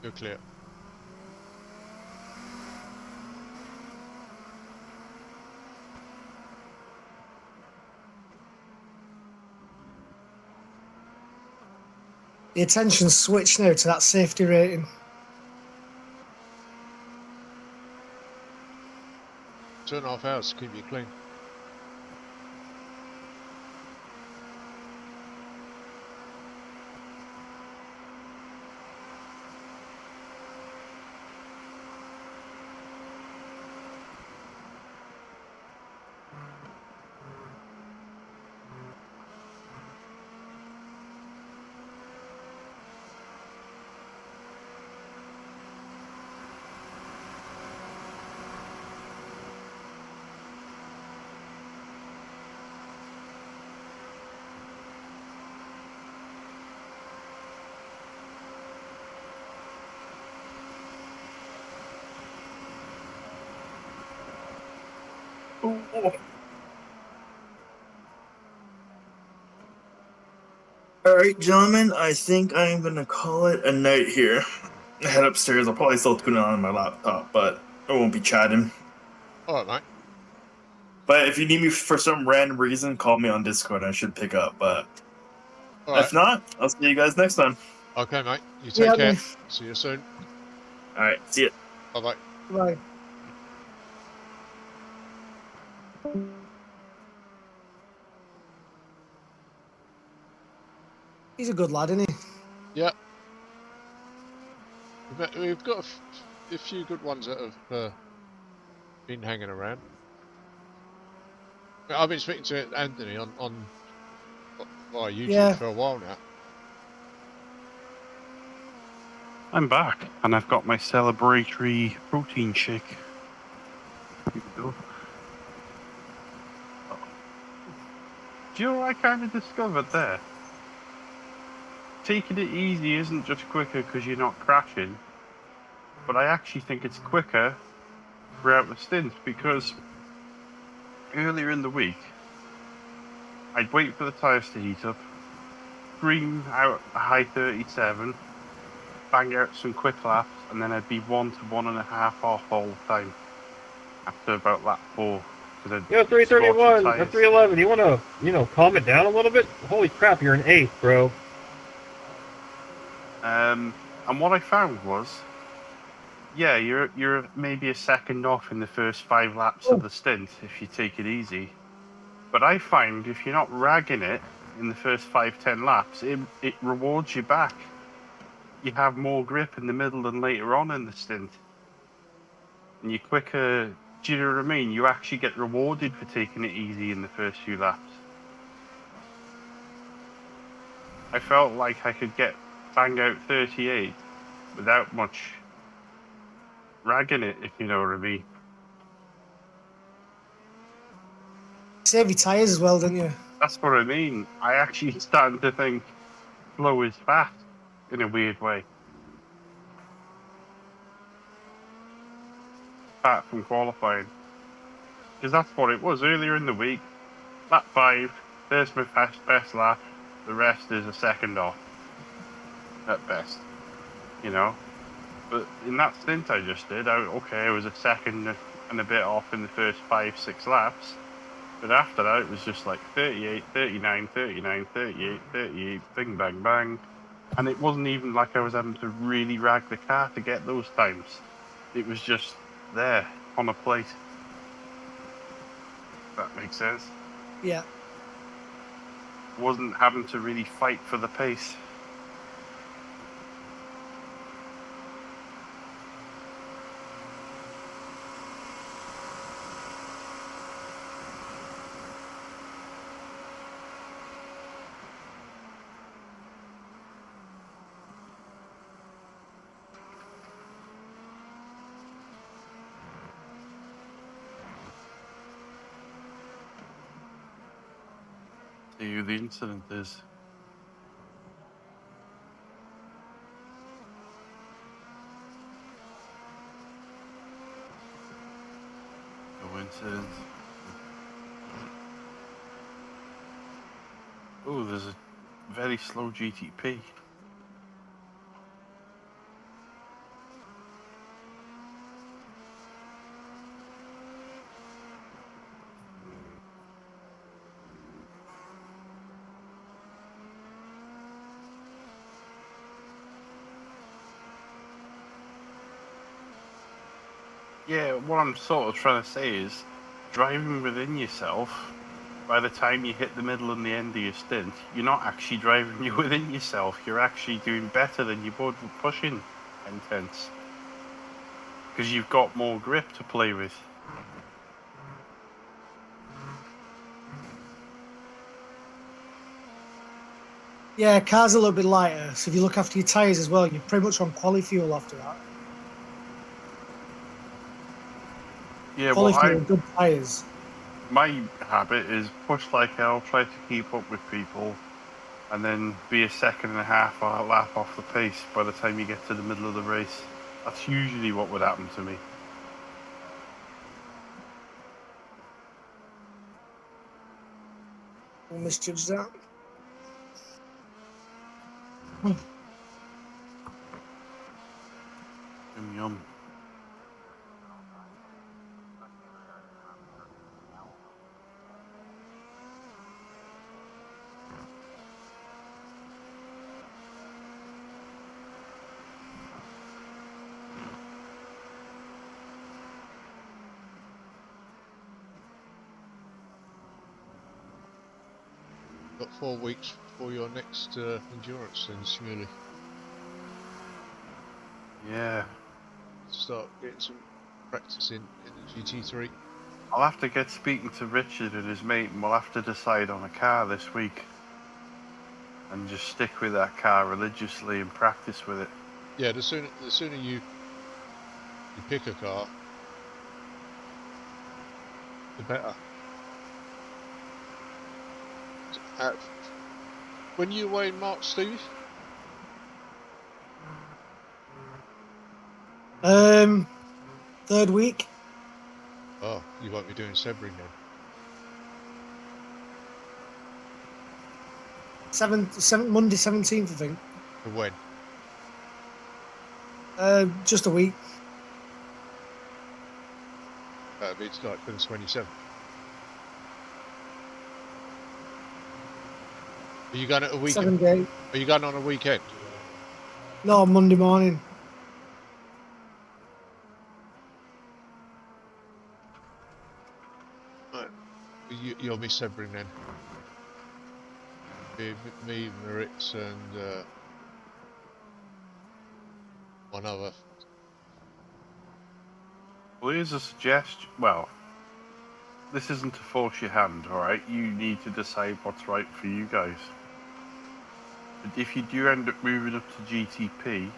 You're clear. The attention's switched now to that safety rating. 2.5 hours to keep you clean. All right, gentlemen, I think I'm gonna call it a night here. I head upstairs. I'll probably still tune it on my laptop, but I won't be chatting. All right, mate. But if you need me for some random reason, call me on Discord. I should pick up. But All right. if not, I'll see you guys next time. Okay, mate. You take care. See you soon. All right, see ya. Bye-bye. Right. He's a good lad, isn't he? Yeah. We've got a few good ones that have been hanging around. I've been speaking to Anthony on via YouTube for a while now. I'm back, and I've got my celebratory protein shake. Here we go. Do you know what I kind of discovered there? Taking it easy isn't just quicker because you're not crashing, but I actually think it's quicker throughout the stint because earlier in the week, I'd wait for the tyres to heat up, scream out a high 37, bang out some quick laps, and then I'd be 1 to 1.5 off all the time after about lap 4. Yo, 331, 311, you want to, calm it down a little bit? Holy crap, you're an 8th, bro. And what I found was, yeah, you're maybe a second off in the first 5 laps of the stint if you take it easy. But I find if you're not ragging it in the first 5-10 laps, it rewards you back. You have more grip in the middle than later on in the stint. And you're quicker, do you know what I mean? You actually get rewarded for taking it easy in the first few laps. I felt like I could bang out 38 without much ragging it, if you know what I mean. Save your tyres as well, don't you? That's what I mean. I actually started to think slow is fast in a weird way. Apart from qualifying. Because that's what it was earlier in the week. Lap 5, there's my best lap. The rest is a second off. At best. But in that stint I just did, I was a second and a bit off in the first 5-6 laps. But after that, it was just like 38, 39, 39, 38, 38, bing, bang, bang. And it wasn't even like I was having to really rag the car to get those times. It was just there on a plate. If that makes sense. Yeah. Wasn't having to really fight for the pace. See who the incident is. Coincidence. Oh, there's a very slow GTP. Yeah, what I'm sort of trying to say is, driving within yourself, by the time you hit the middle and the end of your stint, you're not actually driving you within yourself, you're actually doing better than you would with pushing intense. Because you've got more grip to play with. Yeah, car's a little bit lighter, so if you look after your tyres as well, you're pretty much on quali fuel after that. Yeah, Quali well, fuel, good tyres. my habit is push like hell, try to keep up with people, and then be a second and a half or a lap off the pace by the time you get to the middle of the race. That's usually what would happen to me. We'll misjudge that. Yum yum. Got 4 weeks before your next endurance then, Smuley. Yeah. Start getting some practice in the GT3. I'll have to get speaking to Richard and his mate, and we'll have to decide on a car this week. And just stick with that car religiously and practice with it. Yeah, the sooner you pick a car, the better. When you away in March, Steve? Third week. Oh, you won't be doing Sebring then. 7th, Monday 17th, I think. For when? Just a week. It's like for the 27th. Are you going at a weekend? 7 days. Are you going on a weekend? No, Monday morning. You'll miss Sebring then. Me, Maritz, and one other. Well, here's a suggestion. Well, this isn't to force your hand, all right? You need to decide what's right for you guys. But if you do end up moving up to GTP,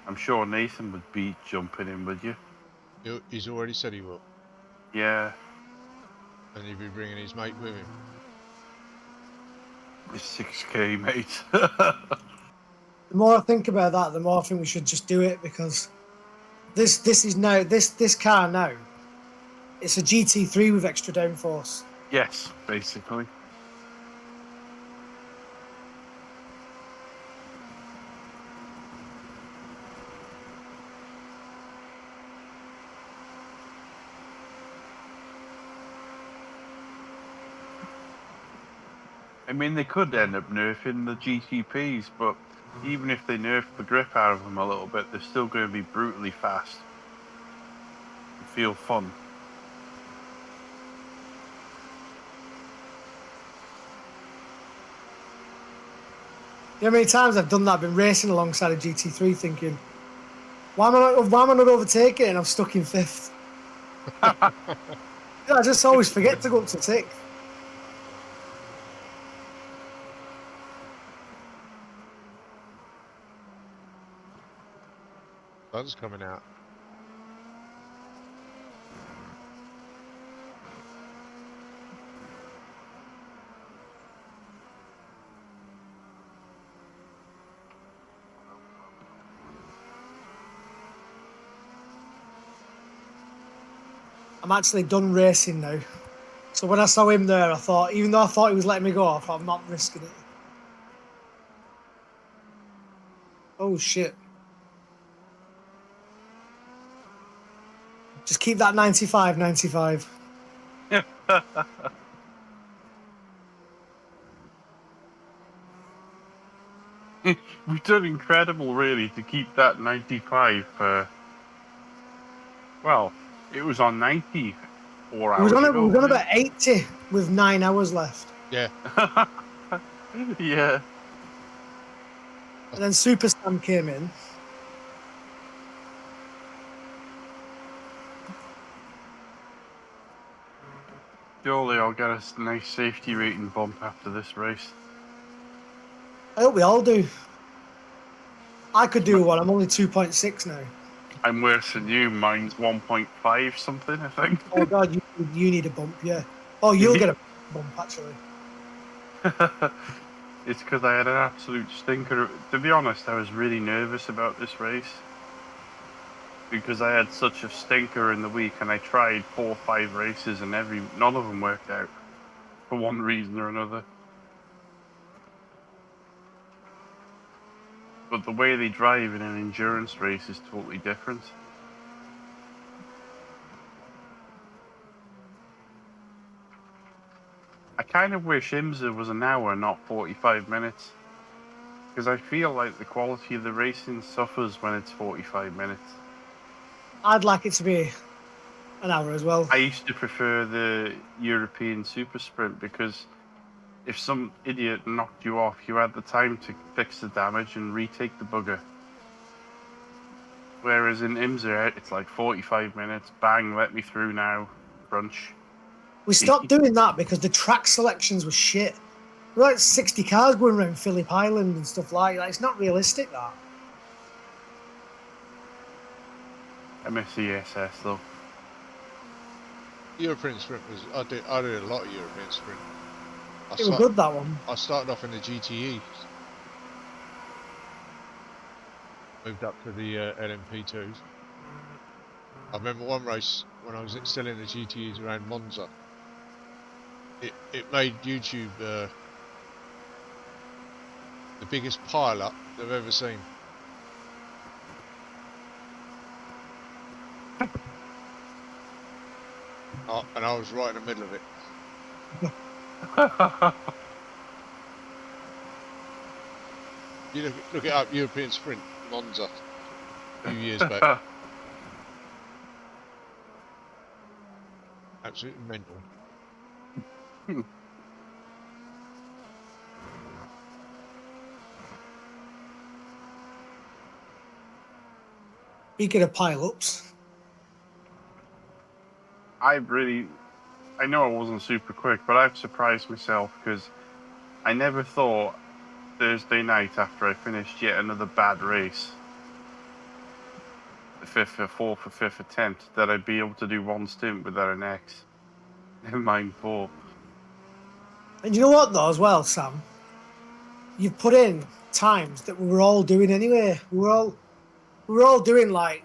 I'm sure Nathan would be jumping in with you. He's already said he will. Yeah. And he'll be bringing his mate with him. His 6K mate. The more I think about that, the more I think we should just do it, because this is now this car now. It's a GT3 with extra downforce. Yes, basically. I mean, they could end up nerfing the GTPs, but even if they nerf the grip out of them a little bit, they're still going to be brutally fast and feel fun. You know how many times I've done that? I've been racing alongside a GT3 thinking, why am I not overtaking it, and I'm stuck in 5th? I just always forget to go up to 6th. Sun's coming out. I'm actually done racing now. So when I saw him there, I thought, even though I thought he was letting me go, I thought, I'm not risking it. Oh shit. Just keep that 95, 95. We've done incredible, really, to keep that 95 for... Well, it was on 90 4 hours ago. We was on about 80 with 9 hours left. Yeah. Yeah. And then Super Sam came in. Surely I'll get a nice safety rating bump after this race. I hope we all do. I could do one. I'm only 2.6 now. I'm worse than you. Mine's 1.5 something, I think. Oh god, you need a bump, yeah. Oh, you'll get a bump actually. It's because I had an absolute stinker. To be honest, I was really nervous about this race because I had such a stinker in the week, and I tried 4 or 5 races, and none of them worked out for one reason or another. But the way they drive in an endurance race is totally different. I kind of wish IMSA was an hour, not 45 minutes. Because I feel like the quality of the racing suffers when it's 45 minutes. I'd like it to be an hour as well. I used to prefer the European Super Sprint because if some idiot knocked you off, you had the time to fix the damage and retake the bugger. Whereas in IMSA, it's like 45 minutes, bang, let me through now, crunch. We stopped doing that because the track selections were shit. There were like 60 cars going around Phillip Island and stuff like that. It's not realistic, that. I miss ESS though. European sprint was. I did a lot of European sprint. It was good, that one. I started off in the GTE, moved up to the LMP2s. I remember one race when I was still in the GTEs around Monza. It made YouTube the biggest pile up they've ever seen. And I was right in the middle of it. You look it up, European Sprint, Monza, a few years back. Absolutely mental. Speaking of pile-ups, I know I wasn't super quick, but I've surprised myself because I never thought Thursday night after I finished yet another bad race, the fourth or fifth attempt, that I'd be able to do one stint without an X. Never mind four. and you know what though, as well, Sam, you've put in times that we were all doing anyway. We were all doing like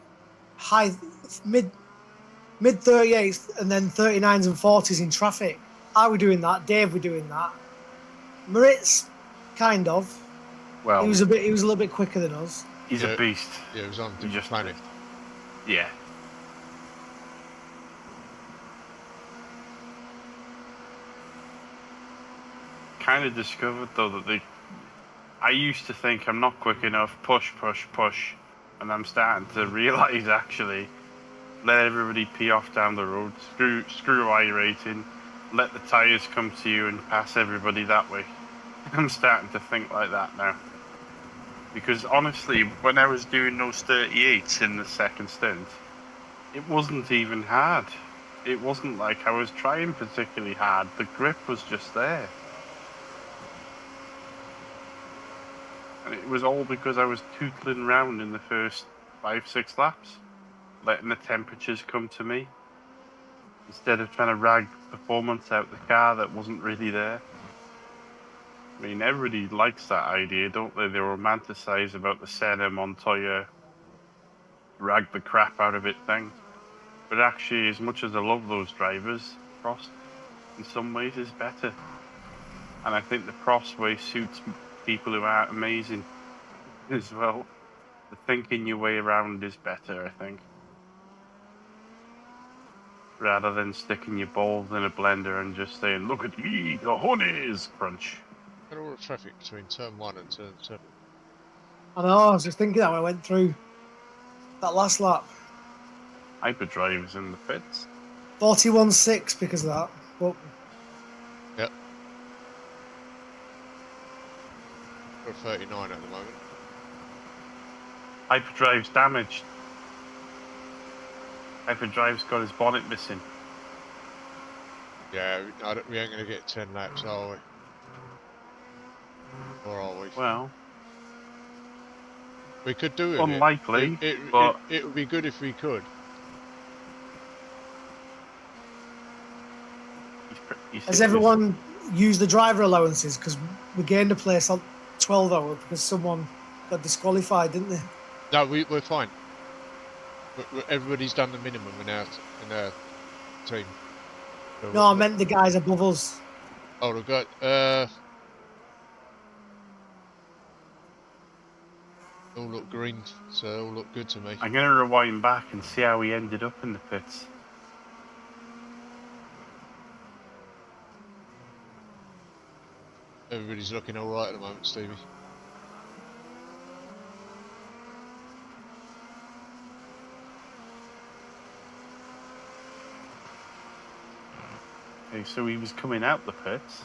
high mid 38s and then 39s and 40s in traffic. I were doing that. Dave were doing that. Moritz, kind of. Well, He was a little bit quicker than us. he's a beast. Yeah, it was on a He different just planet. Yeah. Kind of discovered though that I used to think I'm not quick enough, push, and I'm starting to realise actually, let everybody pee off down the road, screw iRacing, let the tyres come to you and pass everybody that way. I'm starting to think like that now. Because honestly, when I was doing those 38s in the second stint, it wasn't even hard. It wasn't like I was trying particularly hard. The grip was just there. And it was all because I was tootling around in the first 5-6 laps, letting the temperatures come to me, instead of trying to rag performance out the car that wasn't really there. I mean, everybody likes that idea, don't they? They romanticize about the Senna, Montoya, rag the crap out of it thing. But actually, as much as I love those drivers, Prost in some ways is better. And I think the Prost way suits people who are amazing as well. The thinking your way around is better, I think. Rather than sticking your balls in a blender and just saying, look at me, the honeys, crunch. Look at all the traffic between turn 1 and turn 7. I know, I was just thinking that when I went through that last lap. Hyperdrive is in the pits. 41.6 because of that. But Yep. We're 39 at the moment. Hyperdrive's damaged. Hyperdrive's got his bonnet missing. Yeah, we ain't going to get 10 laps, are we? Or are we? Well, We could do it. unlikely, but it would be good if we could. has everyone used the driver allowances? Because we gained a place on 12 hour because someone got disqualified, didn't they? No, we're fine. Everybody's done the minimum in our team. So No, I meant the guys above us. Oh, we've got all look green, so all look good to me. I'm going to rewind back and see how we ended up in the pits. Everybody's looking all right at the moment, Stevie. Okay, so he was coming out the pits.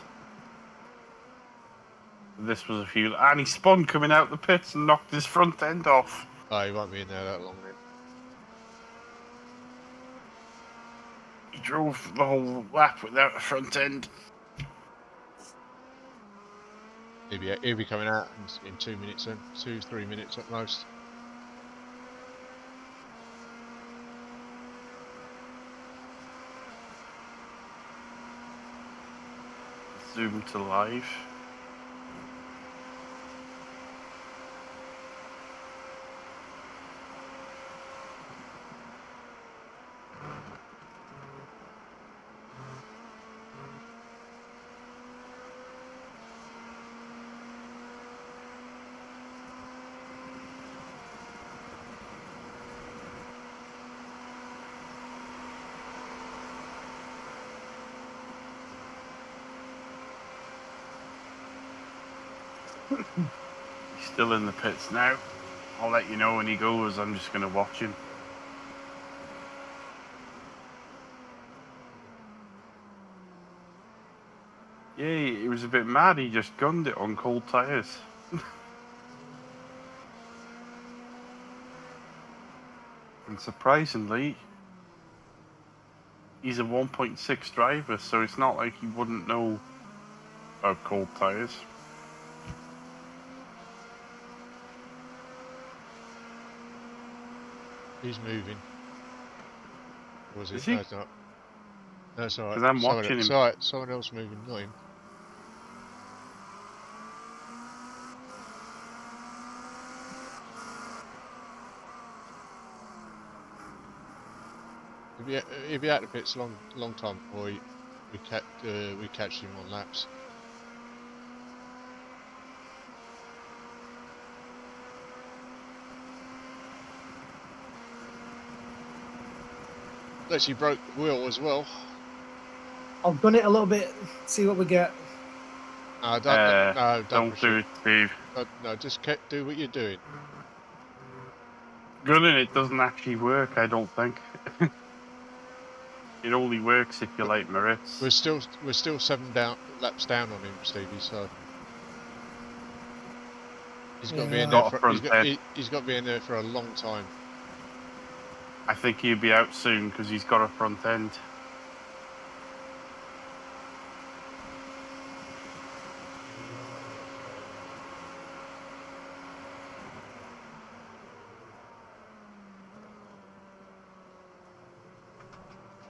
This was a few, and he spun coming out the pits and knocked his front end off. Oh, he won't be in there that long then. He drove the whole lap without a front end. He'll be coming out in 2 minutes then, 2-3 minutes at most. zoom to live. He's still in the pits now. I'll let you know when he goes. I'm just going to watch him. Yeah, he was a bit mad. He just gunned it on cold tyres. And surprisingly, he's a 1.6 driver, so it's not like he wouldn't know about cold tyres. He's moving. Was Is it? he? No, it's not. No, it's alright. 'Cause I'm watching It's him. alright. Someone else moving, not him. He'll be out of the pits long time before we catch him on laps. Actually broke the wheel as well. I'll gun it a little bit, see what we get. No, don't push do it, Steve. No, just do what you're doing. Gunning it doesn't actually work, I don't think. It only works if you like Moritz. We're still 7 laps down on him, Stevie. So he's got to be in there he's got to be in there for a long time. I think he'll be out soon because he's got a front end.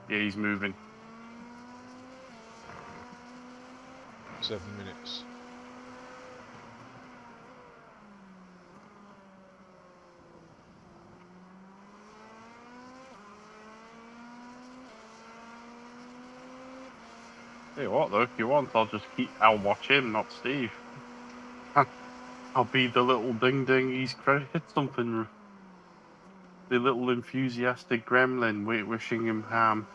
Yeah, he's moving. 7 minutes. Hey, what though? If you want, I'll watch him, not Steve. I'll be the little ding ding. He's hit something. The little enthusiastic gremlin wishing him ham.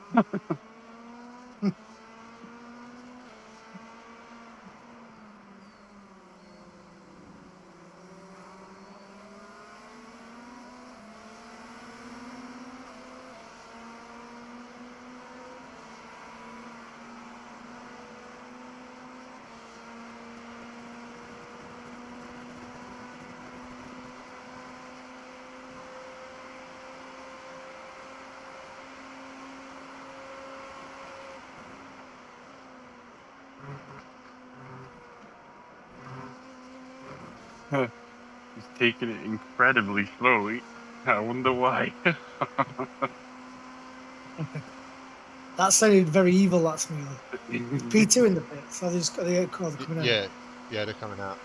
He's taking it incredibly slowly. I wonder why. That sounded very evil, that Smealy. P2 in the pits, so they're coming out. Yeah, they're coming out.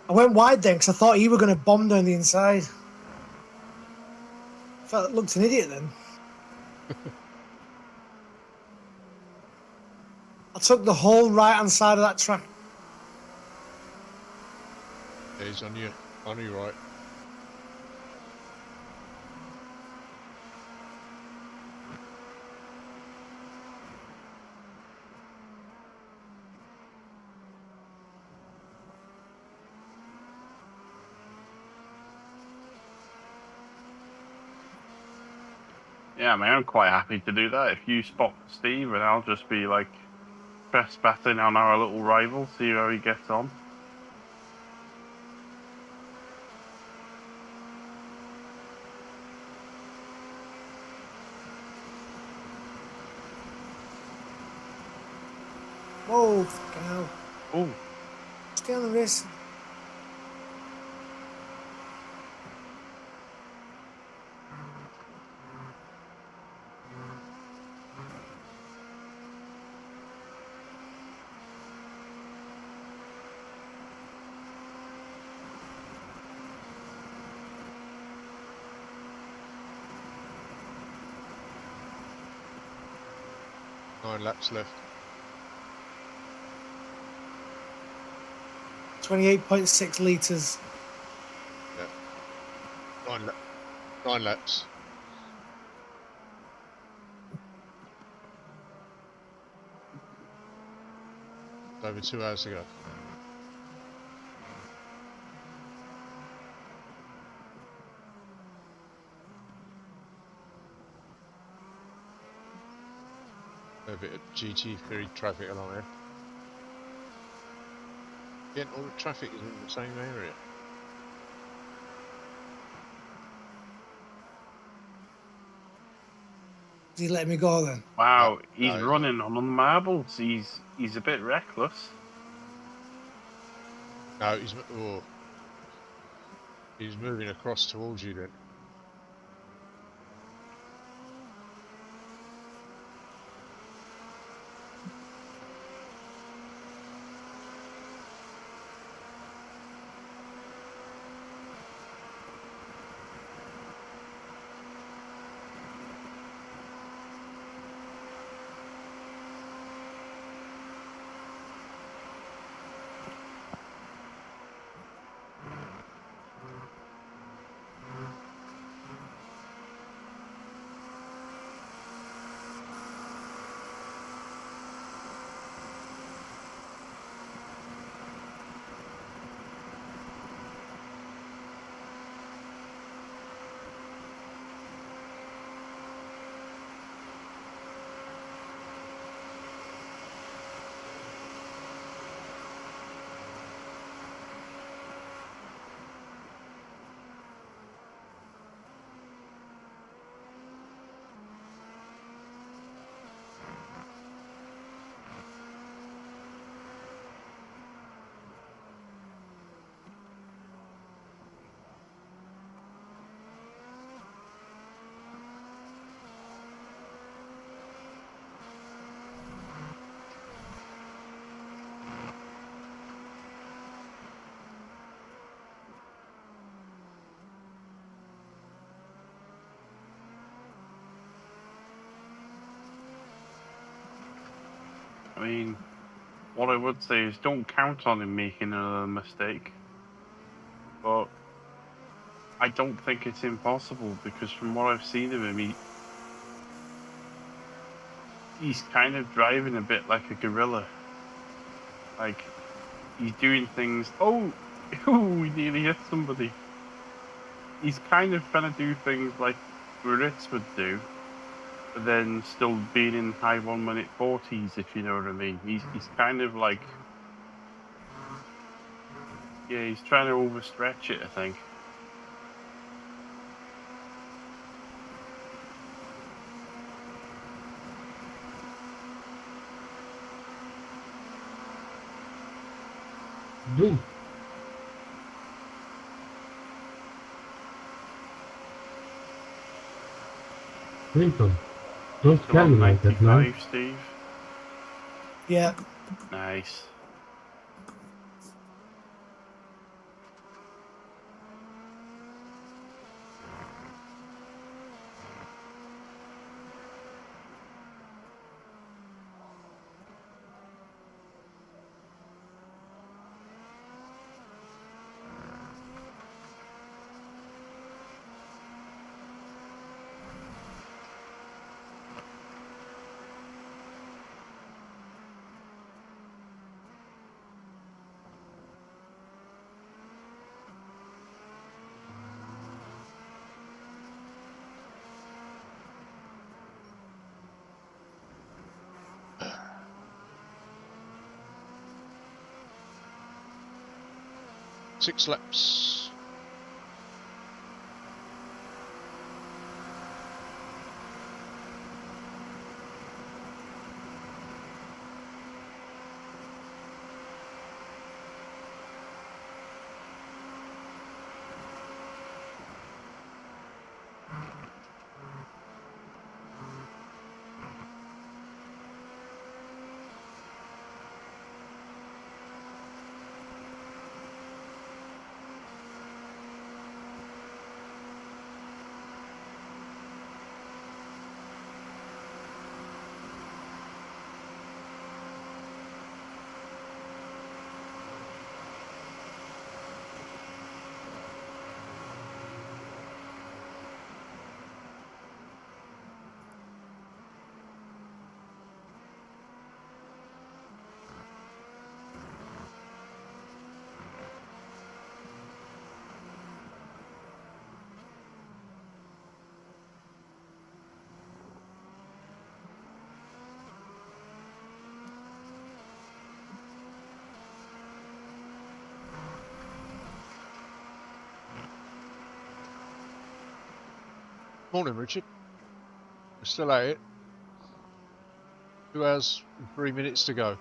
I went wide then because I thought you were going to bomb down the inside. I looked an idiot then. I took the whole right-hand side of that track. Yeah, he's on your right. Yeah, man, I'm quite happy to do that. If you spot Steve, and I'll just be like trespassing on our little rival, see how he gets on. Whoa, fucking hell. Oh, Stay on the race. Nine laps left. 28.6 litres. Yeah. Nine laps. Over 2 hours to go. A bit of GT3 traffic along here. Again, all the traffic is in the same area. Did he let me go then? wow. He's no, running on the marbles. He's a bit reckless. No, he's moving across towards you then. I mean, what I would say is don't count on him making another mistake. But I don't think it's impossible because from what I've seen of him, he's kind of driving a bit like a gorilla. Like he's doing things. Oh, we nearly hit somebody. He's kind of trying to do things like Ritz would do, but then still being in high 1 minute 40s, if you know what I mean. He's kind of like, yeah, he's trying to overstretch it, I think. Do. Clinton, don't Still scare me on like that, man. 95, Steve. Yeah. Nice. Six laps. Morning, Richard. We're still at it. 2 hours and 3 minutes to go.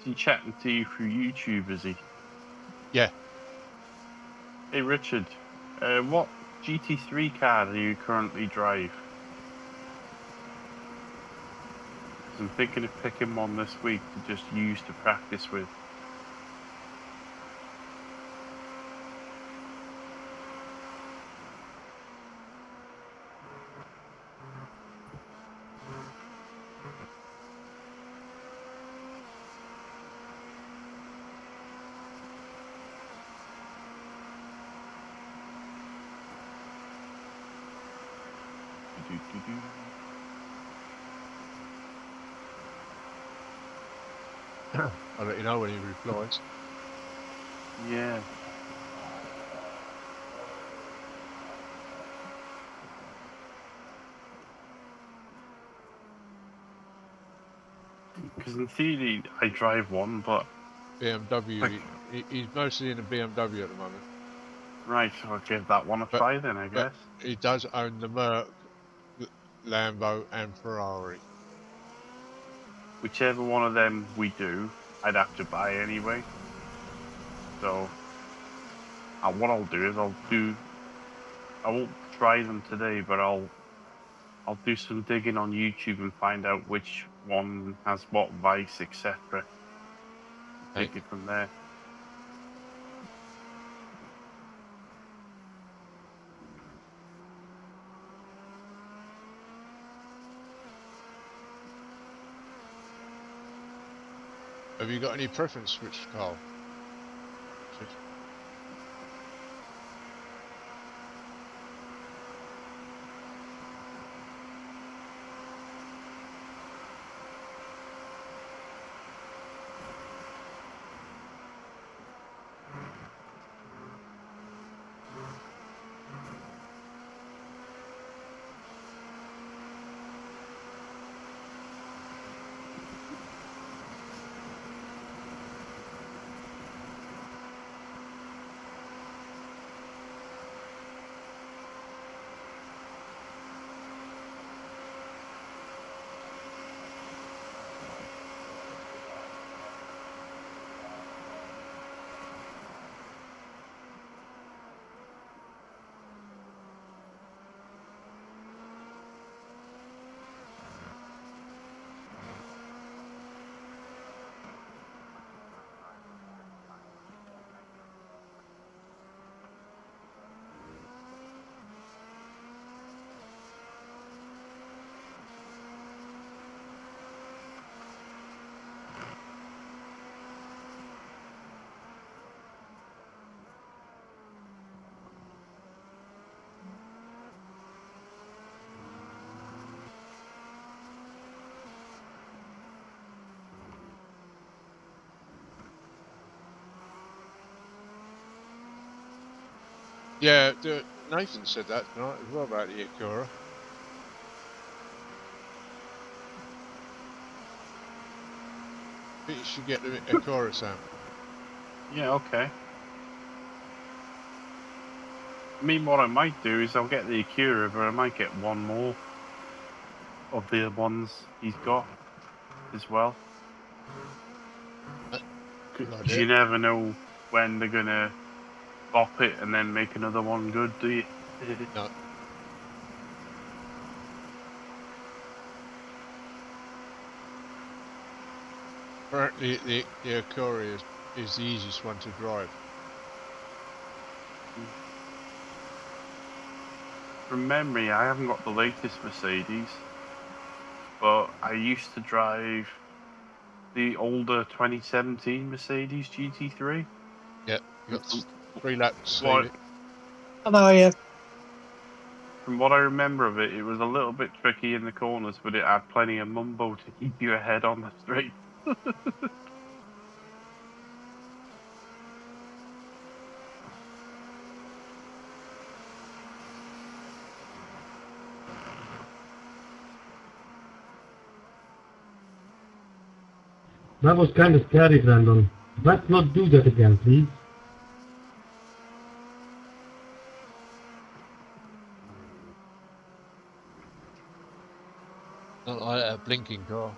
Is he chatting to you through YouTube, is he? Yeah. Hey, Richard, what GT3 car do you currently drive? 'Cause I'm thinking of picking one this week to just use to practice with. Do-do-do-do. I'll let you know when he replies. Yeah. Because in theory, I drive one, but BMW. He's mostly in a BMW at the moment. right, so I'll give that one a But- try then, I But guess. he does own the Merc, Lambo, and Ferrari. Whichever one of them we do, I'd have to buy anyway. So, what I'll do is I won't try them today, but I'll do some digging on YouTube and find out which one has what vice, etc. Take it from there. Have you got any preference which car? Richard? Yeah, Nathan said that tonight as well about the Acura. I think you should get the Acura, Sam. Yeah, okay. I mean, what I might do is I'll get the Acura, but I might get one more of the ones he's got as well. Good Because idea. you never know when they're gonna bop it and then make another one good, do you? No. Apparently, the Acura is the easiest one to drive. From memory, I haven't got the latest Mercedes, but I used to drive the older 2017 Mercedes GT3. Yeah, you got 3 laps to What, leave it. I know, yeah. from what I remember of it, it was a little bit tricky in the corners, but it had plenty of mumbo to keep you ahead on the straight. That was kind of scary, Brandon. Let's not do that again, please. Not like a blinking car.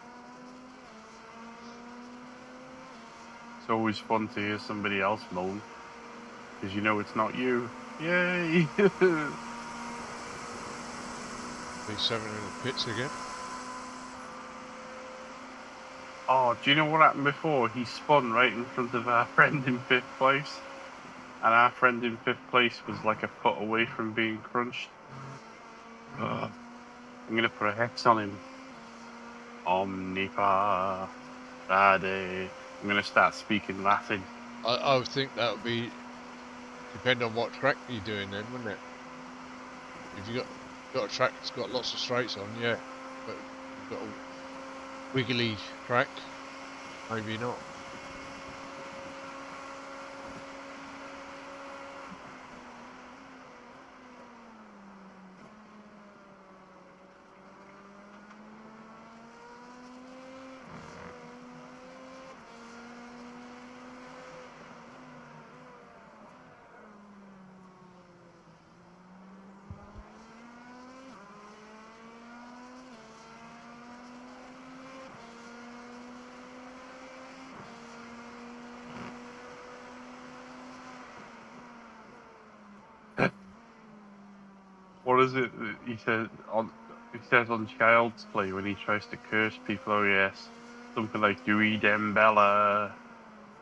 It's always fun to hear somebody else moan, because you know it's not you. Yay! V7 in the pits again. Oh, do you know what happened before? He spun right in front of our friend in 5th place. And our friend in 5th place was like a foot away from being crunched. Ugh. I'm gonna put a hex on him. Omnipa Rade. I'm gonna start speaking Latin. I would think that would be depend on what track you're doing then, wouldn't it? If you got a track that's got lots of straights on, yeah. But if you've got a wiggly track, maybe not. What is it that he says on? He says on Child's Play when he tries to curse people. Oh yes, something like Dewey Dembella.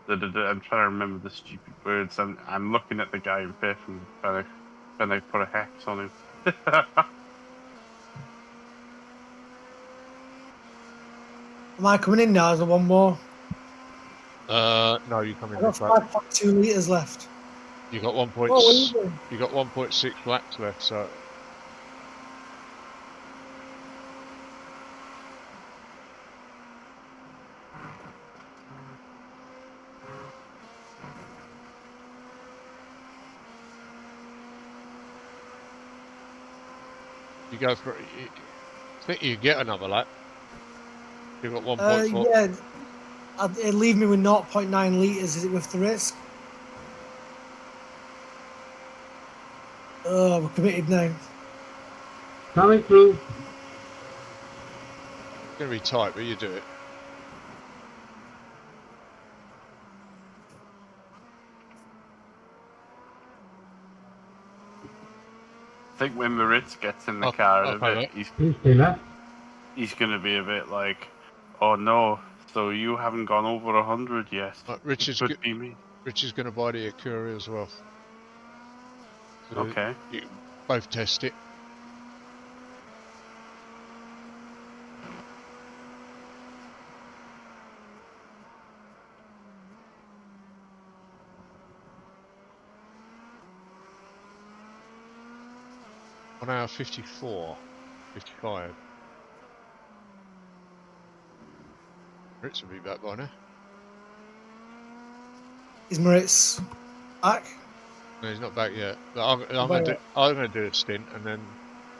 I'm trying to remember the stupid words. I'm looking at the guy in 5th and trying to put a hex on him. Am I coming in now? Is there one more? No, you come in I've the got track. 5.2 litres left. You got 1. Oh, what are you doing? You got 1.6 laps left, so you go for. I think you get another lap. You got 1.4. Yeah, it'll leave me with 0.9 litres. Is it with the risk? Oh, we're committed now. Coming through. It's gonna be tight, but you do it. I think when Moritz gets in the car in a okay, bit, Please stay left. he's going to be a bit like, oh no, so you haven't gone over 100 yet. Richard's Could be me. Richard's gonna buy the Acura as well. So Okay. you both test it. On hour 54, 55. Rich will be back by now. Is Moritz back? No, he's not back yet. But I'm gonna do a stint, and then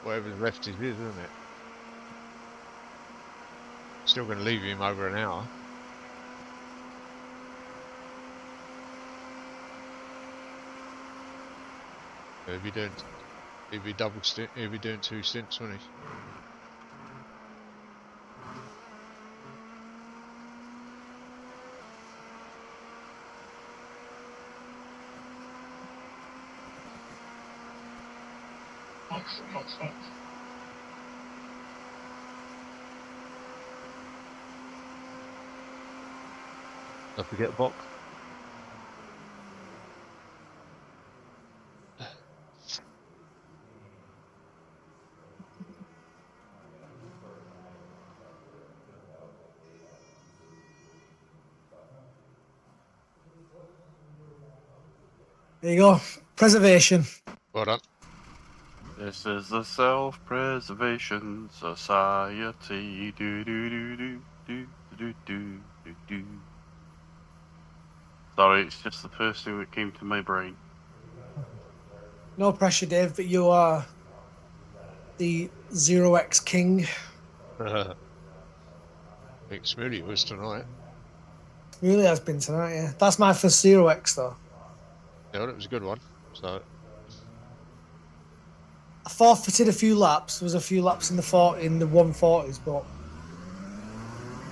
whatever's left is his, isn't it? Still gonna leave him over an hour. He'll be doing double stint. He'll be doing 2 stints, won't he? Don't forget a box. There you go. Preservation. Well done. This is the Self-Preservation Society. Do do do do do do do do do. Sorry, it's just the first thing that came to my brain. No pressure, Dave, but you are the 0x king. I think Smoody was tonight. Really has been tonight, yeah. That's my first 0x though. Yeah, it was a good one. So I forfeited a few laps. There was a few laps in the 140s, but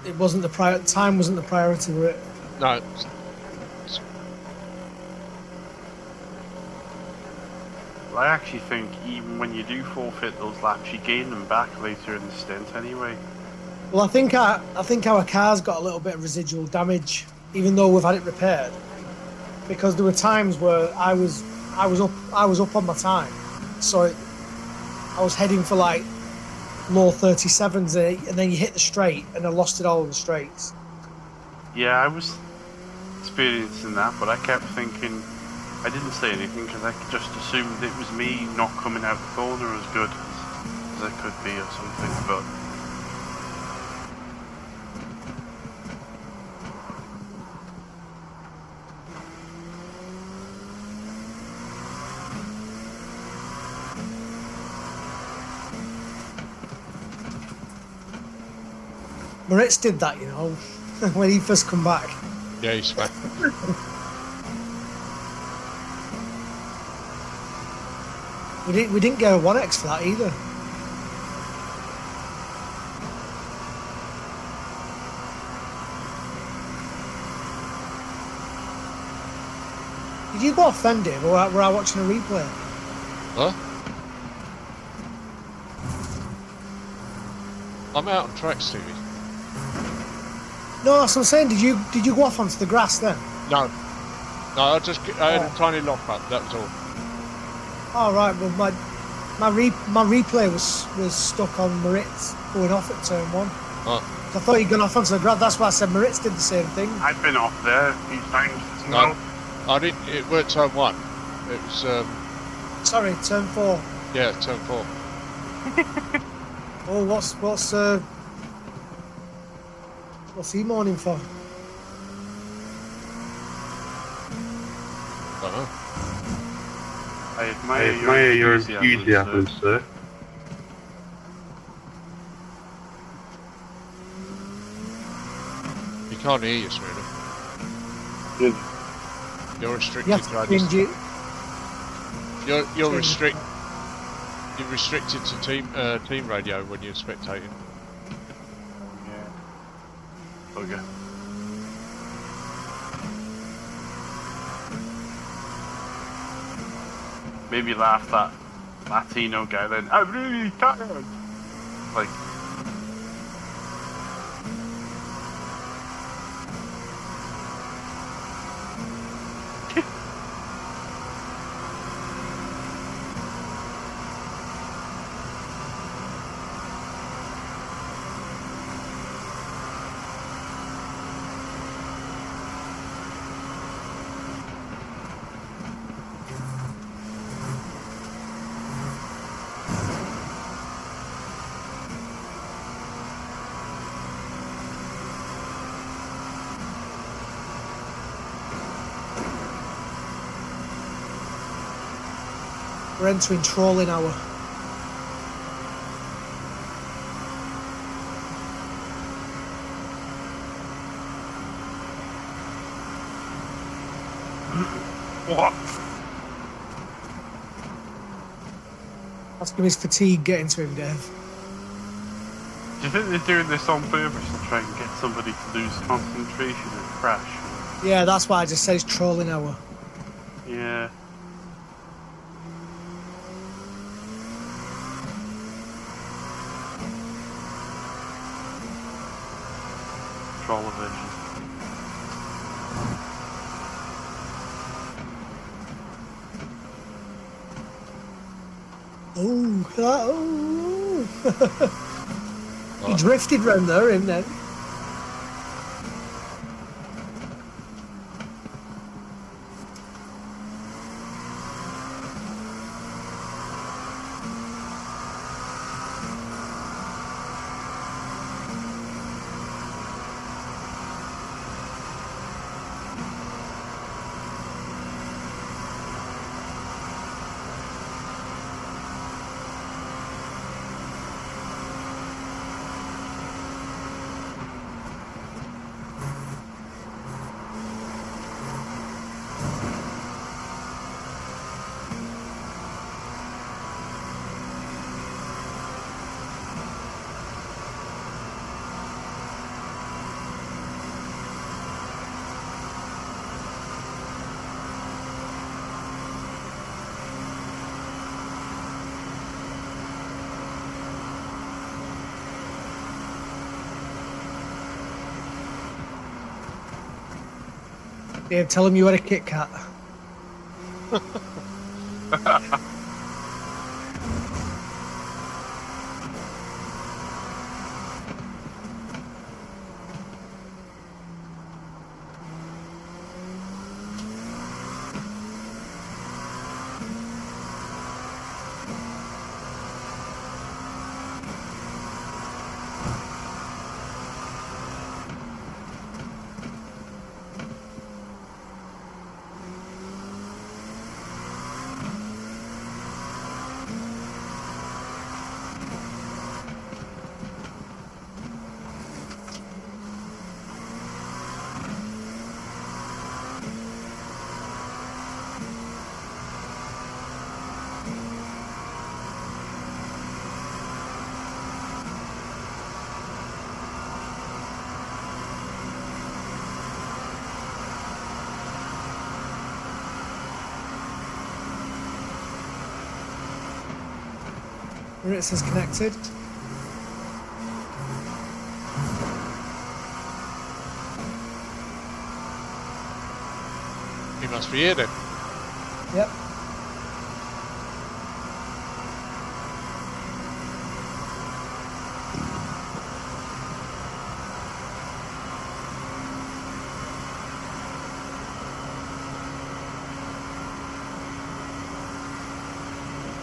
it wasn't the time wasn't the priority, were it? no, Well, I actually think even when you do forfeit those laps, you gain them back later in the stint anyway. Well, I think our car's got a little bit of residual damage, even though we've had it repaired. Because there were times where I was up on my time, so I was heading for like low 37s, and then you hit the straight, and I lost it all in the straights. Yeah, I was experiencing that, but I kept thinking, I didn't say anything because I just assumed it was me not coming out the corner as good as it could be or something, but... Moritz did that, you know, when he first come back. yeah, he smacked. We didn't get a 1x for that either. Did you go off then, Dave, or were I watching a replay? Huh? I'm out on track, Stevie. No, that's what I'm saying. Did you go off onto the grass then? No, I had a tiny lock up. That was all. Oh right, well my replay was stuck on Moritz going off at turn 1. Oh. I thought he'd gone off onto the grass. That's why I said Moritz did the same thing. I've been off there a few times as well. I didn't. It weren't turn 1. It was. Sorry, turn 4. Yeah, turn 4. Oh, what's he mourning for? Don't know. I I admire your enthusiasm, sir. You can't hear you, Smoothie. Good. You're restricted. You have to change it. You're restricted to team radio when you're spectating. Yeah. Okay. Maybe laugh that Latino guy then. I'm really tired. Like. We're entering trolling hour. What? Ask him his fatigue getting to him, Dave. Do you think they're doing this on purpose to try and get somebody to lose concentration and crash? Yeah, that's why I just said it's trolling hour. Yeah. Trollovision. He drifted round there, him then. Dave, tell him you had a Kit Kat. Where it says connected. He must be here then. Yep.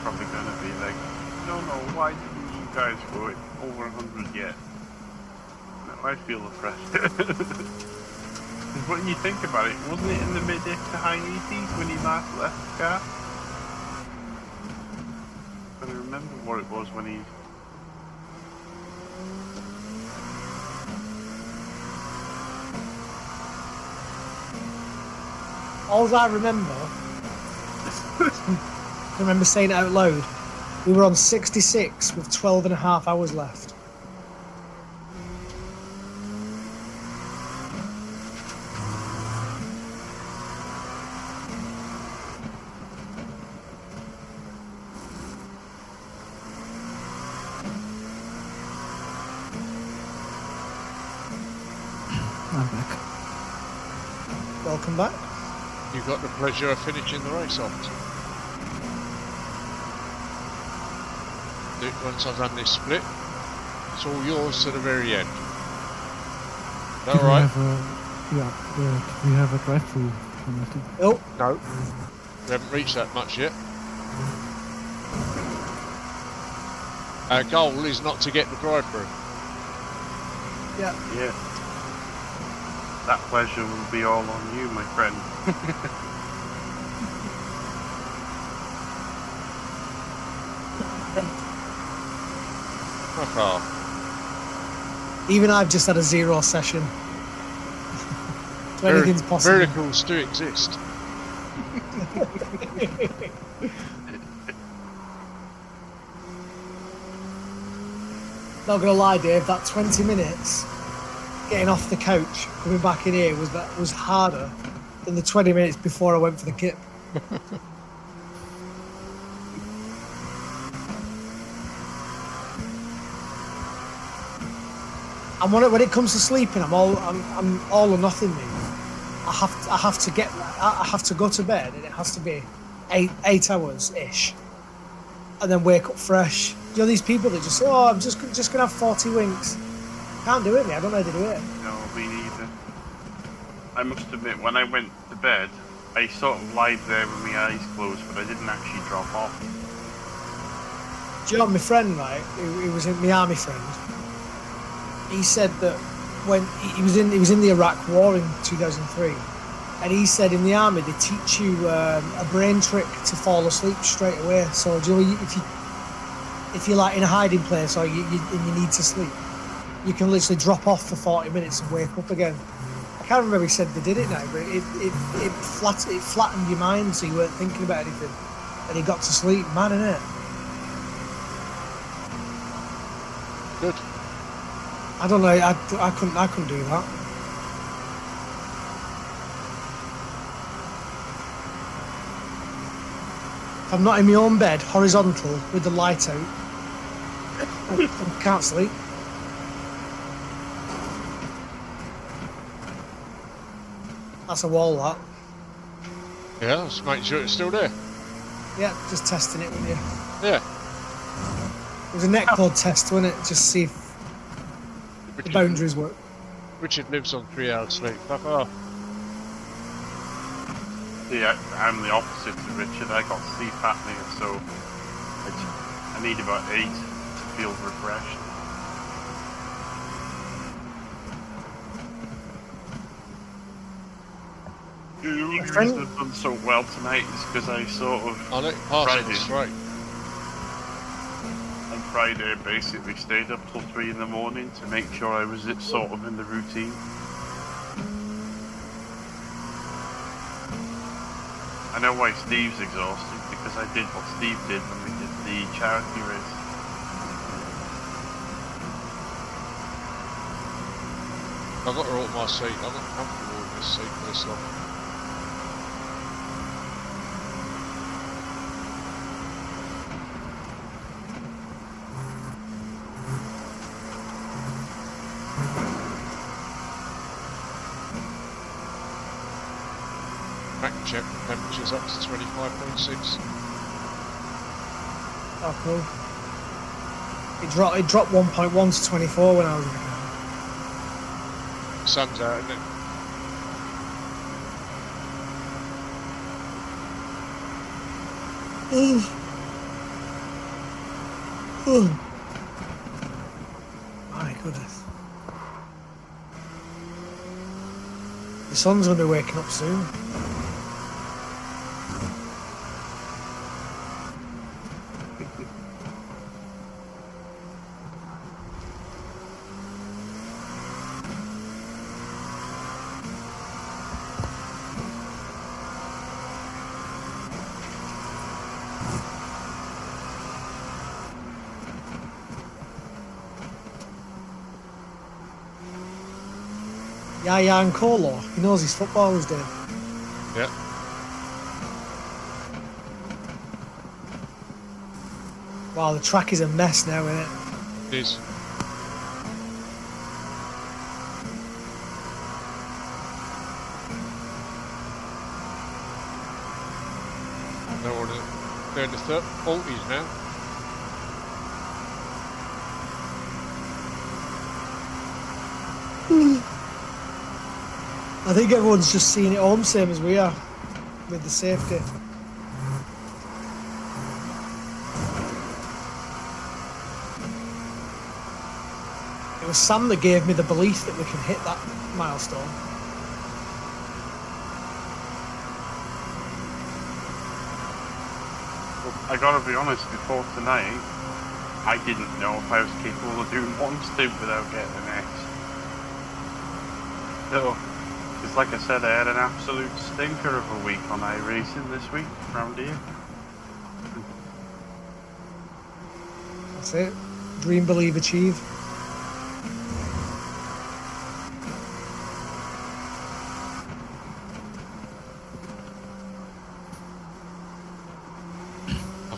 Probably gonna be like, no, why didn't you guys go over 100 yet? Now I feel oppressed. When you think about it, wasn't it in the mid to high 80s when he last left the car? I don't remember what it was when he... All I remember, I remember saying it out loud, we were on 66 with 12 and a half hours left. I'm back. Welcome back. You got the pleasure of finishing the race off. Once I've done this split, it's all yours to the very end. Is that all right? We have a drive-through penalty. Oh, No. We haven't reached that much yet. Our goal is not to get the drive-through. yeah. Yeah. That pleasure will be all on you, my friend. Even I've just had a 0 session. So anything's possible. Miracles do exist. Not gonna lie, Dave, that 20 minutes getting off the couch, coming back in here was harder than the 20 minutes before I went for the kip. And when it comes to sleeping, I'm all or nothing, me. I have to go to bed, and it has to be 8 hours ish, and then wake up fresh. You know these people that just say, "Oh, I'm just gonna have 40 winks." Can't do it, me. I don't know how to do it. No, me neither. I must admit, when I went to bed, I sort of lied there with my eyes closed, but I didn't actually drop off. Do you know my friend, right? He was my army friend. He said that when he was in the Iraq War in 2003, and he said in the army they teach you a brain trick to fall asleep straight away. So do you know, if you're like in a hiding place or you need to sleep, you can literally drop off for 40 minutes and wake up again. I can't remember if he said they did it now, but it flattened your mind so you weren't thinking about anything, and you got to sleep. Man, innit? Good. I don't know. I couldn't do that. If I'm not in my own bed, horizontal with the light out, I can't sleep. That's a wall, that. Yeah, just making sure it's still there. Yeah, just testing it with you. Yeah. It was a netcode test, wasn't it? Just see if the boundaries work. Richard lives on 3 hours sleep. Fuck off. Yeah, I'm the opposite to Richard. I got sleep apnea, so I need about 8 to feel refreshed. The only reason I've done so well tonight is because I sort of I'll let you pass on the straight. on Friday basically stayed up till 3 in the morning to make sure I was sort of in the routine. I know why Steve's exhausted, because I did what Steve did when we did the charity race. I've got her on my seat. I'm not comfortable with this seat for this long. Back check, temperature's up to 25.6. Oh, cool. It dropped 1.1 to 24 when I was in the car. Sun's out, isn't it? My goodness. The sun's going to be waking up soon. Yaya and Colo, he knows his footballers, Dave. Yeah. Wow, the track is a mess now, isn't it? It is. They're in the 40s now. I think everyone's just seeing it home, same as we are, with the safety. It was Sam that gave me the belief that we can hit that milestone. I gotta be honest, before tonight, I didn't know if I was capable of doing one stint without getting an X. So, because like I said, I had an absolute stinker of a week on iRacing this week, around here. That's it. Dream, believe, achieve.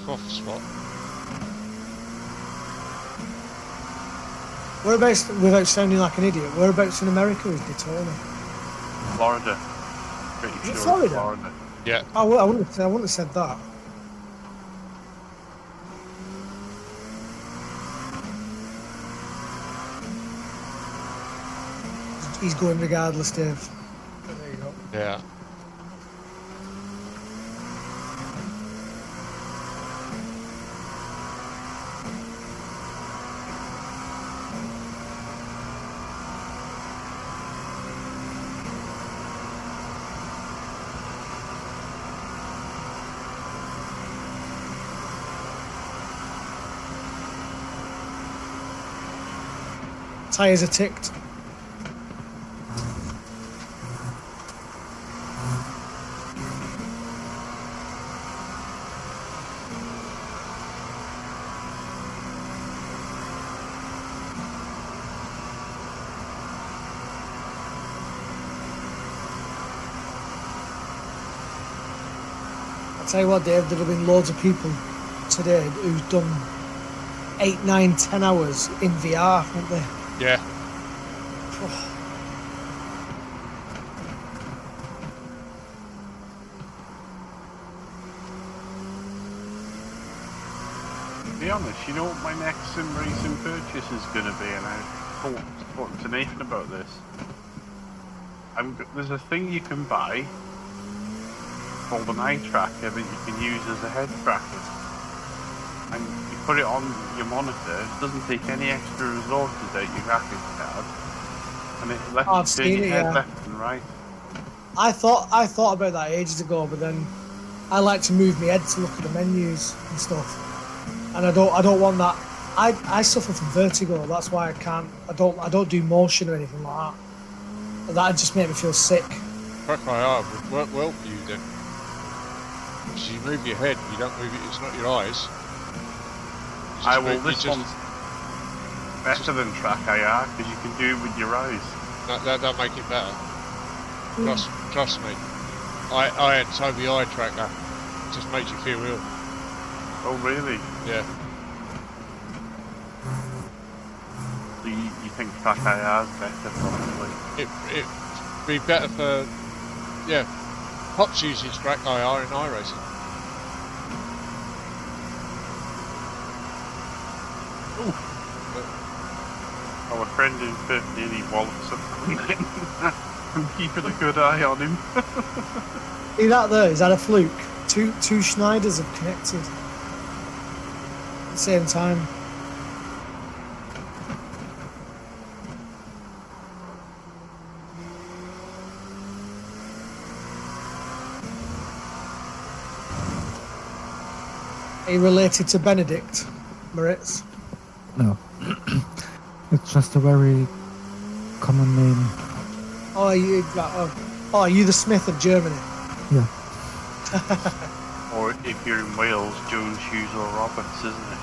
Off the spot. Whereabouts, without sounding like an idiot, whereabouts in America is Daytona? Florida. Pretty Is it sure it's Florida? Florida. Yeah. Oh, well, I wouldn't have said that. He's going regardless, Dave. But there you go. Yeah. Tyres are ticked. I'll tell you what, Dave, there'd have been loads of people today who've done 8, 9, 10 hours in VR, haven't they? Yeah. be honest, you know what my next sim racing purchase is going to be, and I talked to Nathan about this. There's a thing you can buy called an eye tracker that you can use as a head tracker. And you put it on your monitor, it doesn't take any extra resources out your graphics card, and it lets you turn your head left and right. I thought about that ages ago, but then I like to move my head to look at the menus and stuff, and I don't want that. I suffer from vertigo. That's why I don't do motion or anything like that. And that'd just make me feel sick. Track IR would work well for you then. Because you move your head, you don't move it. It's not your eyes. This one's better than track IR because you can do it with your eyes. That'll make it better. Trust me. I had Toby eye tracker. It just makes you feel ill. Oh really? Yeah. So you think track IR is better probably? It'd be better for, yeah. Pops uses track IR in iRacing. Our friend in fifth nearly walloped something. I'm keeping a good eye on him. See that there? Is that a fluke? Two Schneiders have connected at the same time. Are you related to Benedict, Moritz? No. It's just a very common name. Oh, are you the Smith of Germany? Yeah. Or if you're in Wales, Jones, Hughes or Roberts, isn't it?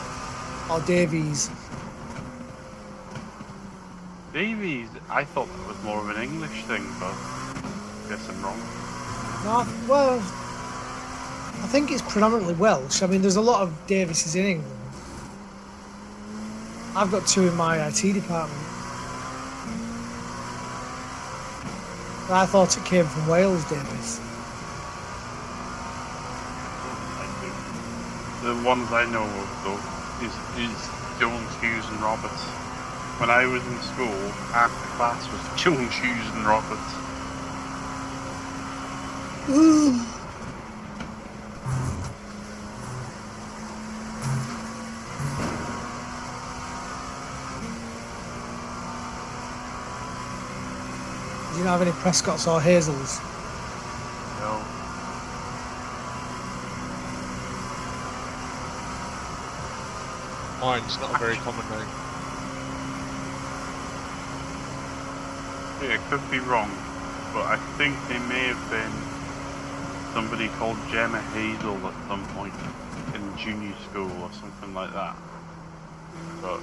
Or Davies? Davies, I thought that was more of an English thing, but I guess I'm wrong. No, well, I think it's predominantly Welsh. I mean, there's a lot of Davises in England. I've got two in my IT department. But I thought it came from Wales, Davies. The ones I know of, though, is Jones, Hughes and Roberts. When I was in school, half the class was Jones, Hughes and Roberts. Do you not have any Prescotts or Hazels? No. Mine's not a very common name. Yeah, it could be wrong, but I think they may have been somebody called Gemma Hazel at some point in junior school or something like that. But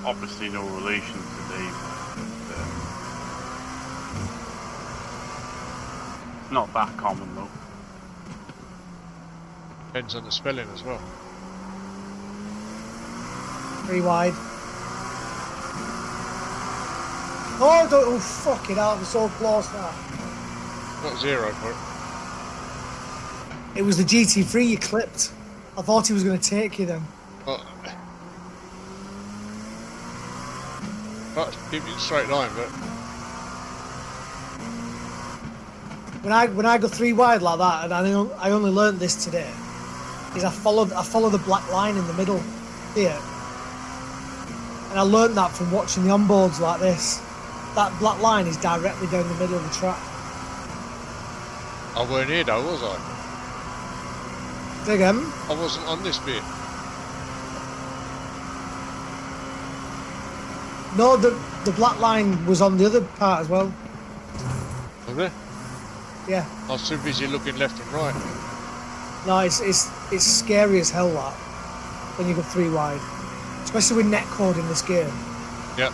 obviously no relation to Dave. Not that common though. Depends on the spelling as well. 3 wide. Oh, don't, oh fucking hell, it was so close now. Not zero, but It was the GT3 you clipped. I thought he was going to take you then. but keep it straight line. But When I go 3 wide like that, and I only learned this today, is I follow the black line in the middle here. And I learned that from watching the onboards like this. That black line is directly down the middle of the track. I weren't here though, was I? Say again? I wasn't on this bit. No, the black line was on the other part as well. Was it? Yeah. I was too busy looking left and right. No, it's scary as hell that when you go 3 wide, especially with netcode in this game. Yep.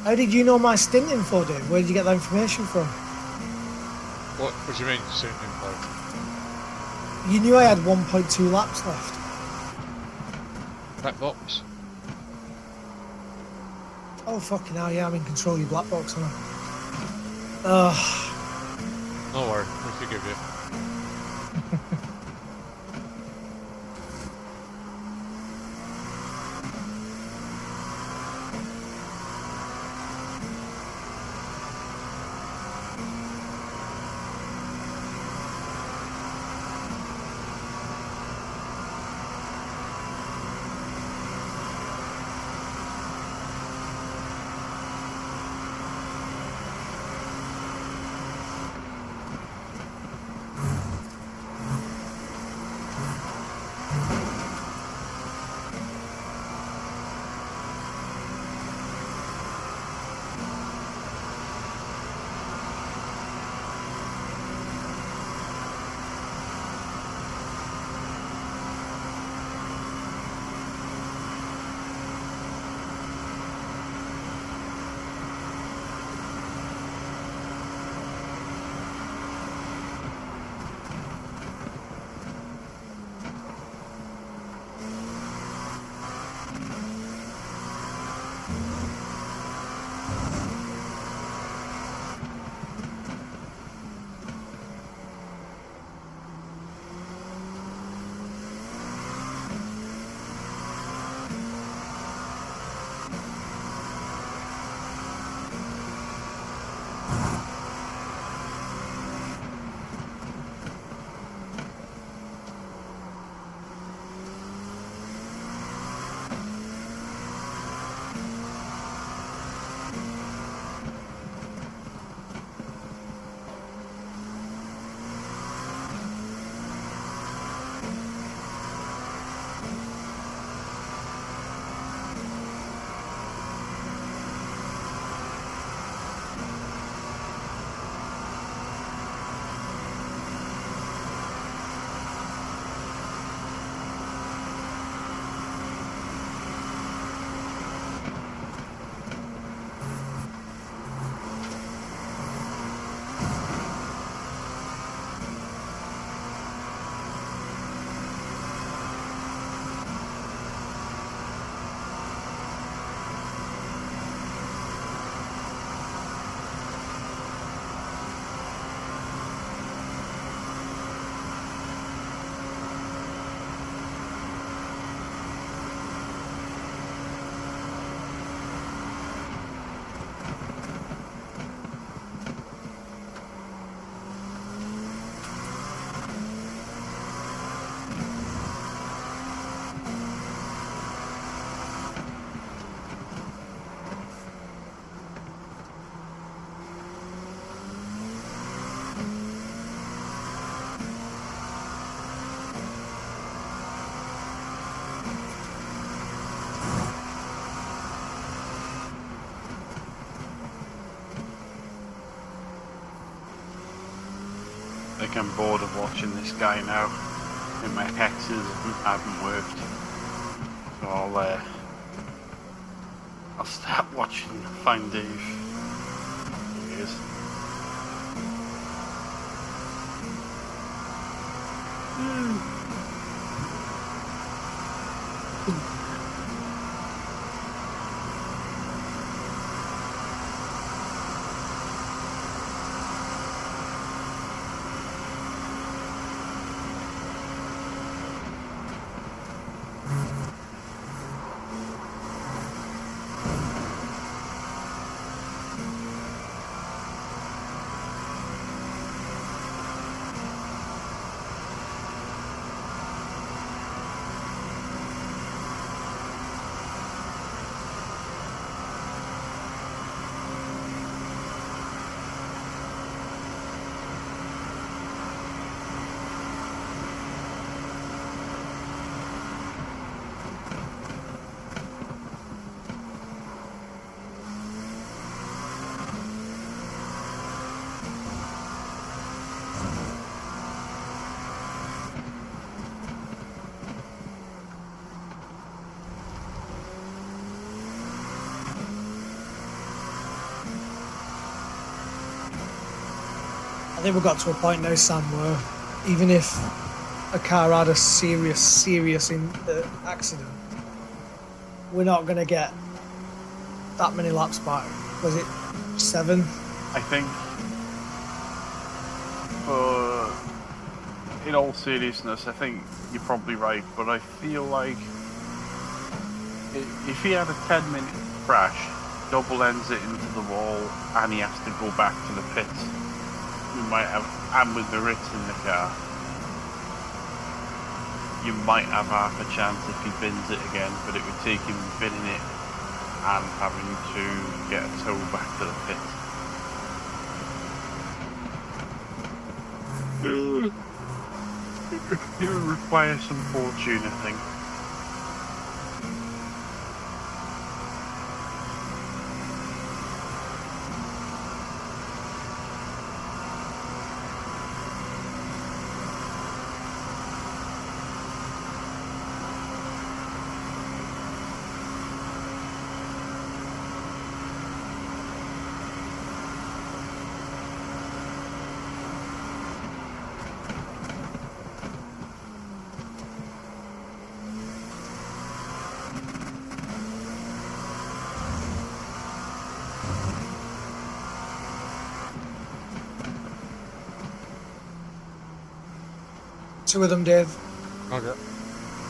How did you know my stint info, Dave? Where did you get that information from? What do you mean, soon info? You knew I had 1.2 laps left. Black box? Oh, fucking hell, yeah, I'm in control of your black box, aren't I? No worry, we forgive you. I think I'm bored of watching this guy now. And my hexes haven't worked. So I'll start watching Find Dave. Here he is. think we've got to a point now, Sam, where even if a car had a serious accident, we're not going to get that many laps back. Was it 7? I think, in all seriousness, I think you're probably right, but I feel like if he had a 10-minute crash, double ends it into the wall, and he has to go back to the pits, we might have, and with the Ritz in the car, you might have half a chance if he bins it again, but it would take him binning it and having to get a tow back to the pit. It would require some fortune, I think. Two of them, Dave. Okay.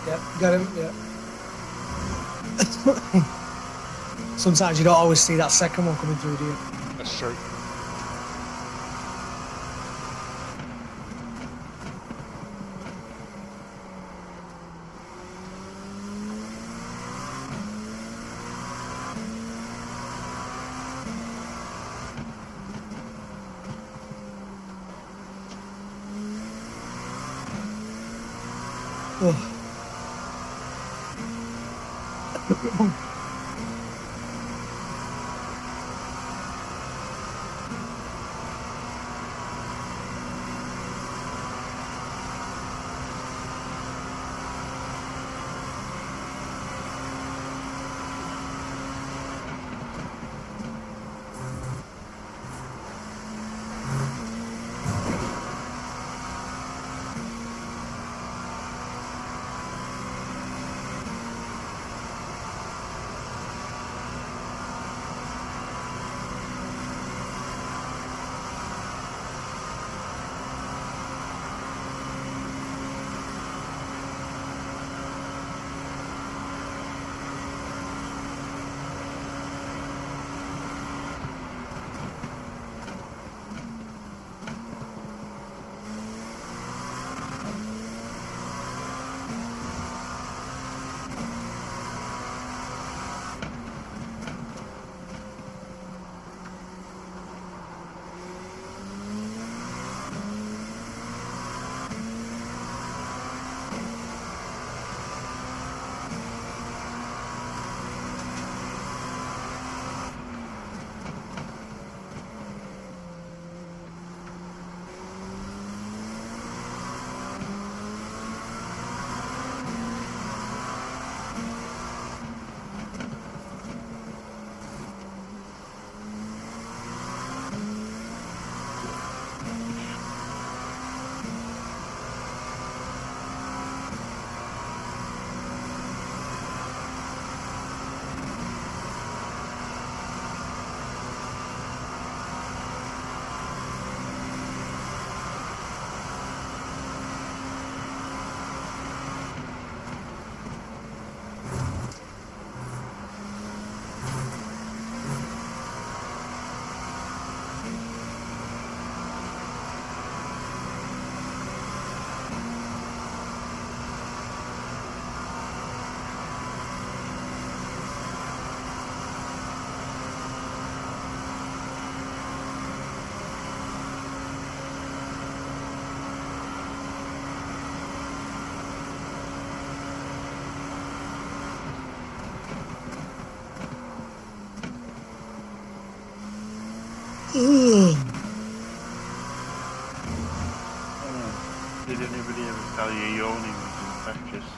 Yep, got him, yeah. Sometimes you don't always see that second one coming through, do you? That's true. Oh. Did anybody ever tell you yawning was infectious?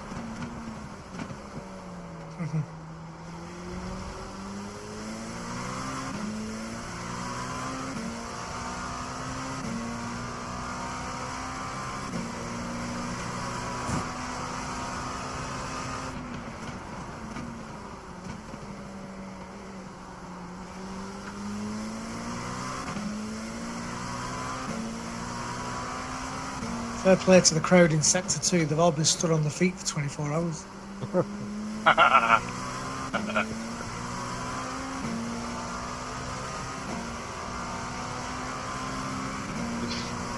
Fair play to the crowd in Sector 2. They've all been stood on their feet for 24 hours. Did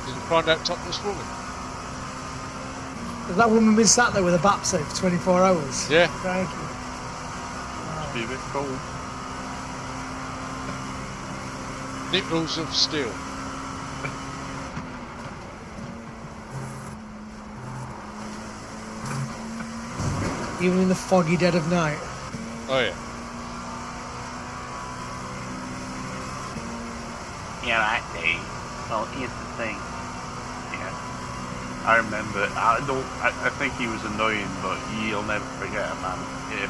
you find that topless woman? Has that woman been sat there with a BAP set for 24 hours? Yeah. Thank you. Must be a bit cold. Nipples of steel. Even in the foggy dead of night. Oh yeah. Yeah, that day. Well, here's the thing. Yeah. I remember. I think he was annoying, but you'll never forget a man. Yeah.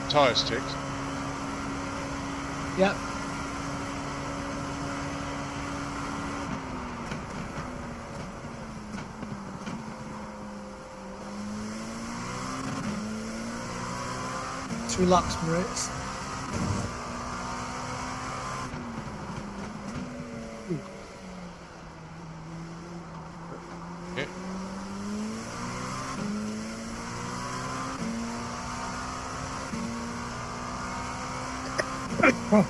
Tyres ticked. Yep. Relax, Moritz. Okay. Oh.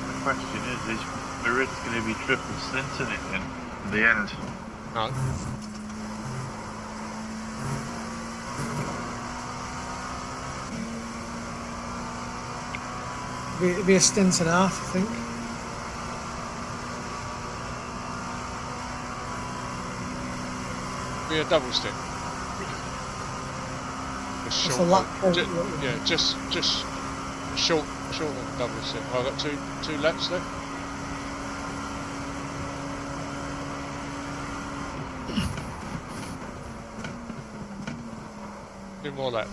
The question is Moritz going to be triple stinting it in the end? No. It'd be a stint and a half, I think. Be a double stick. Just That's short. a lap point, Yeah, just short on the double stick. I've got two laps left. Two more laps.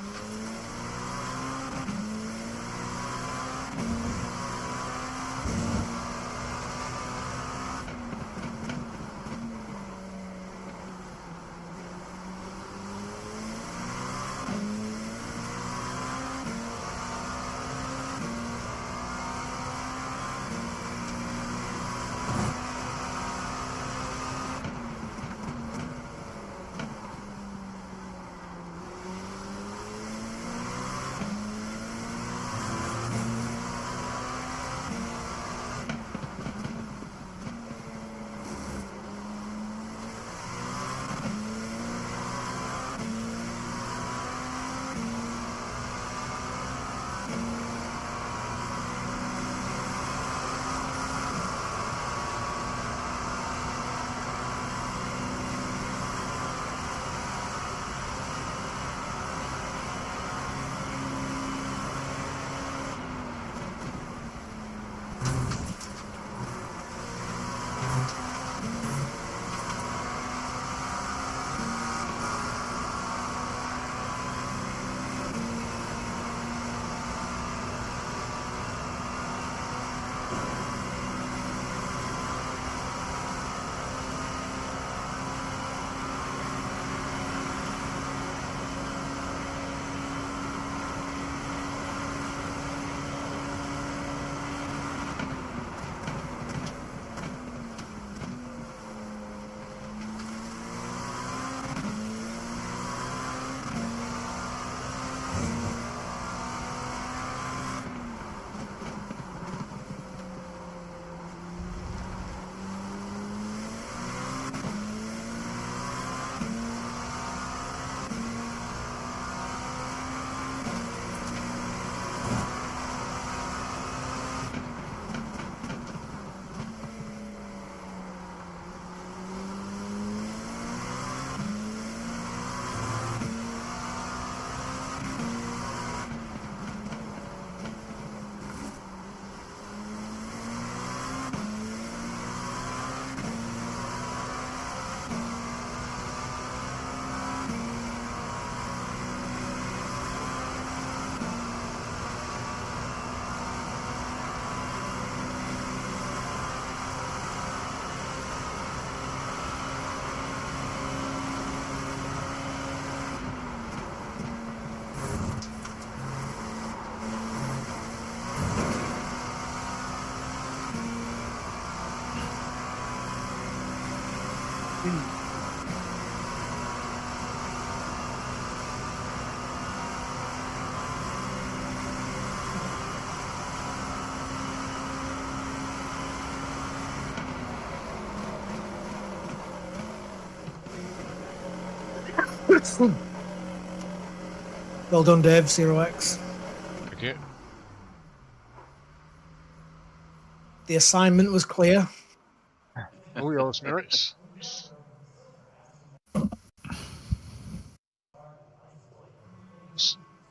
Well done, Dave. 0x. Thank you. The assignment was clear. All yours, merits.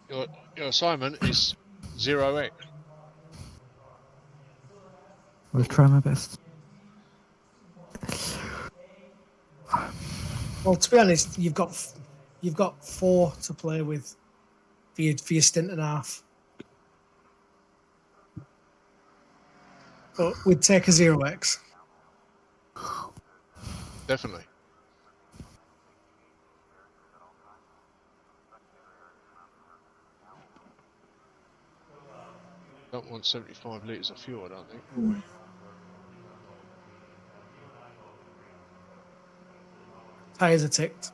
Your assignment is 0x. Will try my best. Well, to be honest, you've got 4 to play with for your stint and a half. But we'd take a 0x. Definitely. Don't want 75 litres of fuel, I don't think, will we? Tyres are ticked.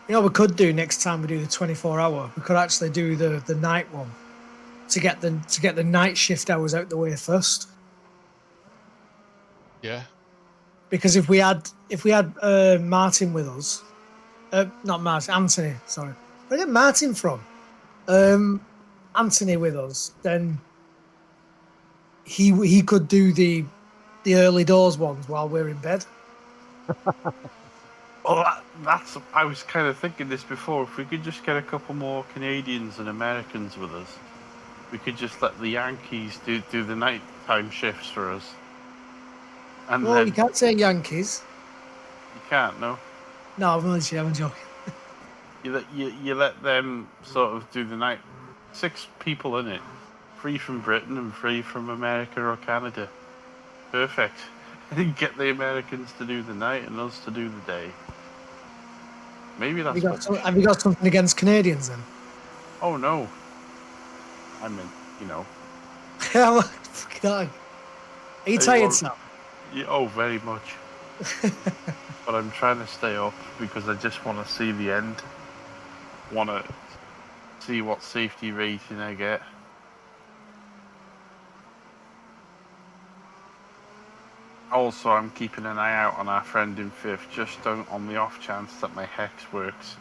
You know what we could do next time we do the 24-hour? We could actually do the night one to get the night shift hours out the way first. Yeah. Because if we had Martin with us, not Martin, Anthony. Sorry, where did Martin from? Anthony with us, then he could do the early doors ones while we're in bed. Well, that's. I was kind of thinking this before. If we could just get a couple more Canadians and Americans with us, we could just let the Yankees do the nighttime shifts for us. And Well, then you can't say Yankees. you can't, no. No, I'm joking. You let them sort of do the night. 6 people in it, 3 from Britain and 3 from America or Canada. Perfect. And get the Americans to do the night and us to do the day. Maybe that's Have you got something against Canadians then? Oh no. I mean, you know. Hell, fucking hell. Are you tired, Sam? Yeah, oh, very much. But I'm trying to stay up because I just want to see the end. Want to see what safety rating I get. Also, I'm keeping an eye out on our friend in 5th, just on the off chance that my hex works.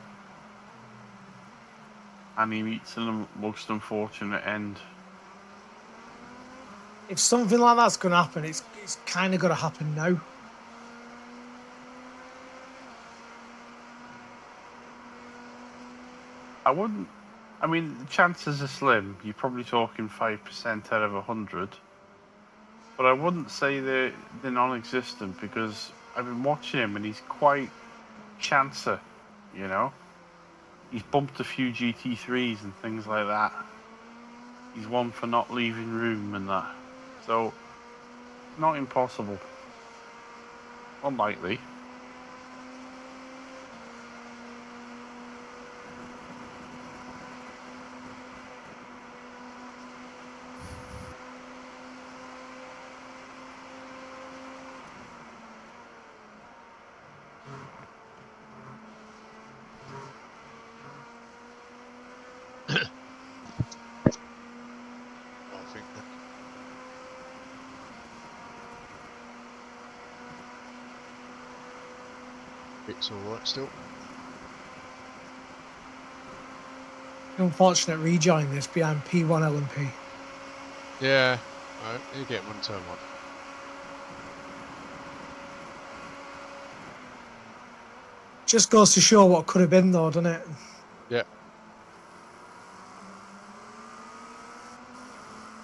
And he meets a most unfortunate end. If something like that's going to happen, it's kind of got to happen now. I mean, the chances are slim. You're probably talking 5% out of 100. But I wouldn't say they're non-existent because I've been watching him and he's quite chancer, you know? He's bumped a few GT3s and things like that. He's one for not leaving room and that. So, not impossible. Unlikely. I think that. It's alright still. Unfortunate rejoin this behind P1 LMP. Yeah. Alright, you get one turn one. Just goes to show what could have been, though, doesn't it? Yeah.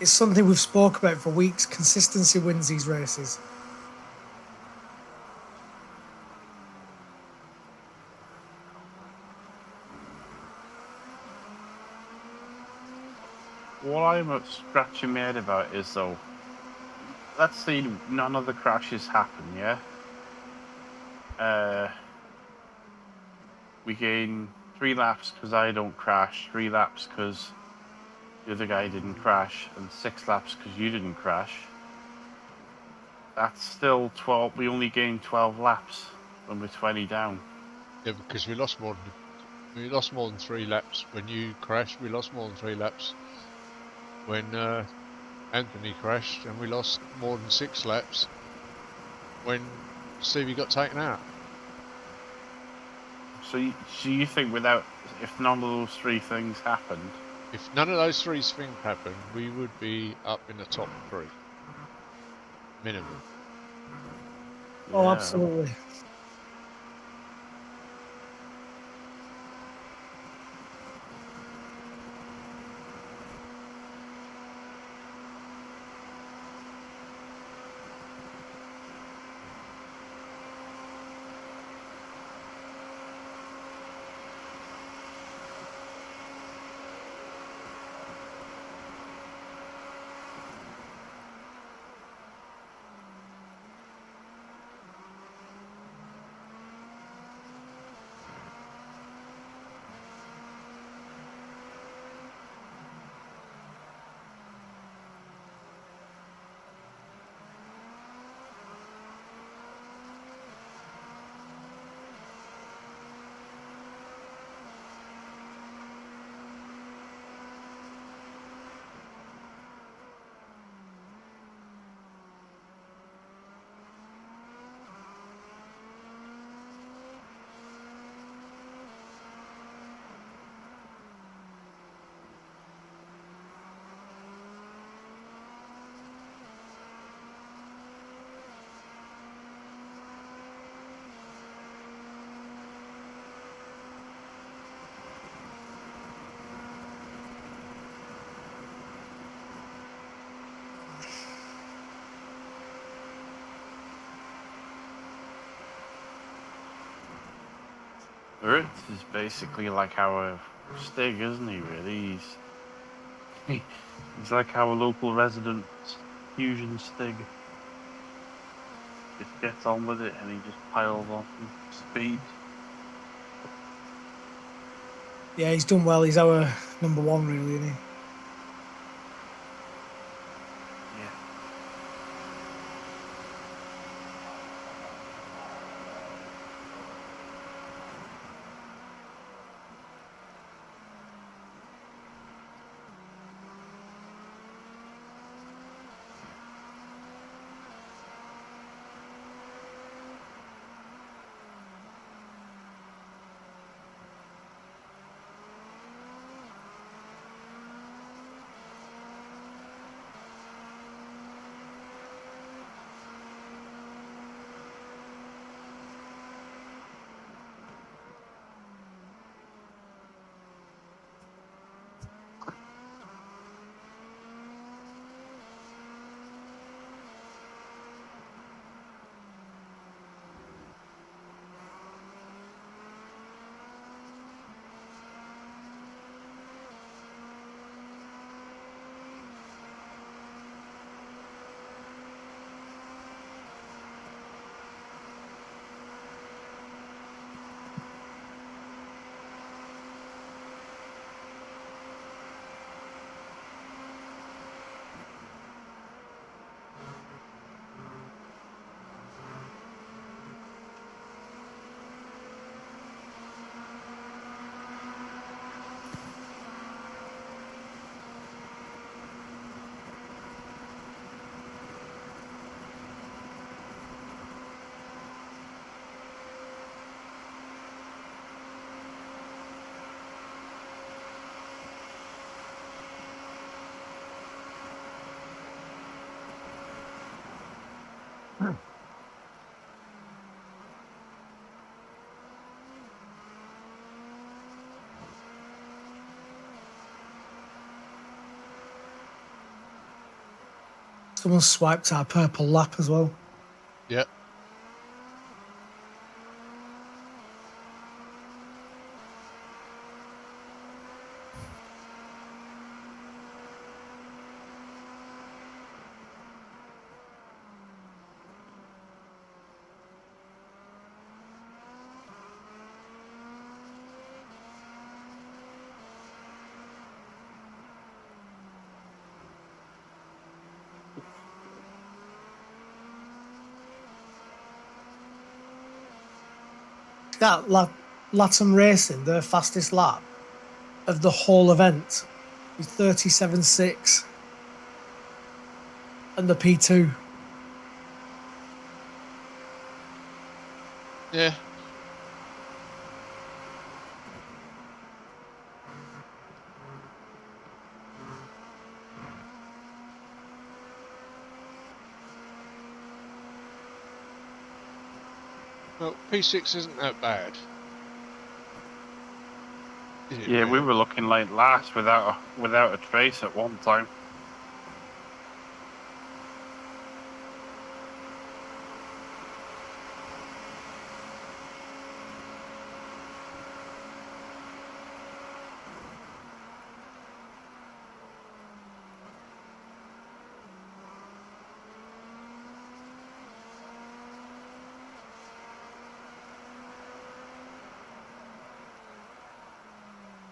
It's something we've spoke about for weeks. Consistency wins these races. what I'm scratching my head about is though, let's say none of the crashes happen, yeah. We gain 3 laps because I don't crash, 3 laps because the other guy didn't crash, and 6 laps because you didn't crash. That's still 12. We only gained 12 laps when we're 20 down. Yeah, because we lost more than 3 laps when you crashed. We lost more than 3 laps when Anthony crashed, and we lost more than 6 laps when Stevie got taken out. So you think if none of those 3 things happened, If none of those 3 things happened, we would be up in the top 3 minimum. Oh, yeah, absolutely. Earth is basically like our Stig, isn't he? Really, he's like our local resident fusion Stig. Just gets on with it, and he just piles on speed. Yeah, he's done well. He's our number 1, really, isn't he? Yeah. Someone swiped our purple lap as well. Yeah. that Latham Racing, their fastest lap of the whole event was 37.6, and the P2. Yeah. Well, P6 isn't that bad. Is it Yeah, we really? were looking like last without a trace at one time.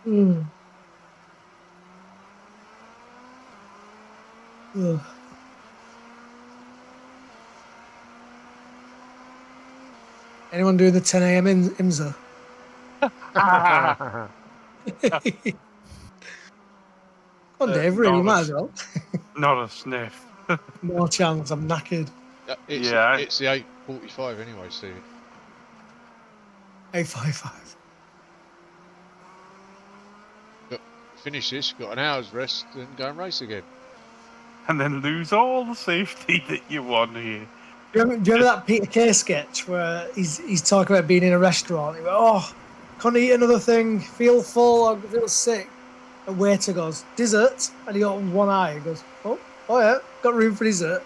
Mm. Ugh. Anyone doing the 10 a.m. IMSA? Come on, Dave, really, might as well. Not a sniff. No chance, I'm knackered. Yeah. It's the 8:45 anyway, Stevie. 8:55. Finish this, got an hour's rest, and go and race again. And then lose all the safety that you won here. Do you remember that Peter Kay sketch where he's talking about being in a restaurant? He went, "Oh, can't eat another thing. Feel full. I feel sick." A waiter goes, "Dessert," and he got one eye. He goes, "Oh yeah, got room for dessert."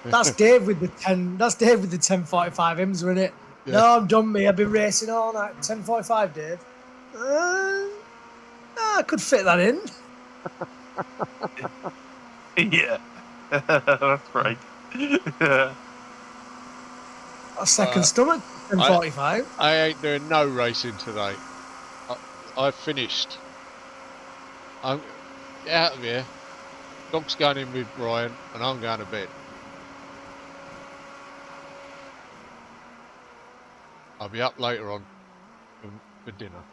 That's Dave with the 10. That's Dave with the 10:45 IMSA in it. Yeah. No, I'm done. Me, I've been racing all night. 10:45, Dave. I could fit that in. Yeah, that's right. A second stomach. 10:45. I ain't doing no racing today. I've finished. I'm out of here. Dog's going in with Ryan, and I'm going to bed. I'll be up later on for dinner.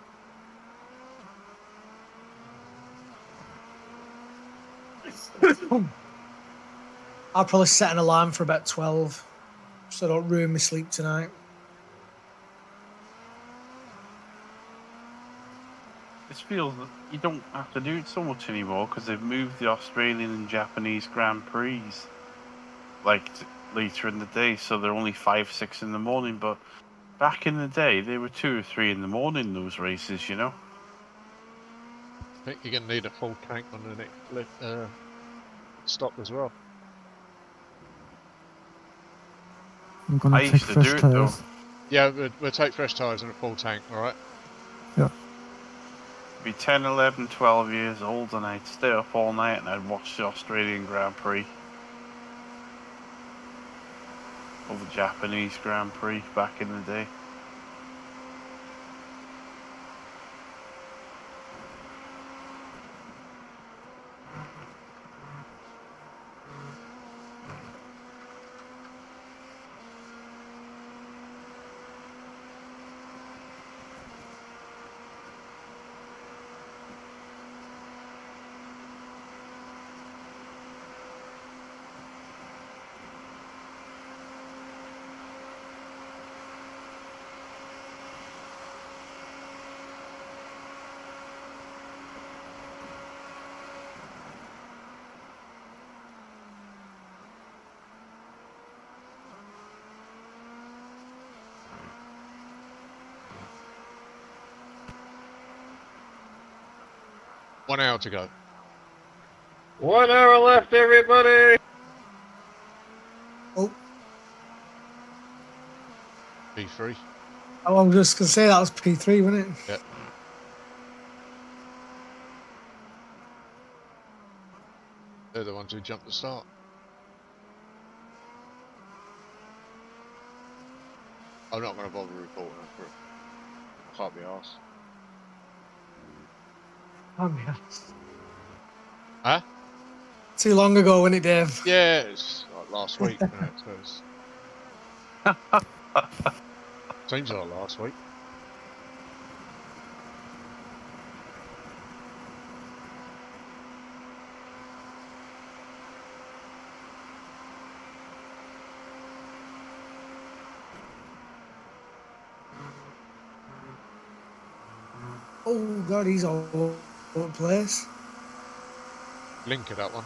I'll probably set an alarm for about 12, so I don't ruin my sleep tonight. This feels that you don't have to do it so much anymore because they've moved the Australian and Japanese Grand Prix later in the day, so they're only 5, 6 in the morning. But back in the day, they were 2 or 3 in the morning. Those races, you know. I think you're going to need a full tank on the next stop as well. I'm gonna I take used to fresh do it, though. tires. Yeah, we'll take fresh tyres and a full tank, alright? Yeah. Be 10, 11, 12 years old, and I'd stay up all night and I'd watch the Australian Grand Prix or the Japanese Grand Prix back in the day. One hour to go. 1 hour left, everybody! Oh, P3. I was just going to say that was P3, wasn't it? Yep. They're the ones who jumped the start. I'm not going to bother reporting them for it. Can't be arsed. Oh, yeah. Huh? Too long ago, wasn't it, Dave? Yeah, it's like last week. So seems like last week. Oh God, he's all over the place. Blinker, that one.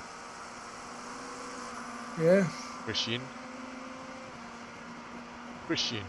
Yeah. Christian. Christian.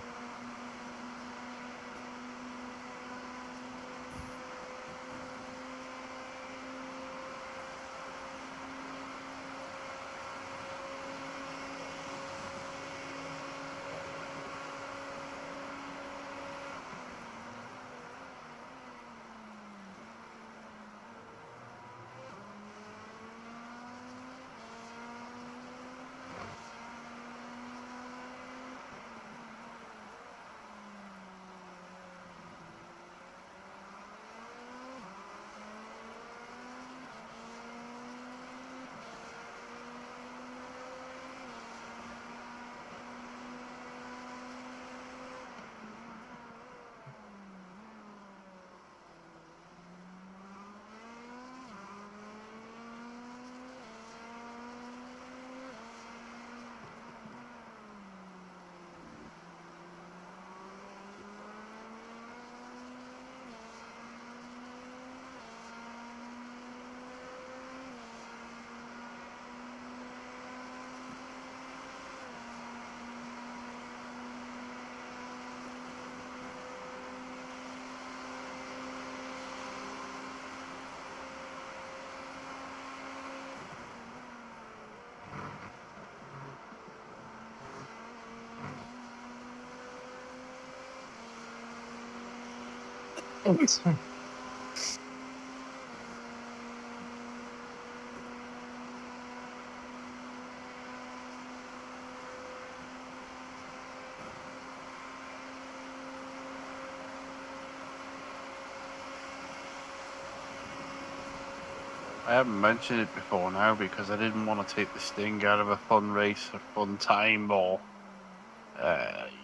I haven't mentioned it before now because I didn't want to take the sting out of a fun race, a fun time, or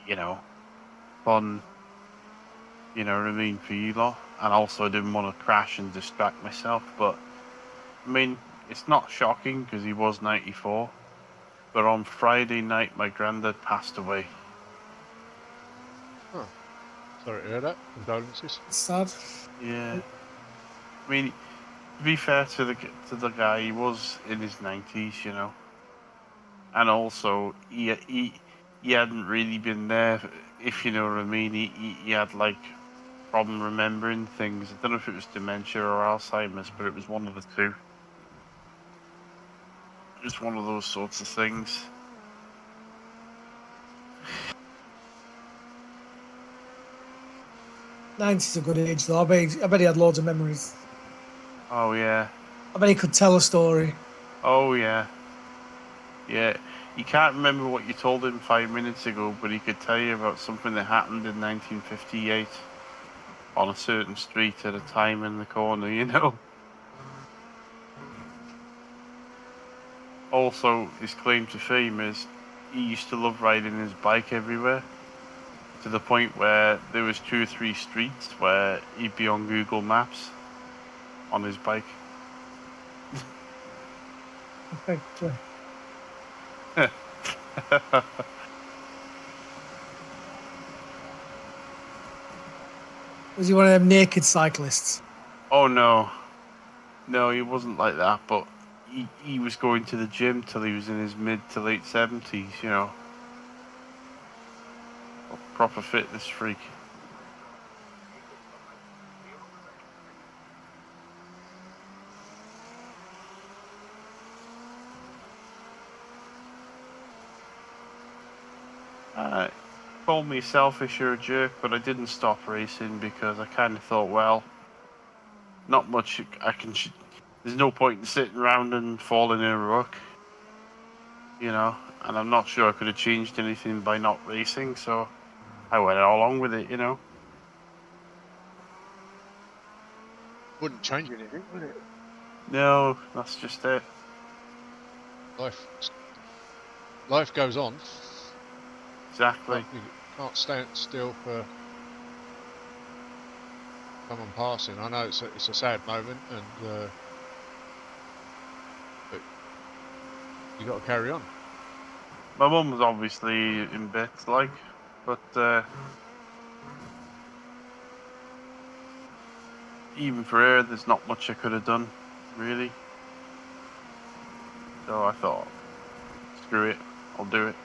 you know, fun. You know what I mean, for you lot. And also, I didn't want to crash and distract myself. But I mean, it's not shocking because he was 94. But on Friday night, my granddad passed away. Oh, sorry to hear that. Condolences. It's sad. Yeah. I mean, to be fair to the guy, he was in his 90s, you know. And also, he hadn't really been there, if you know what I mean. He had like problem remembering things. I don't know if it was dementia or Alzheimer's, but it was one of the two. Just one of those sorts of things. 90's a good age, though. I bet he had loads of memories. Oh yeah. I bet he could tell a story. Oh yeah. Yeah. You can't remember what you told him 5 minutes ago, but he could tell you about something that happened in 1958 on a certain street at a time in the corner, you know. Also, his claim to fame is he used to love riding his bike everywhere, to the point where there was 2 or 3 streets where he'd be on Google Maps on his bike. Effectively. Was he one of them naked cyclists? Oh no. No, he wasn't like that, but he was going to the gym till he was in his mid to late 70s, you know. A proper fitness freak. Called me selfish or a jerk, but I didn't stop racing because I kind of thought, well, not much I can. There's no point in sitting around and falling in a ruck, you know. And I'm not sure I could have changed anything by not racing, so I went along with it, you know. Wouldn't change anything, would it? No, that's just it. Life, life goes on. Exactly. You can't stand still for someone passing. I know it's a sad moment, and but you got to carry on. My mum was obviously in bits, like, but even for her, there's not much I could have done, really. So I thought, screw it, I'll do it.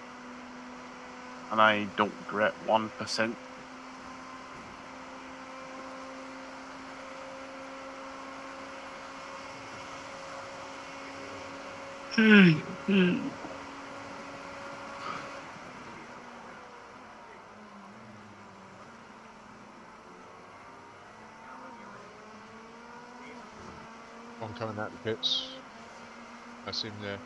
And I don't regret 1%. One coming out the pits. That's him there.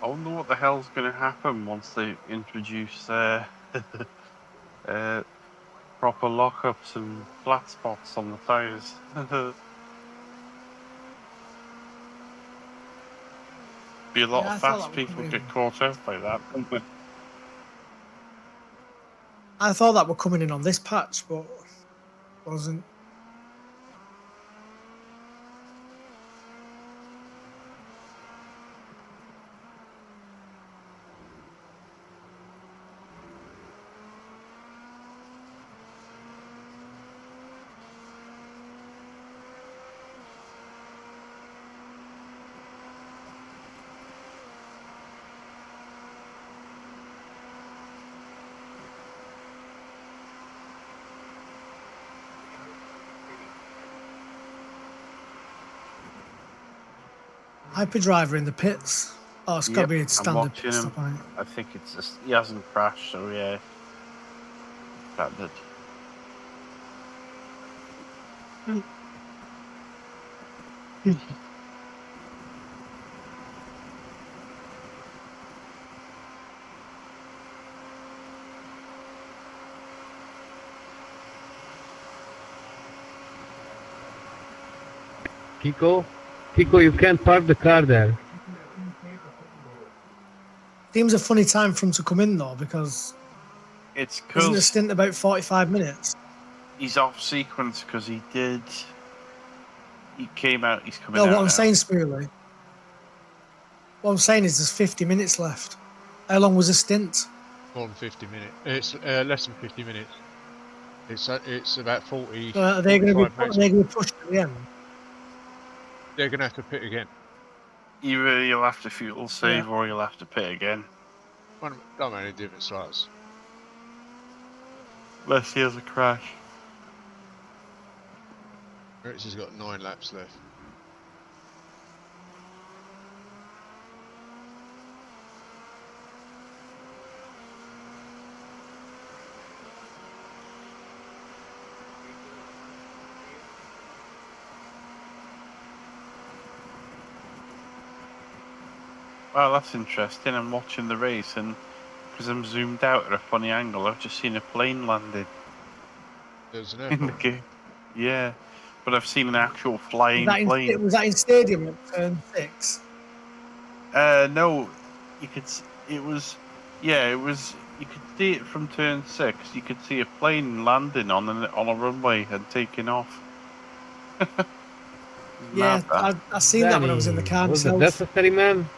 I wonder what the hell's going to happen once they introduce proper lockups and flat spots on the tyres. Be a lot Yeah, I of thought fast that would people come get in. caught out by that, don't they? I thought that were coming in on this patch, but wasn't. Hyperdriver in the pits. Oh, it's got to be a I'm standard watching pit him. stop, I think. I think it's just, he hasn't crashed, so yeah. Standard. Kiko, you can't park the car there. Seems a funny time for him to come in though, because It's isn't the because stint about 45 minutes? he's off sequence because he came out, he's coming No, out what I'm now. saying, Spirley. What I'm saying is there's 50 minutes left. How long was the stint? More than 50 minutes. It's less than 50 minutes. It's about 40. So are they going to 45 be maximum. pushed at the end? They're going to have to pit again. Either you'll have to fuel save or you'll have to pit again. Don't make any difference to us. Unless he has a crash. Rich has got 9 laps left. Wow, that's interesting. I'm watching the race, and because I'm zoomed out at a funny angle, I've just seen a plane landed There's an in the airport. game. Yeah, but I've seen an actual flying plane. Was that in Stadium at turn 6? No, you could. It was. Yeah, it was. You could see it from turn 6. You could see a plane landing on a runway and taking off. Yeah, Mad, that. I seen that when I was in the car Was it myself. necessary, man?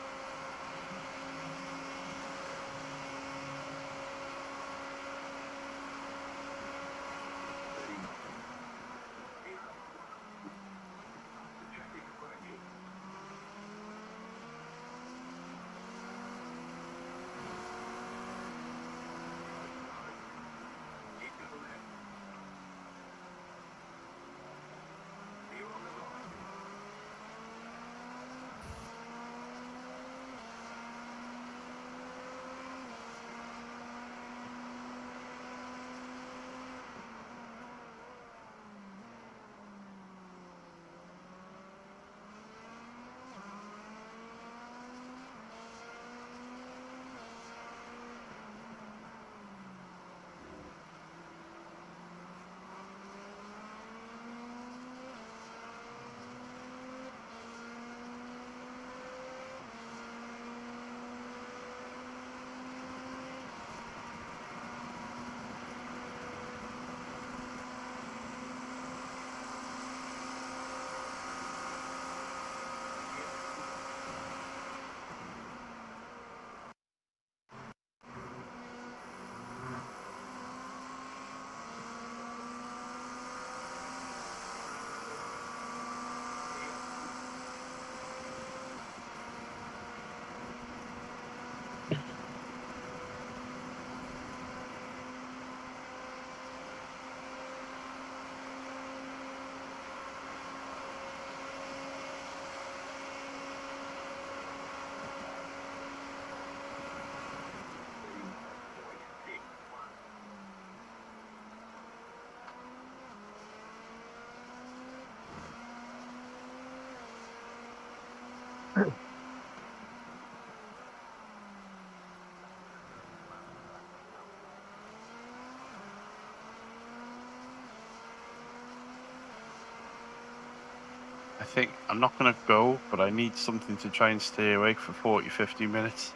I think I'm not going to go, but I need something to try and stay awake for 40, 50 minutes.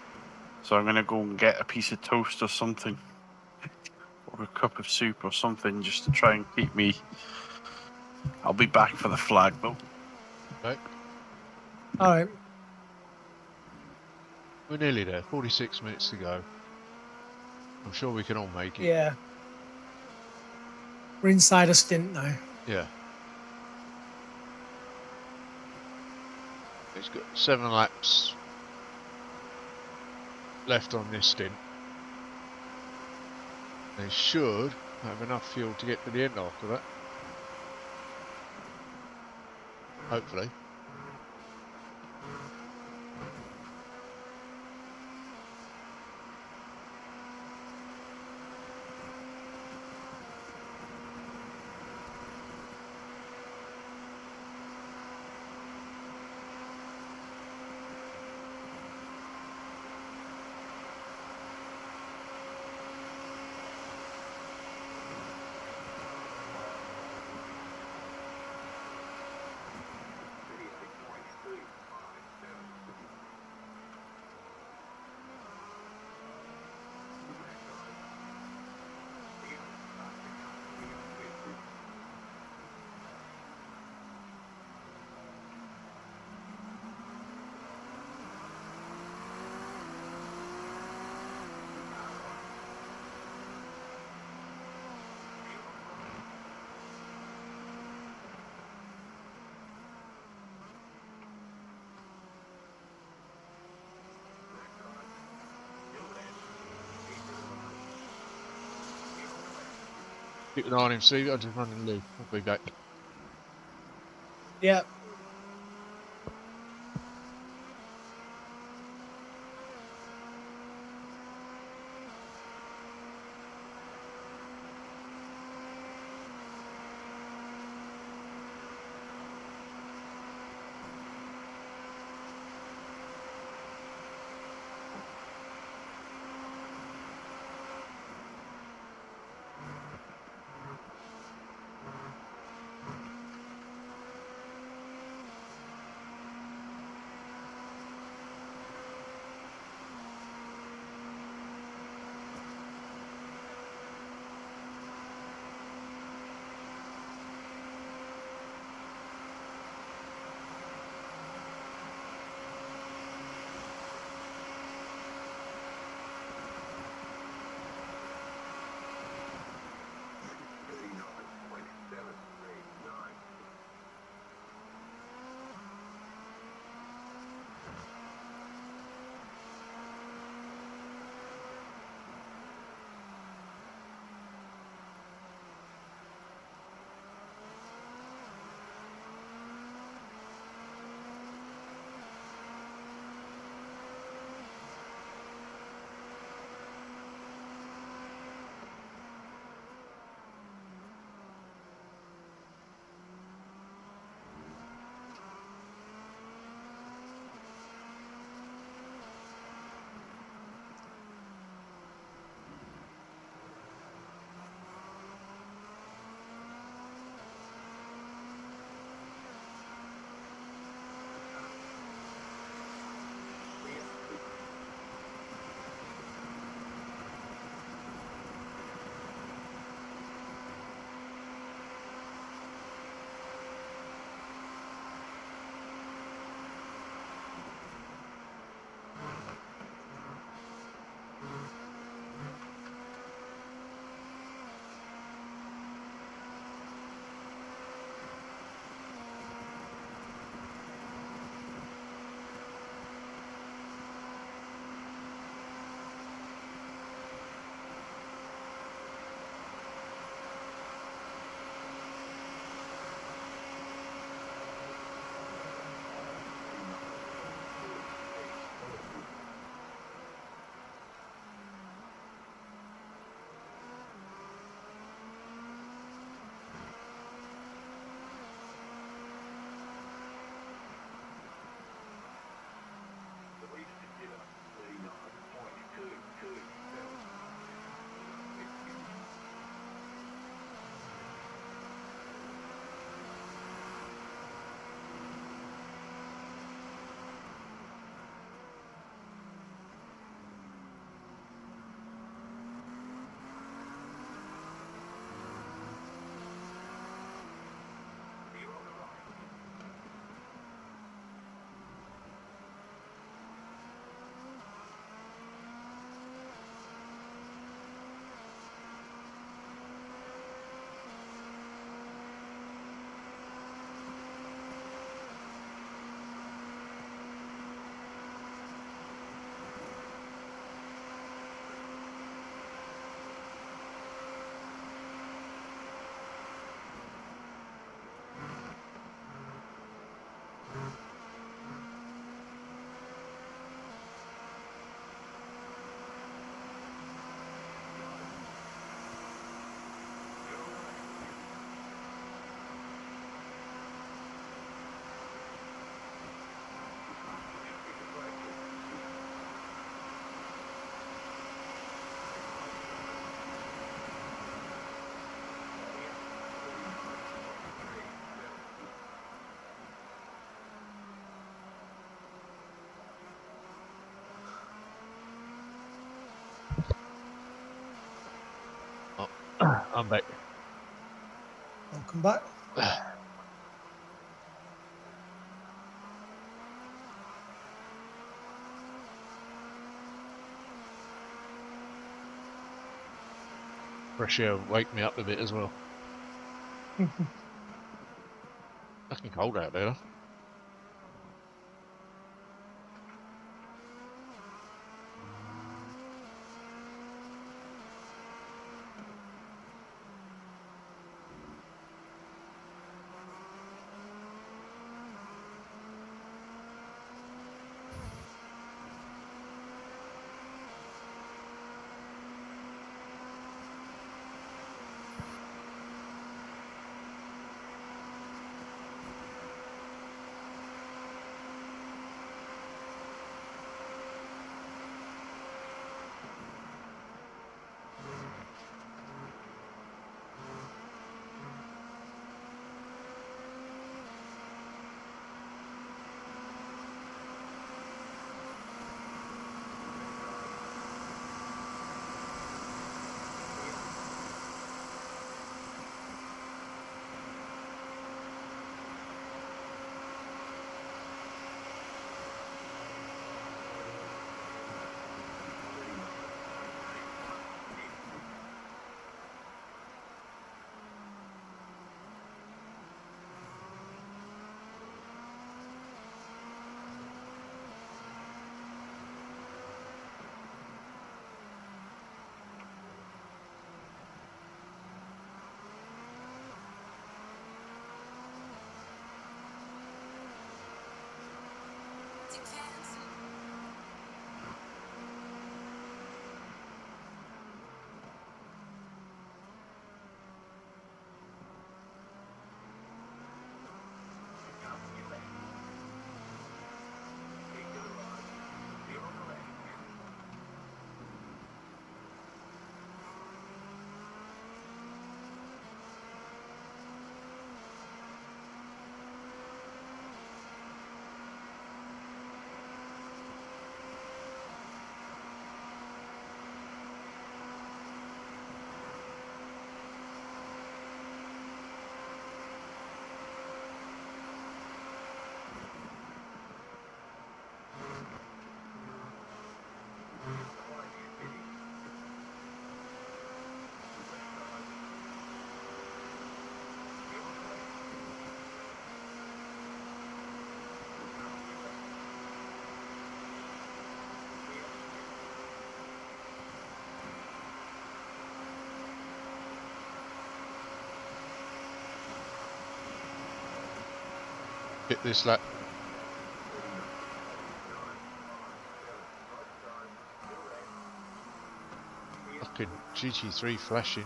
So I'm going to go and get a piece of toast or something, or a cup of soup or something, just to try and keep me. I'll be back for the flag, though. Okay. All right. We're nearly there. 46 minutes to go. I'm sure we can all make it. Yeah. We're inside a stint now. Yeah. It's got 7 laps left on this stint. They should have enough fuel to get to the end after that. Hopefully. Keep an eye on him, Steve. I'll just run and leave. I'll be back. Yeah. I'm back. Welcome back. Fresh air wake me up a bit as well. Fucking cold out there. Hit this lap. Fucking GT3 flashing.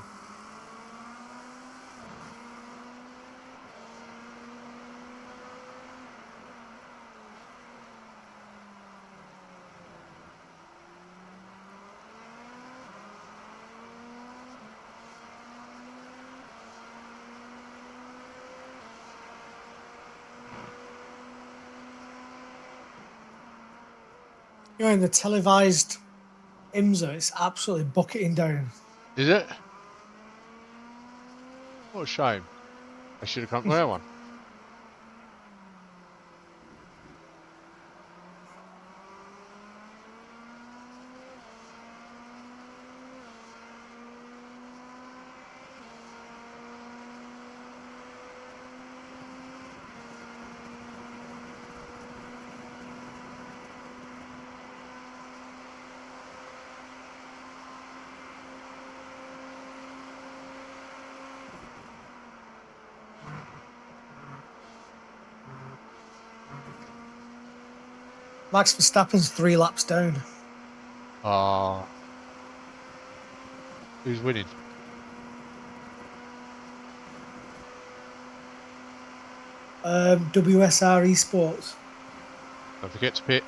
You know, in the televised IMSA, it's absolutely bucketing down. Is it? What a shame. I should have come to our one. Max Verstappen's 3 laps down. Who's winning? WSR Esports. Don't forget to pit.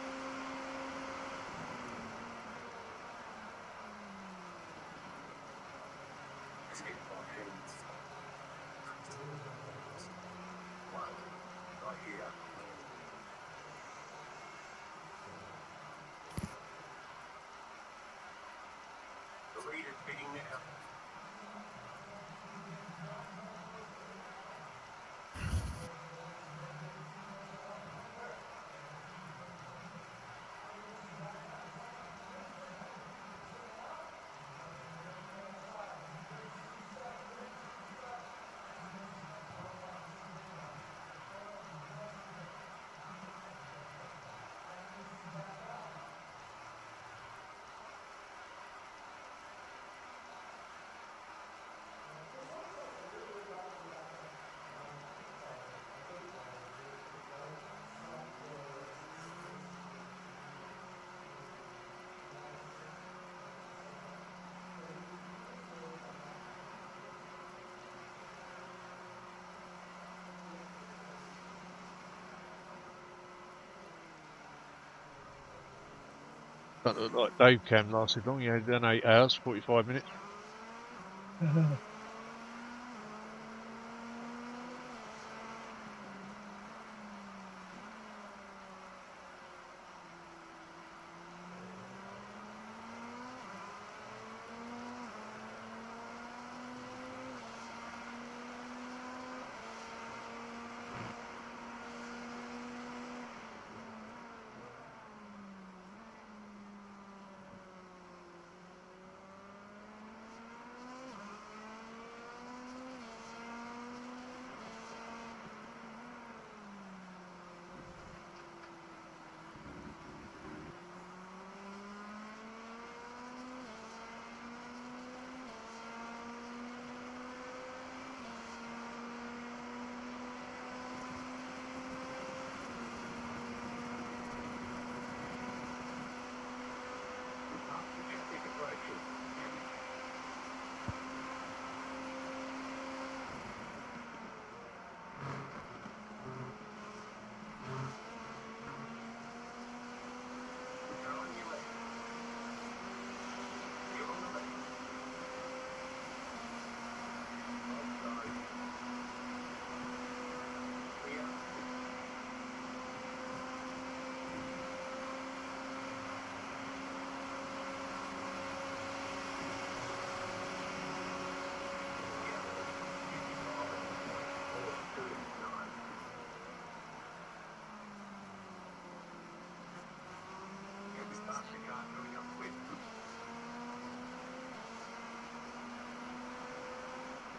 Don't look like Dave Cam lasted long. He had done 8 hours, 45 minutes.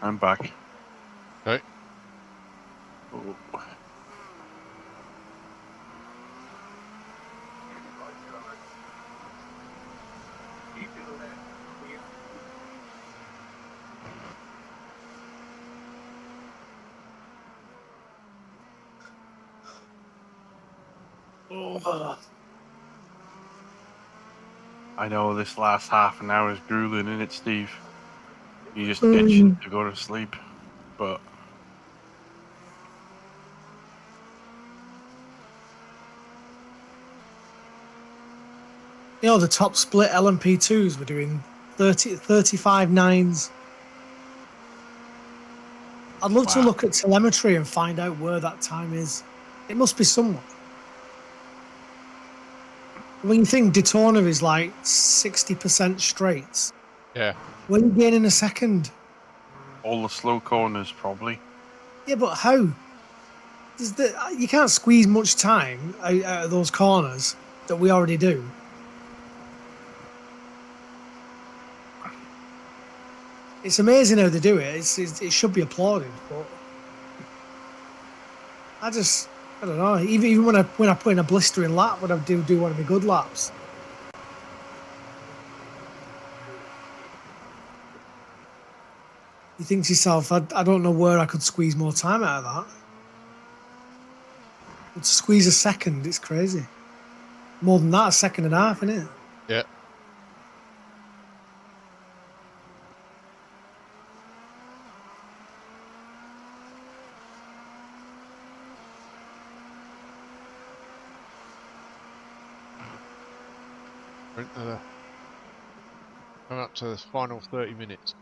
I'm back. Okay. Oh. I know this last half an hour is grueling, isn't it, Steve? You're just itching to go to sleep, but You know, the top split LMP2s were doing 35 nines. I'd love to Wow. look at telemetry and find out where that time is. It must be somewhere. When you think Daytona is like 60% straights, Yeah. where are you gaining a second? all the slow corners probably. Yeah, but how? You can't squeeze much time out of those corners that we already do. It's amazing how they do it. It should be applauded, but I don't know. Even when I put in a blistering lap, when I do one of my good laps, you think to yourself, I don't know where I could squeeze more time out of that. But to squeeze a second, it's crazy. More than that, a second and a half, isn't it? Yeah. Coming up to the final 30 minutes.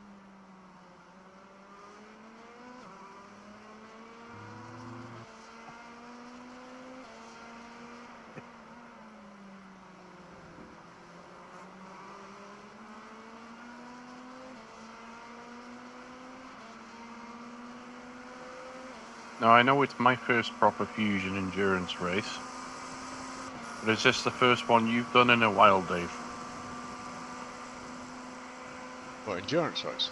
Now I know it's my first proper Fusion endurance race, but is this the first one you've done in a while, Dave? What, endurance race?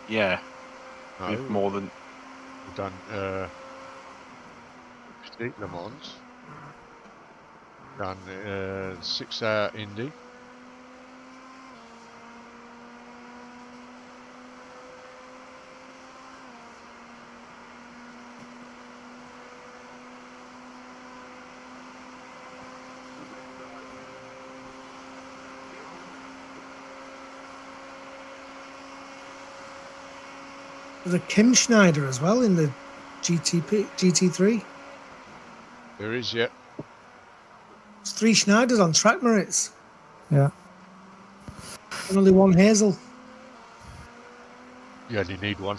Yeah, No. with more than We've done Petit Le Mans. Done 6-hour Indy. There's a Kim Schneider as well in the GT3. There is, yeah. There's 3 Schneiders on track merits. Yeah. And only one Hazel. You only need one.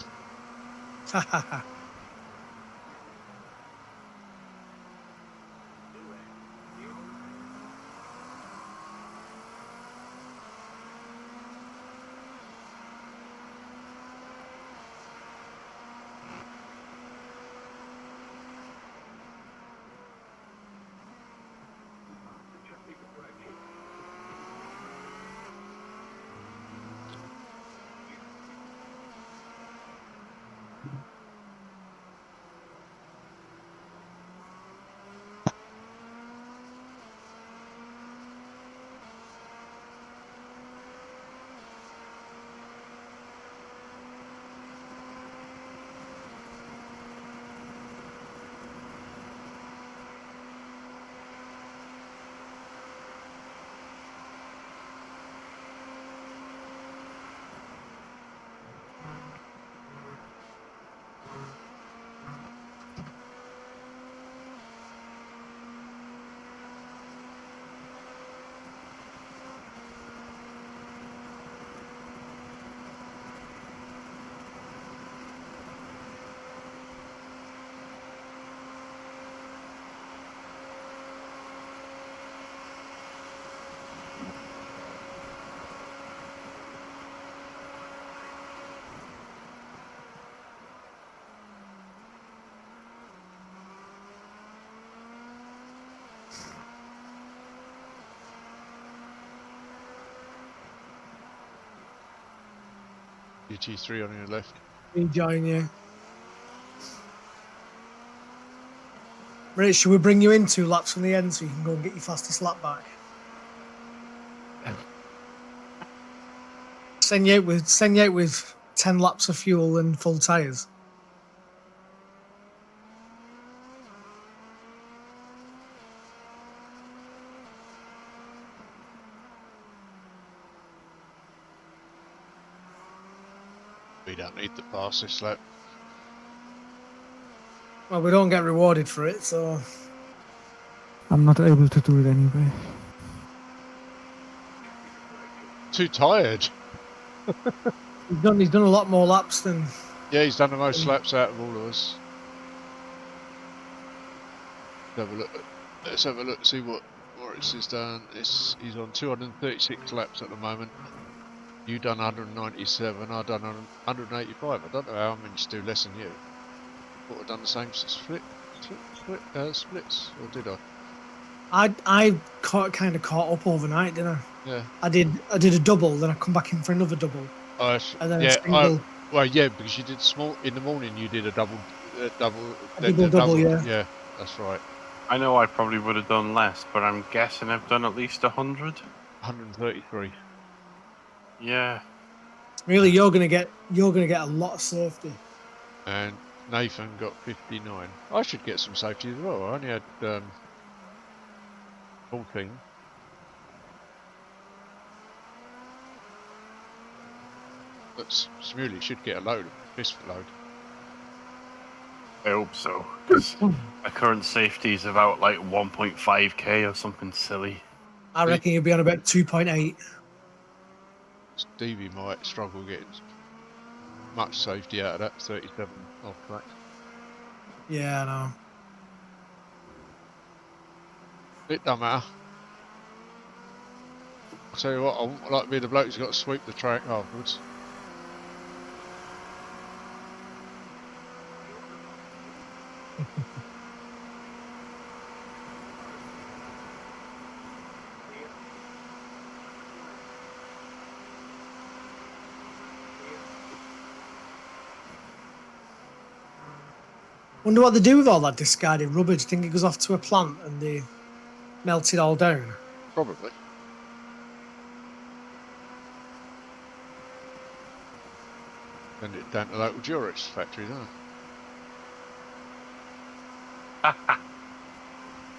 GT3 on your left. Enjoying you. Rich, should we bring you in 2 laps from the end so you can go and get your fastest lap back? Send you out with 10 laps of fuel and full tyres. We don't need the fastest lap. Well, we don't get rewarded for it, so I'm not able to do it anyway. Too tired. he's done a lot more laps than. Yeah, he's done the most laps out of all of us. Let's have a look. Let's have a look. See what Moritz has done. He's on 236 laps at the moment. You done 197. I've done 185. I don't know how I managed to do less than you. Thought I'd done the same splits, or did I? I kind of caught up overnight, didn't I? Yeah. I did a double, then I come back in for another double, and then a single. Well, yeah, because you did small in the morning. You did a double. Yeah. Yeah, that's right. I know I probably would have done less, but I'm guessing I've done at least 100. 133. Yeah. Really, you're gonna get a lot of safety. And Nathan got 59. I should get some safety as well. I only had 14. But Smuley should get a load, a fistful load. I hope so, because my current safety is about like 1.5k or something silly. I reckon you'll be on about 2.8. Stevie might struggle getting much safety out of that 37 off track. Yeah, I know. It don't matter. I'll tell you what, I wouldn't like to be the bloke who's got to sweep the track afterwards. Wonder what they do with all that discarded rubber. Do you think it goes off to a plant and they melt it all down? Probably. Send it down to the local Durex factory, don't it?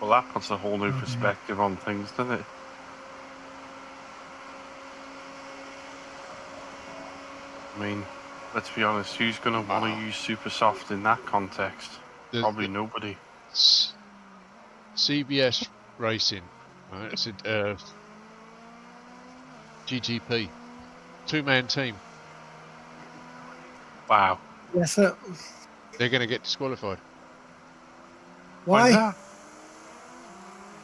Well, that puts a whole new perspective on things, doesn't it? I mean, let's be honest, who's going to want to use super soft in that context? Probably nobody. CBS Racing, right? It's GTP. 2-man team. Wow. Yes, sir. They're going to get disqualified. Why's Why? that?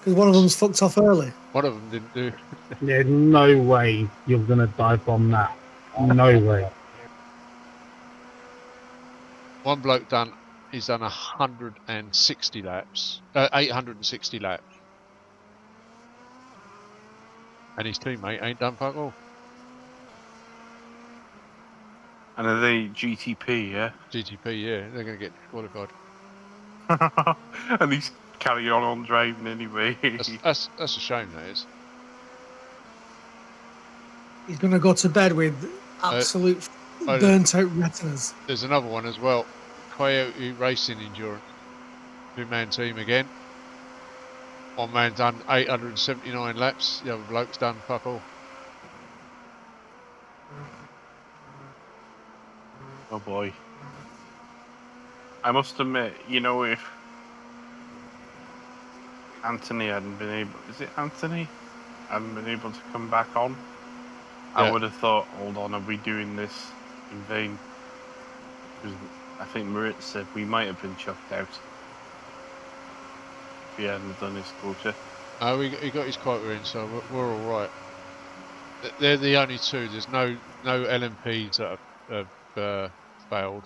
Because one of them's fucked off early. One of them didn't do. There's no way you're going to die from that. No way. One bloke he's done 160 laps, 860 laps, and his teammate ain't done fuck all. And are they GTP, yeah? GTP, yeah, they're going to get disqualified. And he's carrying on driving anyway. That's a shame, that is. He's going to go to bed with absolute burnt out retinas. There's another one as well. Coyote Racing Endurance. 2-man team again. One man done 879 laps. The other bloke's done fuck all. Oh boy. I must admit, you know, if Anthony hadn't been able... Is it Anthony? Hadn't been able to come back on? Yeah. I would have thought, hold on, are we doing this in vain? Because I think Moritz said we might have been chucked out if he hadn't done his quota. He got his quota in, so we're all right. They're the only two. There's no LMPs that have failed.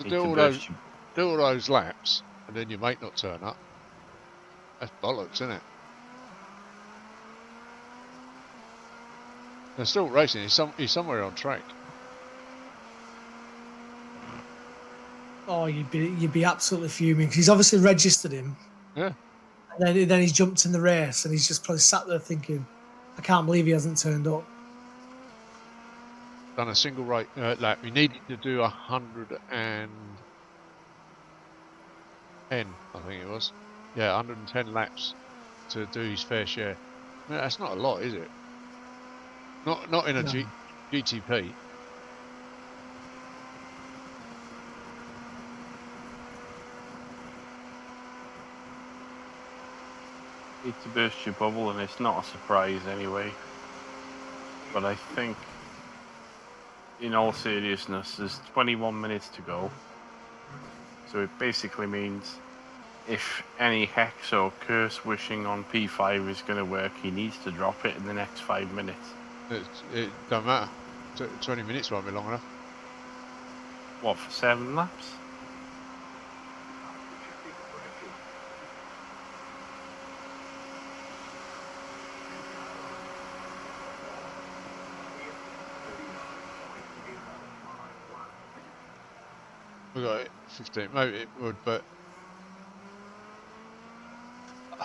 Do all those laps, and then your mate not turn up. That's bollocks, isn't it? They're still racing. He's somewhere on track. Oh, you'd be absolutely fuming. 'Cause he's obviously registered him. Yeah. And then he's jumped in the race, and he's just probably sat there thinking, I can't believe he hasn't turned up. Done a single lap. He needed to do 110, I think it was. Yeah, 110 laps to do his fair share. I mean, that's not a lot, is it? Not in a No. GTP. Need to burst your bubble, and it's not a surprise anyway. But I think, in all seriousness, there's 21 minutes to go. So it basically means if any hex or curse wishing on P5 is going to work, he needs to drop it in the next 5 minutes. It don't matter. 20 minutes won't be long enough. What, for 7 laps? We got 15. Maybe it would, but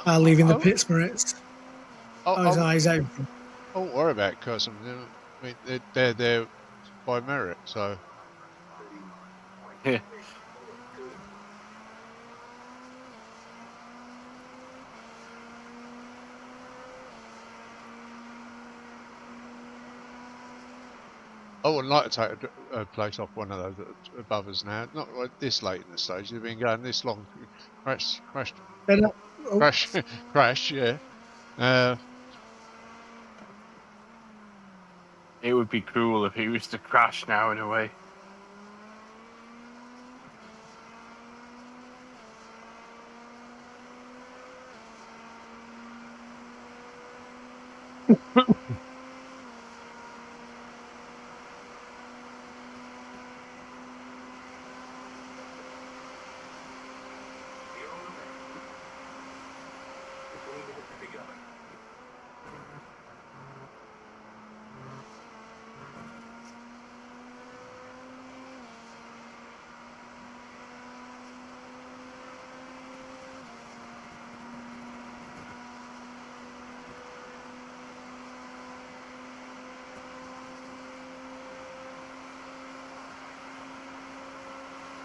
Leaving the pits, Moritz. He's out. I won't worry about cursing. I mean, they're there by merit, so. Yeah. I wouldn't like to take a place off one of those above us now. Not like this late in the stage. They've been going this long. Crash, yeah. It would be cruel if he was to crash now, in a way.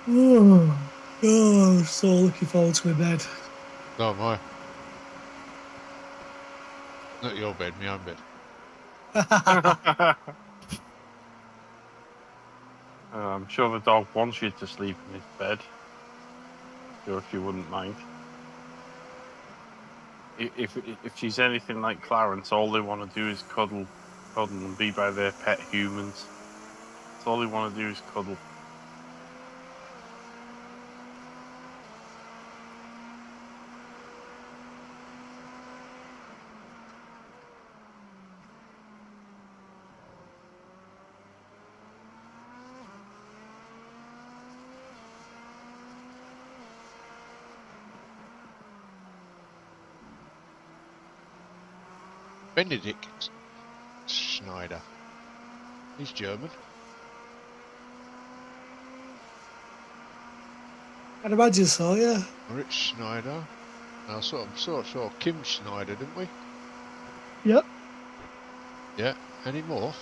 Oh, I'm so looking forward to my bed. No, my. Not your bed, my own bed. I'm sure the dog wants you to sleep in his bed. So if you wouldn't mind. If she's anything like Clarence, all they want to do is cuddle and be by their pet humans. That's all they want to do is cuddle. Benedict Schneider. He's German. I'd imagine so, yeah. Rich Schneider. I sort of saw Kim Schneider, didn't we? Yep. Yeah. Any more?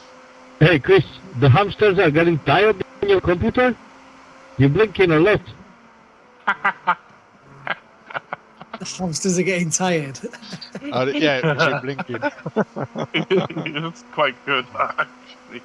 Hey, Chris, the hamsters are getting tired on your computer? You blinking a lot. The hamsters are getting tired. Yeah, it was him blinking. It's quite good, actually.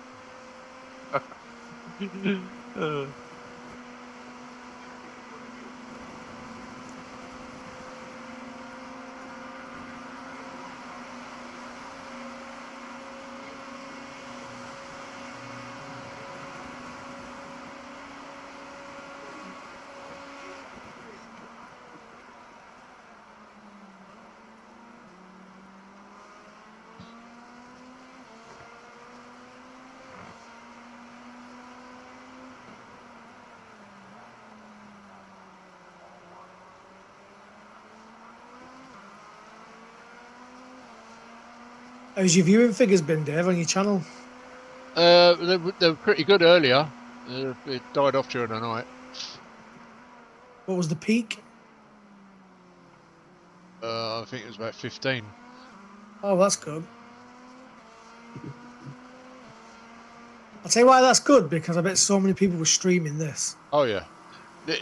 How's your viewing figures been, Dave, on your channel? They were pretty good earlier. It died off during the night. What was the peak? I think it was about 15. Oh, that's good. I'll tell you why that's good, because I bet so many people were streaming this. Oh yeah. It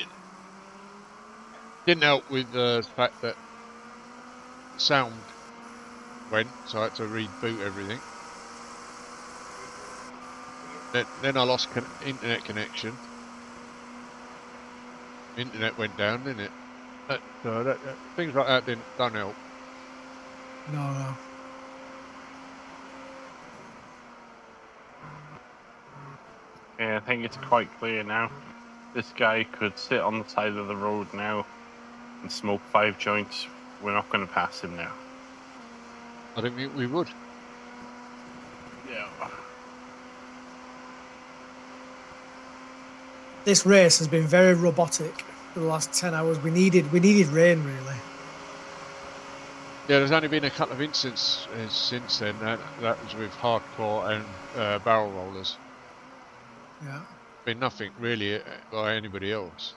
didn't help with the fact that sound went, so I had to reboot everything. Then I lost internet connection. Internet went down, didn't it? Things like that don't help. No. Yeah, I think it's quite clear now. This guy could sit on the side of the road now and smoke 5 joints. We're not going to pass him now. I don't think we would. Yeah. This race has been very robotic for the last 10 hours. We needed rain, really. Yeah, there's only been a couple of incidents since then. That was with hardcore and barrel rollers. Yeah. Been nothing really by anybody else.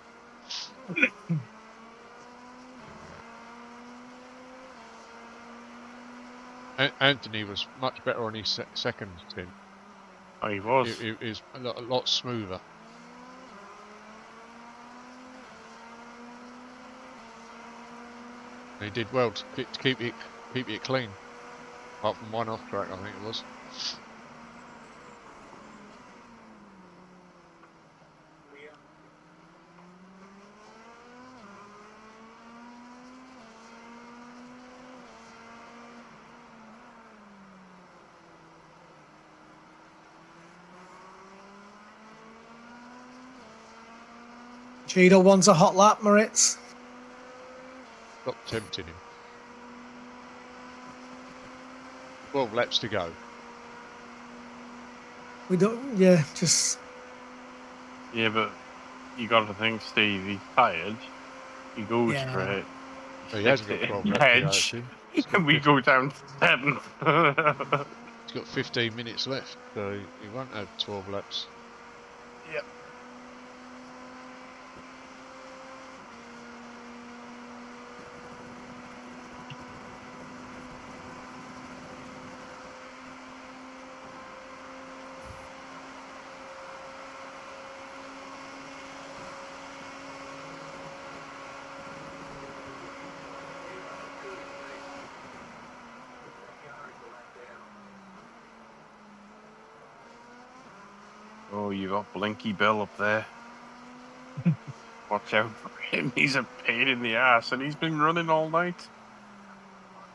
Anthony was much better on his second stint. Oh, he was. It is a lot smoother. And he did well to keep it clean, apart from one off track, I think it was. Cheeto wants a hot lap, Moritz. Stop tempting him. 12 laps to go. We don't, yeah, just... Yeah, but you got to think, Steve, he's tired. He goes Yeah. for it. So he hasn't got 12 laps to go, Edge. actually. And we go down to 7. He's got 15 minutes left, so he won't have 12 laps. Yep. Oh, you got Blinky Bill up there. Watch out for him. He's a pain in the ass, and he's been running all night.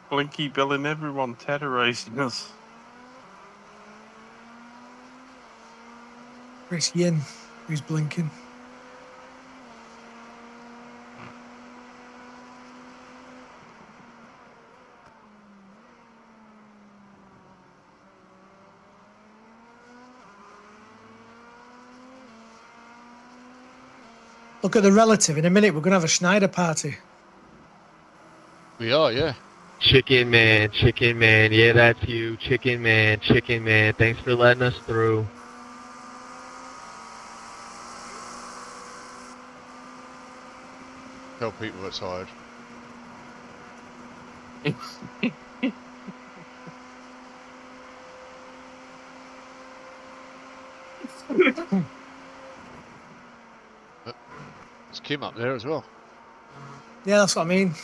Blinky billing everyone, terrorizing us. Chris Yin, who's blinking. Look at the relative. In a minute, we're going to have a Schneider party. We are, yeah. Chicken man, yeah, that's you. Chicken man, thanks for letting us through. Tell people we're tired. There's Kim up there as well. Yeah, that's what I mean.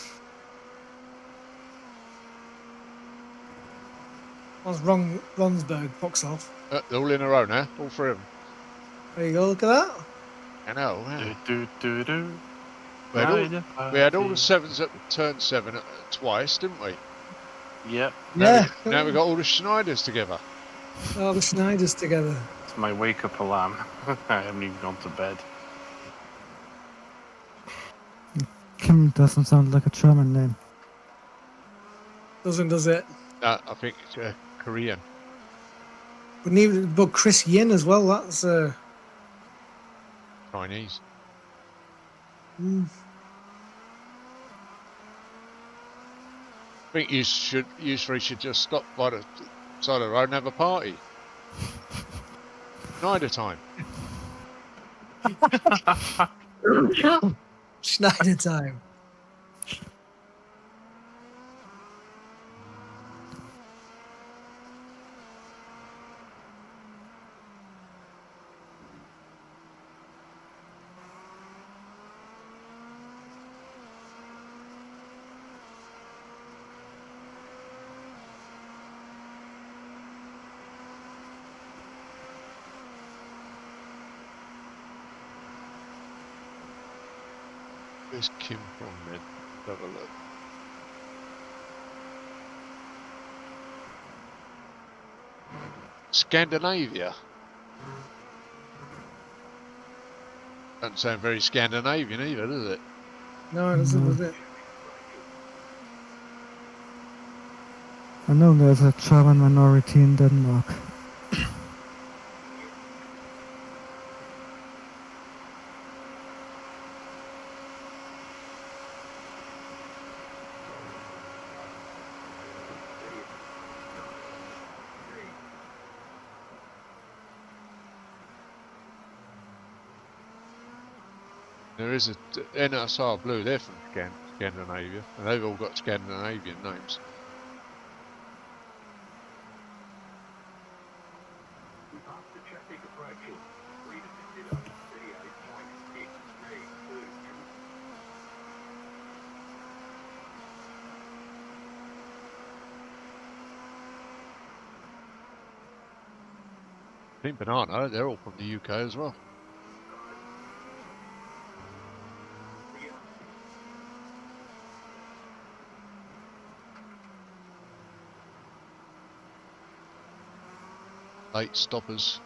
That's Ronsberg, fucks off. They're all in a row now, all three of them. There you go, look at that. I know, yeah. Do. We had all the sevens at turn 7 twice, didn't we? Yep. Yeah. Now we got all the Schneiders together. All the Schneiders together. It's my wake-up alarm. I haven't even gone to bed. Kim doesn't sound like a German name. Doesn't, does it? I think it's Korean. But Chris Yin as well, that's... Chinese. Mm. I think you three should just stop by the side of the road and have a party. Schneider time. Schneider time. Where's Kim from then? Have a look. Scandinavia. Doesn't sound very Scandinavian either, does it? No, it doesn't, does it? I know there's a German minority in Denmark. There is a NSR Blue, they're from Scandinavia, and they've all got Scandinavian names. Team Banana, they're all from the UK as well. Late stoppers.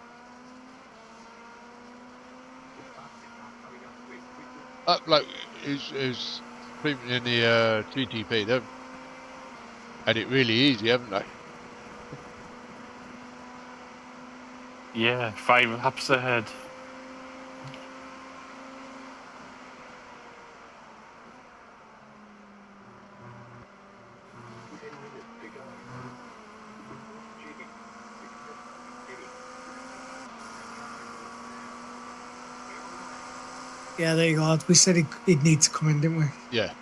Like who's in the GTP, they've had it really easy, haven't they? Yeah, 5 laps ahead. Yeah, there you go. We said he'd need to come in, didn't we? Yeah.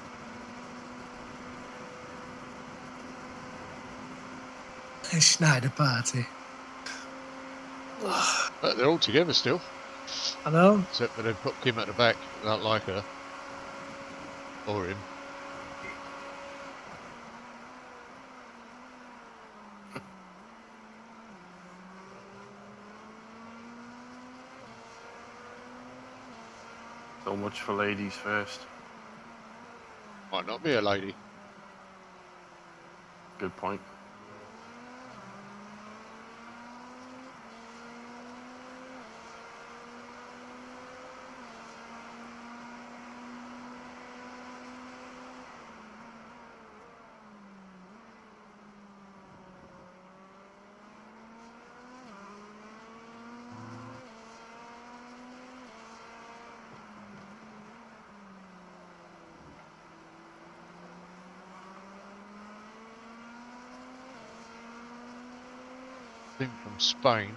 A Schneider party. But they're all together still. I know. Except for they've put Kim at the back. I don't like her. Or him. So much for ladies first. Might not be a lady. Good point. Team from Spain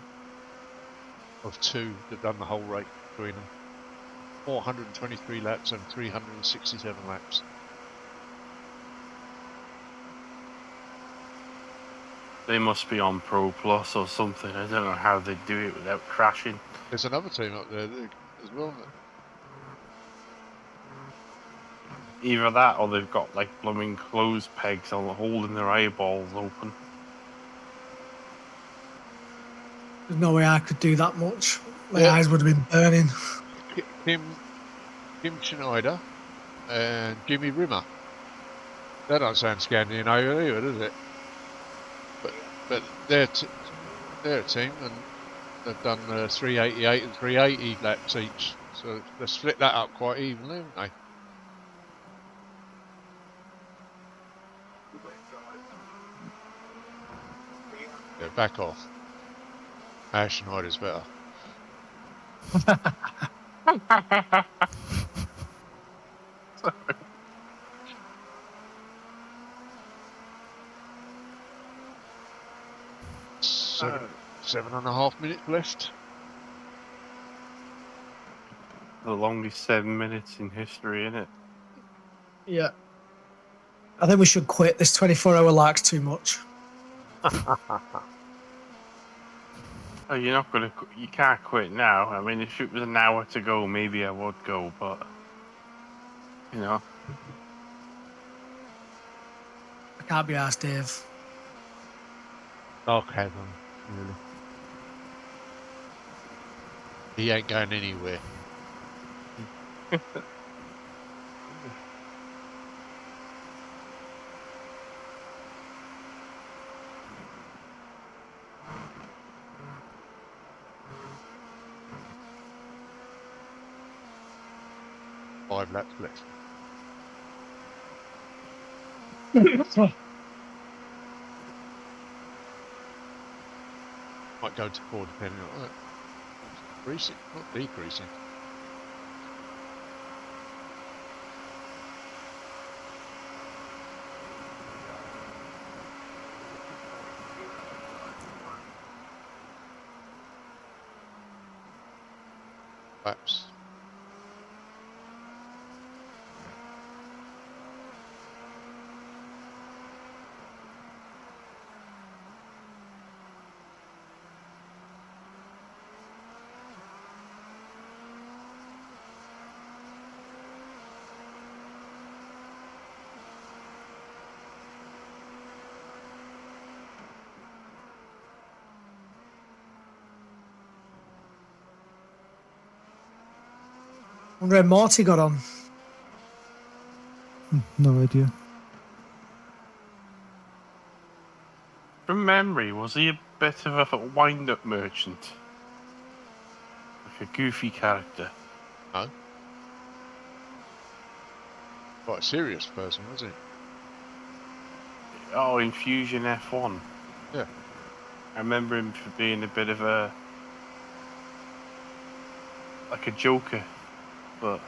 of two that done the whole race between them. 423 laps and 367 laps. They must be on Pro Plus or something. I don't know how they do it without crashing. There's another team up there as well. Either that or they've got like blooming clothes pegs on holding their eyeballs open. There's no way I could do that much. My Yeah. eyes would have been burning. Kim Schneider and Jimmy Rimmer. That don't sound Scandinavian either, does it? But they're a team and they've done 388 and 380 laps each. So they've split that up quite evenly, haven't they? Yeah, back off. Ash Schneider's better. Seven and a half minutes left. The longest 7 minutes in history, innit? Yeah. I think we should quit. This 24-hour lark's too much. Oh, you're not gonna. You can't quit now. I mean, if it was an hour to go, maybe I would go, but you know. I can't be asked, Dave. Dark heaven, really. He ain't going anywhere. Five laps left. Might go to four depending on that. Increasing, not decreasing. Laps. Wonder how Morty got on. No idea. From memory, was he a bit of a wind-up merchant? Like a goofy character? No. Quite a serious person, wasn't he? Oh, in Fusion F1. Yeah. I remember him for being a bit of a... like a joker, but...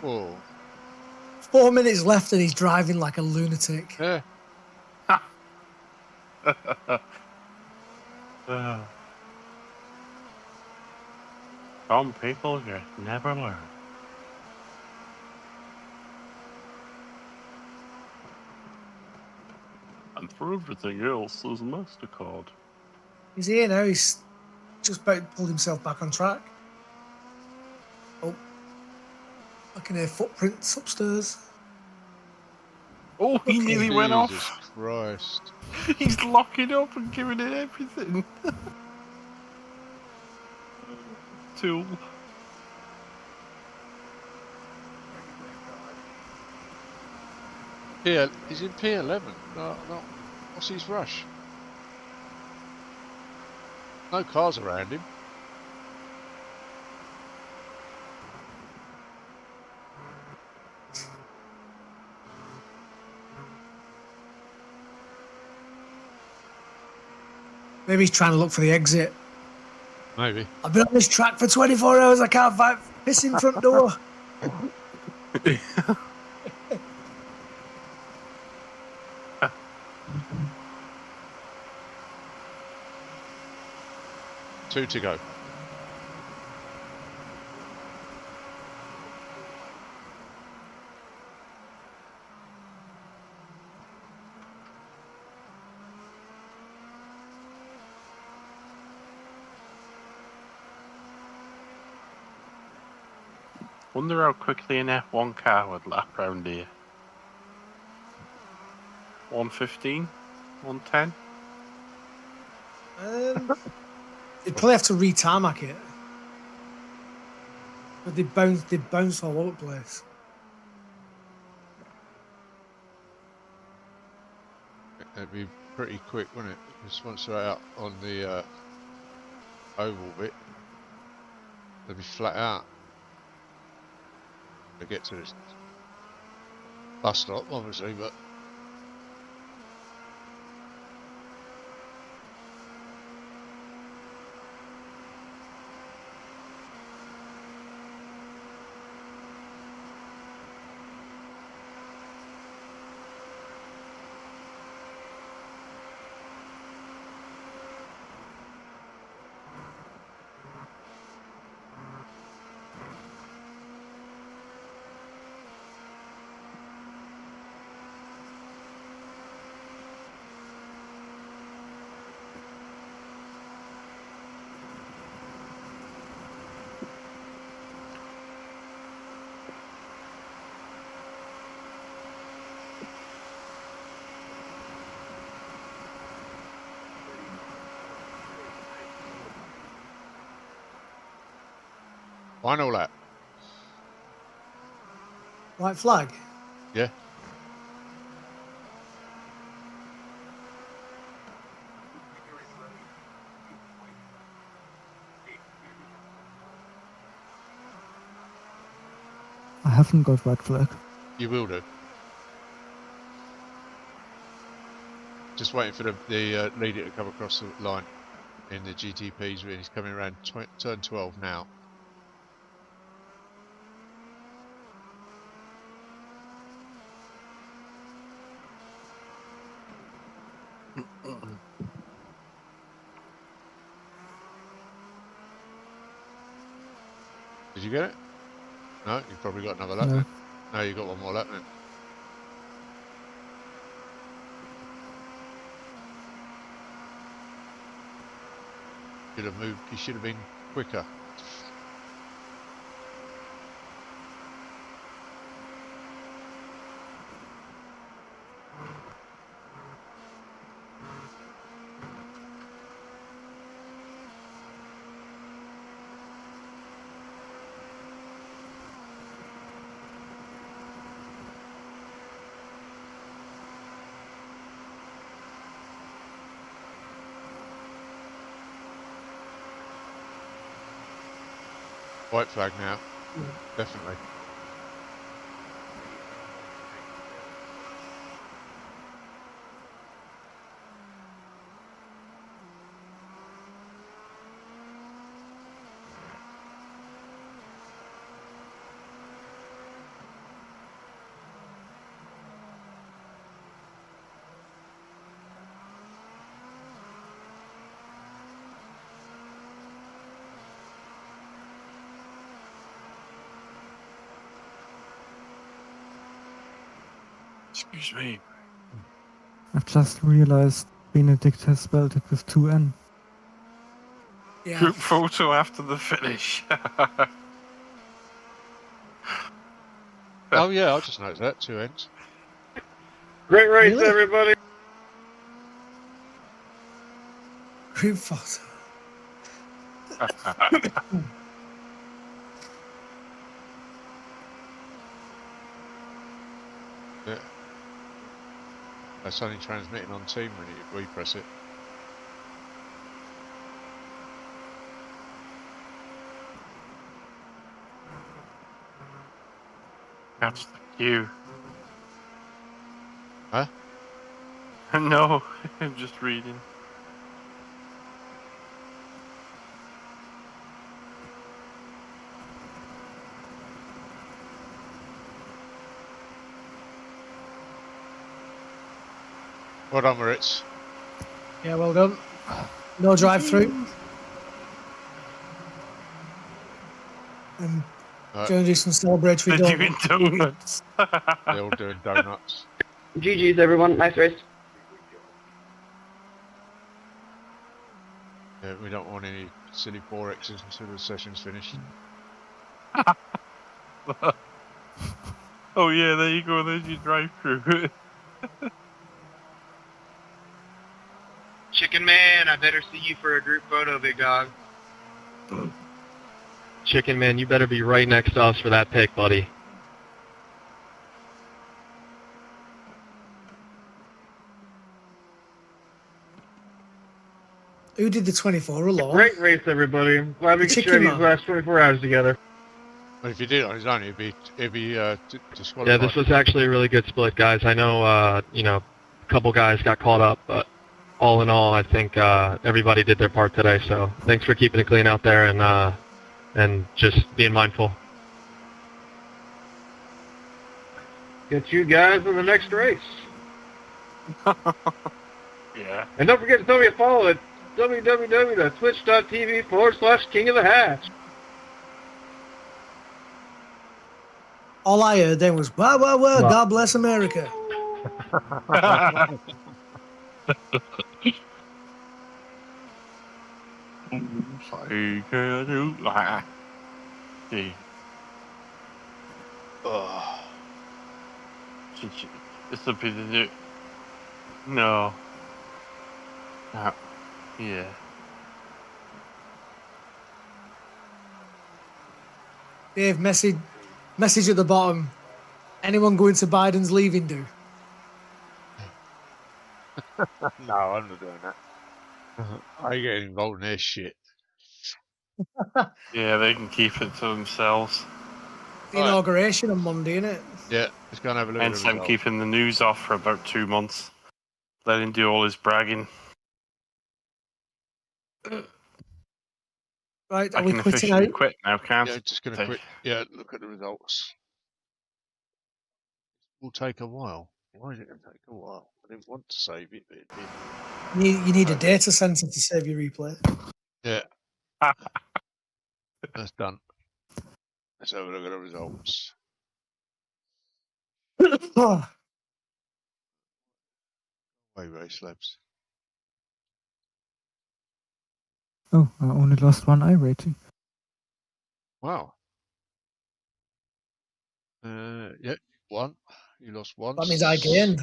Whoa. 4 minutes left and he's driving like a lunatic. Yeah. Some people just never learn. And for everything else, there's MasterCard. He's here now. He's just about pulled himself back on track. Oh, I can hear footprints upstairs. Oh, he Okay. nearly went Jesus off. Christ. He's locking up and giving it everything. Tool. He's in P11. No. What's his rush? No cars around him. Maybe he's trying to look for the exit. Maybe. I've been on this track for 24 hours. I can't find pissing front door. Two to go. Wonder how quickly an F1 car would lap round here. 115? 110? They'd probably have to re-tarmac it. But they bounce all over the place. It'd be pretty quick, wouldn't it? Just once they're out on the oval bit, they'll be flat out. They get to this bus stop, obviously, but final lap. White flag. Yeah. I haven't got white flag. You will do. Just waiting for the leader to come across the line in the GTPs. Really, he's coming around turn 12 now. Did you get it? No, you've probably got another lap No. then. No, you've got one more lap then. Should have moved. You should have been quicker. White flag now. Definitely. Excuse me. I've just realized Benedict has spelled it with 2 N. Yeah. Group photo after the finish. Oh yeah, I just noticed that 2 ends. Great race, Really? everybody. Group photo. Yeah. It's only transmitting on team when you repress it. That's the cue. Huh? No, I'm just reading. Well done, Moritz. Yeah, well done. No drive-through. And Right, going to do some celebratory They're doing donuts. donuts. they're all doing donuts. GG's, everyone. Nice race. Yeah, we don't want any silly 4Xs until the session's finished. Oh yeah, there you go. There's your drive-through. Chicken Man, I better see you for a group photo, big dog. Chicken Man, you better be right next to us for that pick, buddy. Who did the 24 alone? Great race, everybody. I'm glad we The could chicken share these man. last 24 hours together. But if you did it on his own, it'd be disqualified. Yeah, this was actually a really good split, guys. I know, you know, a couple guys got caught up, but all in all, I think everybody did their part today. So thanks for keeping it clean out there and just being mindful. Get you guys in the next race. Yeah. And don't forget to tell me to follow it. www.twitch.tv/King of the Hatch. All I heard then was, wow, wow, wow, Wow. God bless America. See, Ugh. it's a bit of it. No. Yeah. Dave, message at the bottom. Anyone going to Biden's leaving do? No, I'm not doing that. I ain't getting involved in this shit. Yeah, they can keep it to themselves. The Right. inauguration on Monday, innit? Yeah, let's go and have a look at Hence, the I'm result. keeping the news off for about 2 months. Let him do all his bragging. Right, I are we can quitting officially out? quit now, can't Yeah, just gonna I? quit. Yeah, look at the results. Will take a while. Why is it gonna take a while? I didn't want to save it, but it did. You need a Okay. data center to save your replay. Yeah, that's done. Let's have a look at the results. Oh, Way race labs. Oh, I only lost 1 iRating. Wow. Yeah, one. You lost one. that means I gained.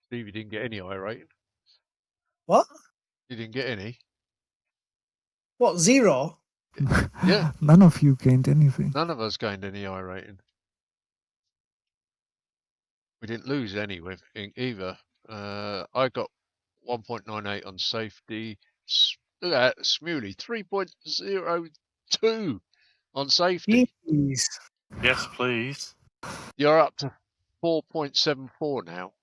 Steve, you didn't get any I rating. What? You didn't get any. What, 0? Yeah. None of you gained anything. None of us gained any I rating. We didn't lose any with either. I got 1.98 on safety. Look at that, Smuley, 3.02 on safety. Jeez. Yes, please. You're up to 4.74 now.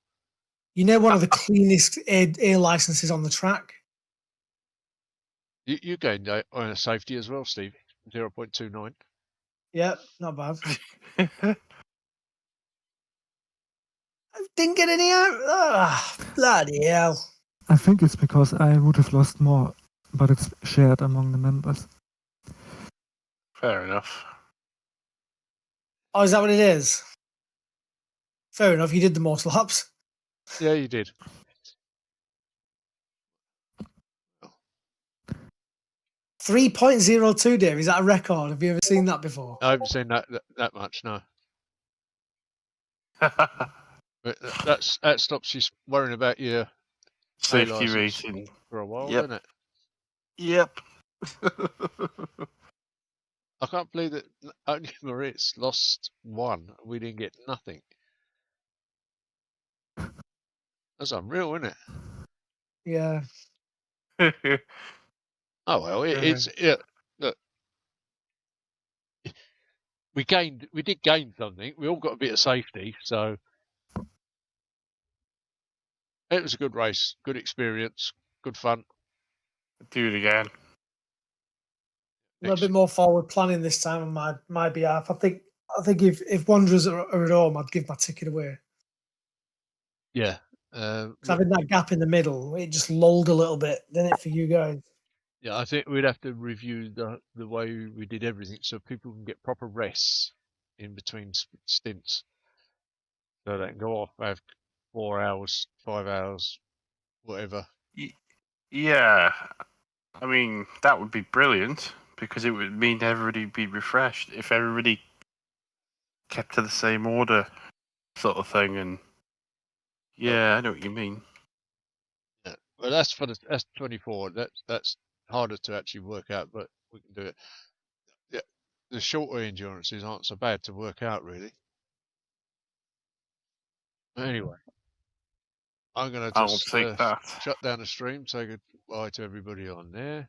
You know, one of the cleanest A licenses on the track. You gained on a safety as well, Steve. 0.29. Yep, not bad. I didn't get any out. Ah, bloody hell. I think it's because I would have lost more, but it's shared among the members. Fair enough. Oh, is that what it is? Fair enough. You did the most laps. Yeah, you did. 3.02, Dave. Is that a record? Have you ever seen that before? I haven't seen that much, no. But that stops you worrying about your Safety license racing for a while, Yep. doesn't it? Yep. I can't believe that only Moritz lost one. We didn't get nothing. That's unreal, isn't it? Yeah. Oh well, it's look, we did gain something. We all got a bit of safety, so it was a good race, good experience, good fun. Do it again. A little bit more forward planning this time on my behalf. I think if Wanderers are at home, I'd give my ticket away. Yeah. 'Cause having that gap in the middle, it just lulled a little bit, didn't it, for you guys? Yeah, I think we'd have to review the way we did everything so people can get proper rests in between stints. So they can go off, have 4 hours, 5 hours, whatever. Yeah. I mean, that would be brilliant because it would mean everybody would be refreshed if everybody kept to the same order, sort of thing. And yeah, I know what you mean. Yeah. Well, that's 24. That's harder to actually work out, but we can do it. Yeah, the shorter endurances aren't so bad to work out, really. Anyway, I'm going to I'll just take that. shut down the stream, say goodbye to everybody on there.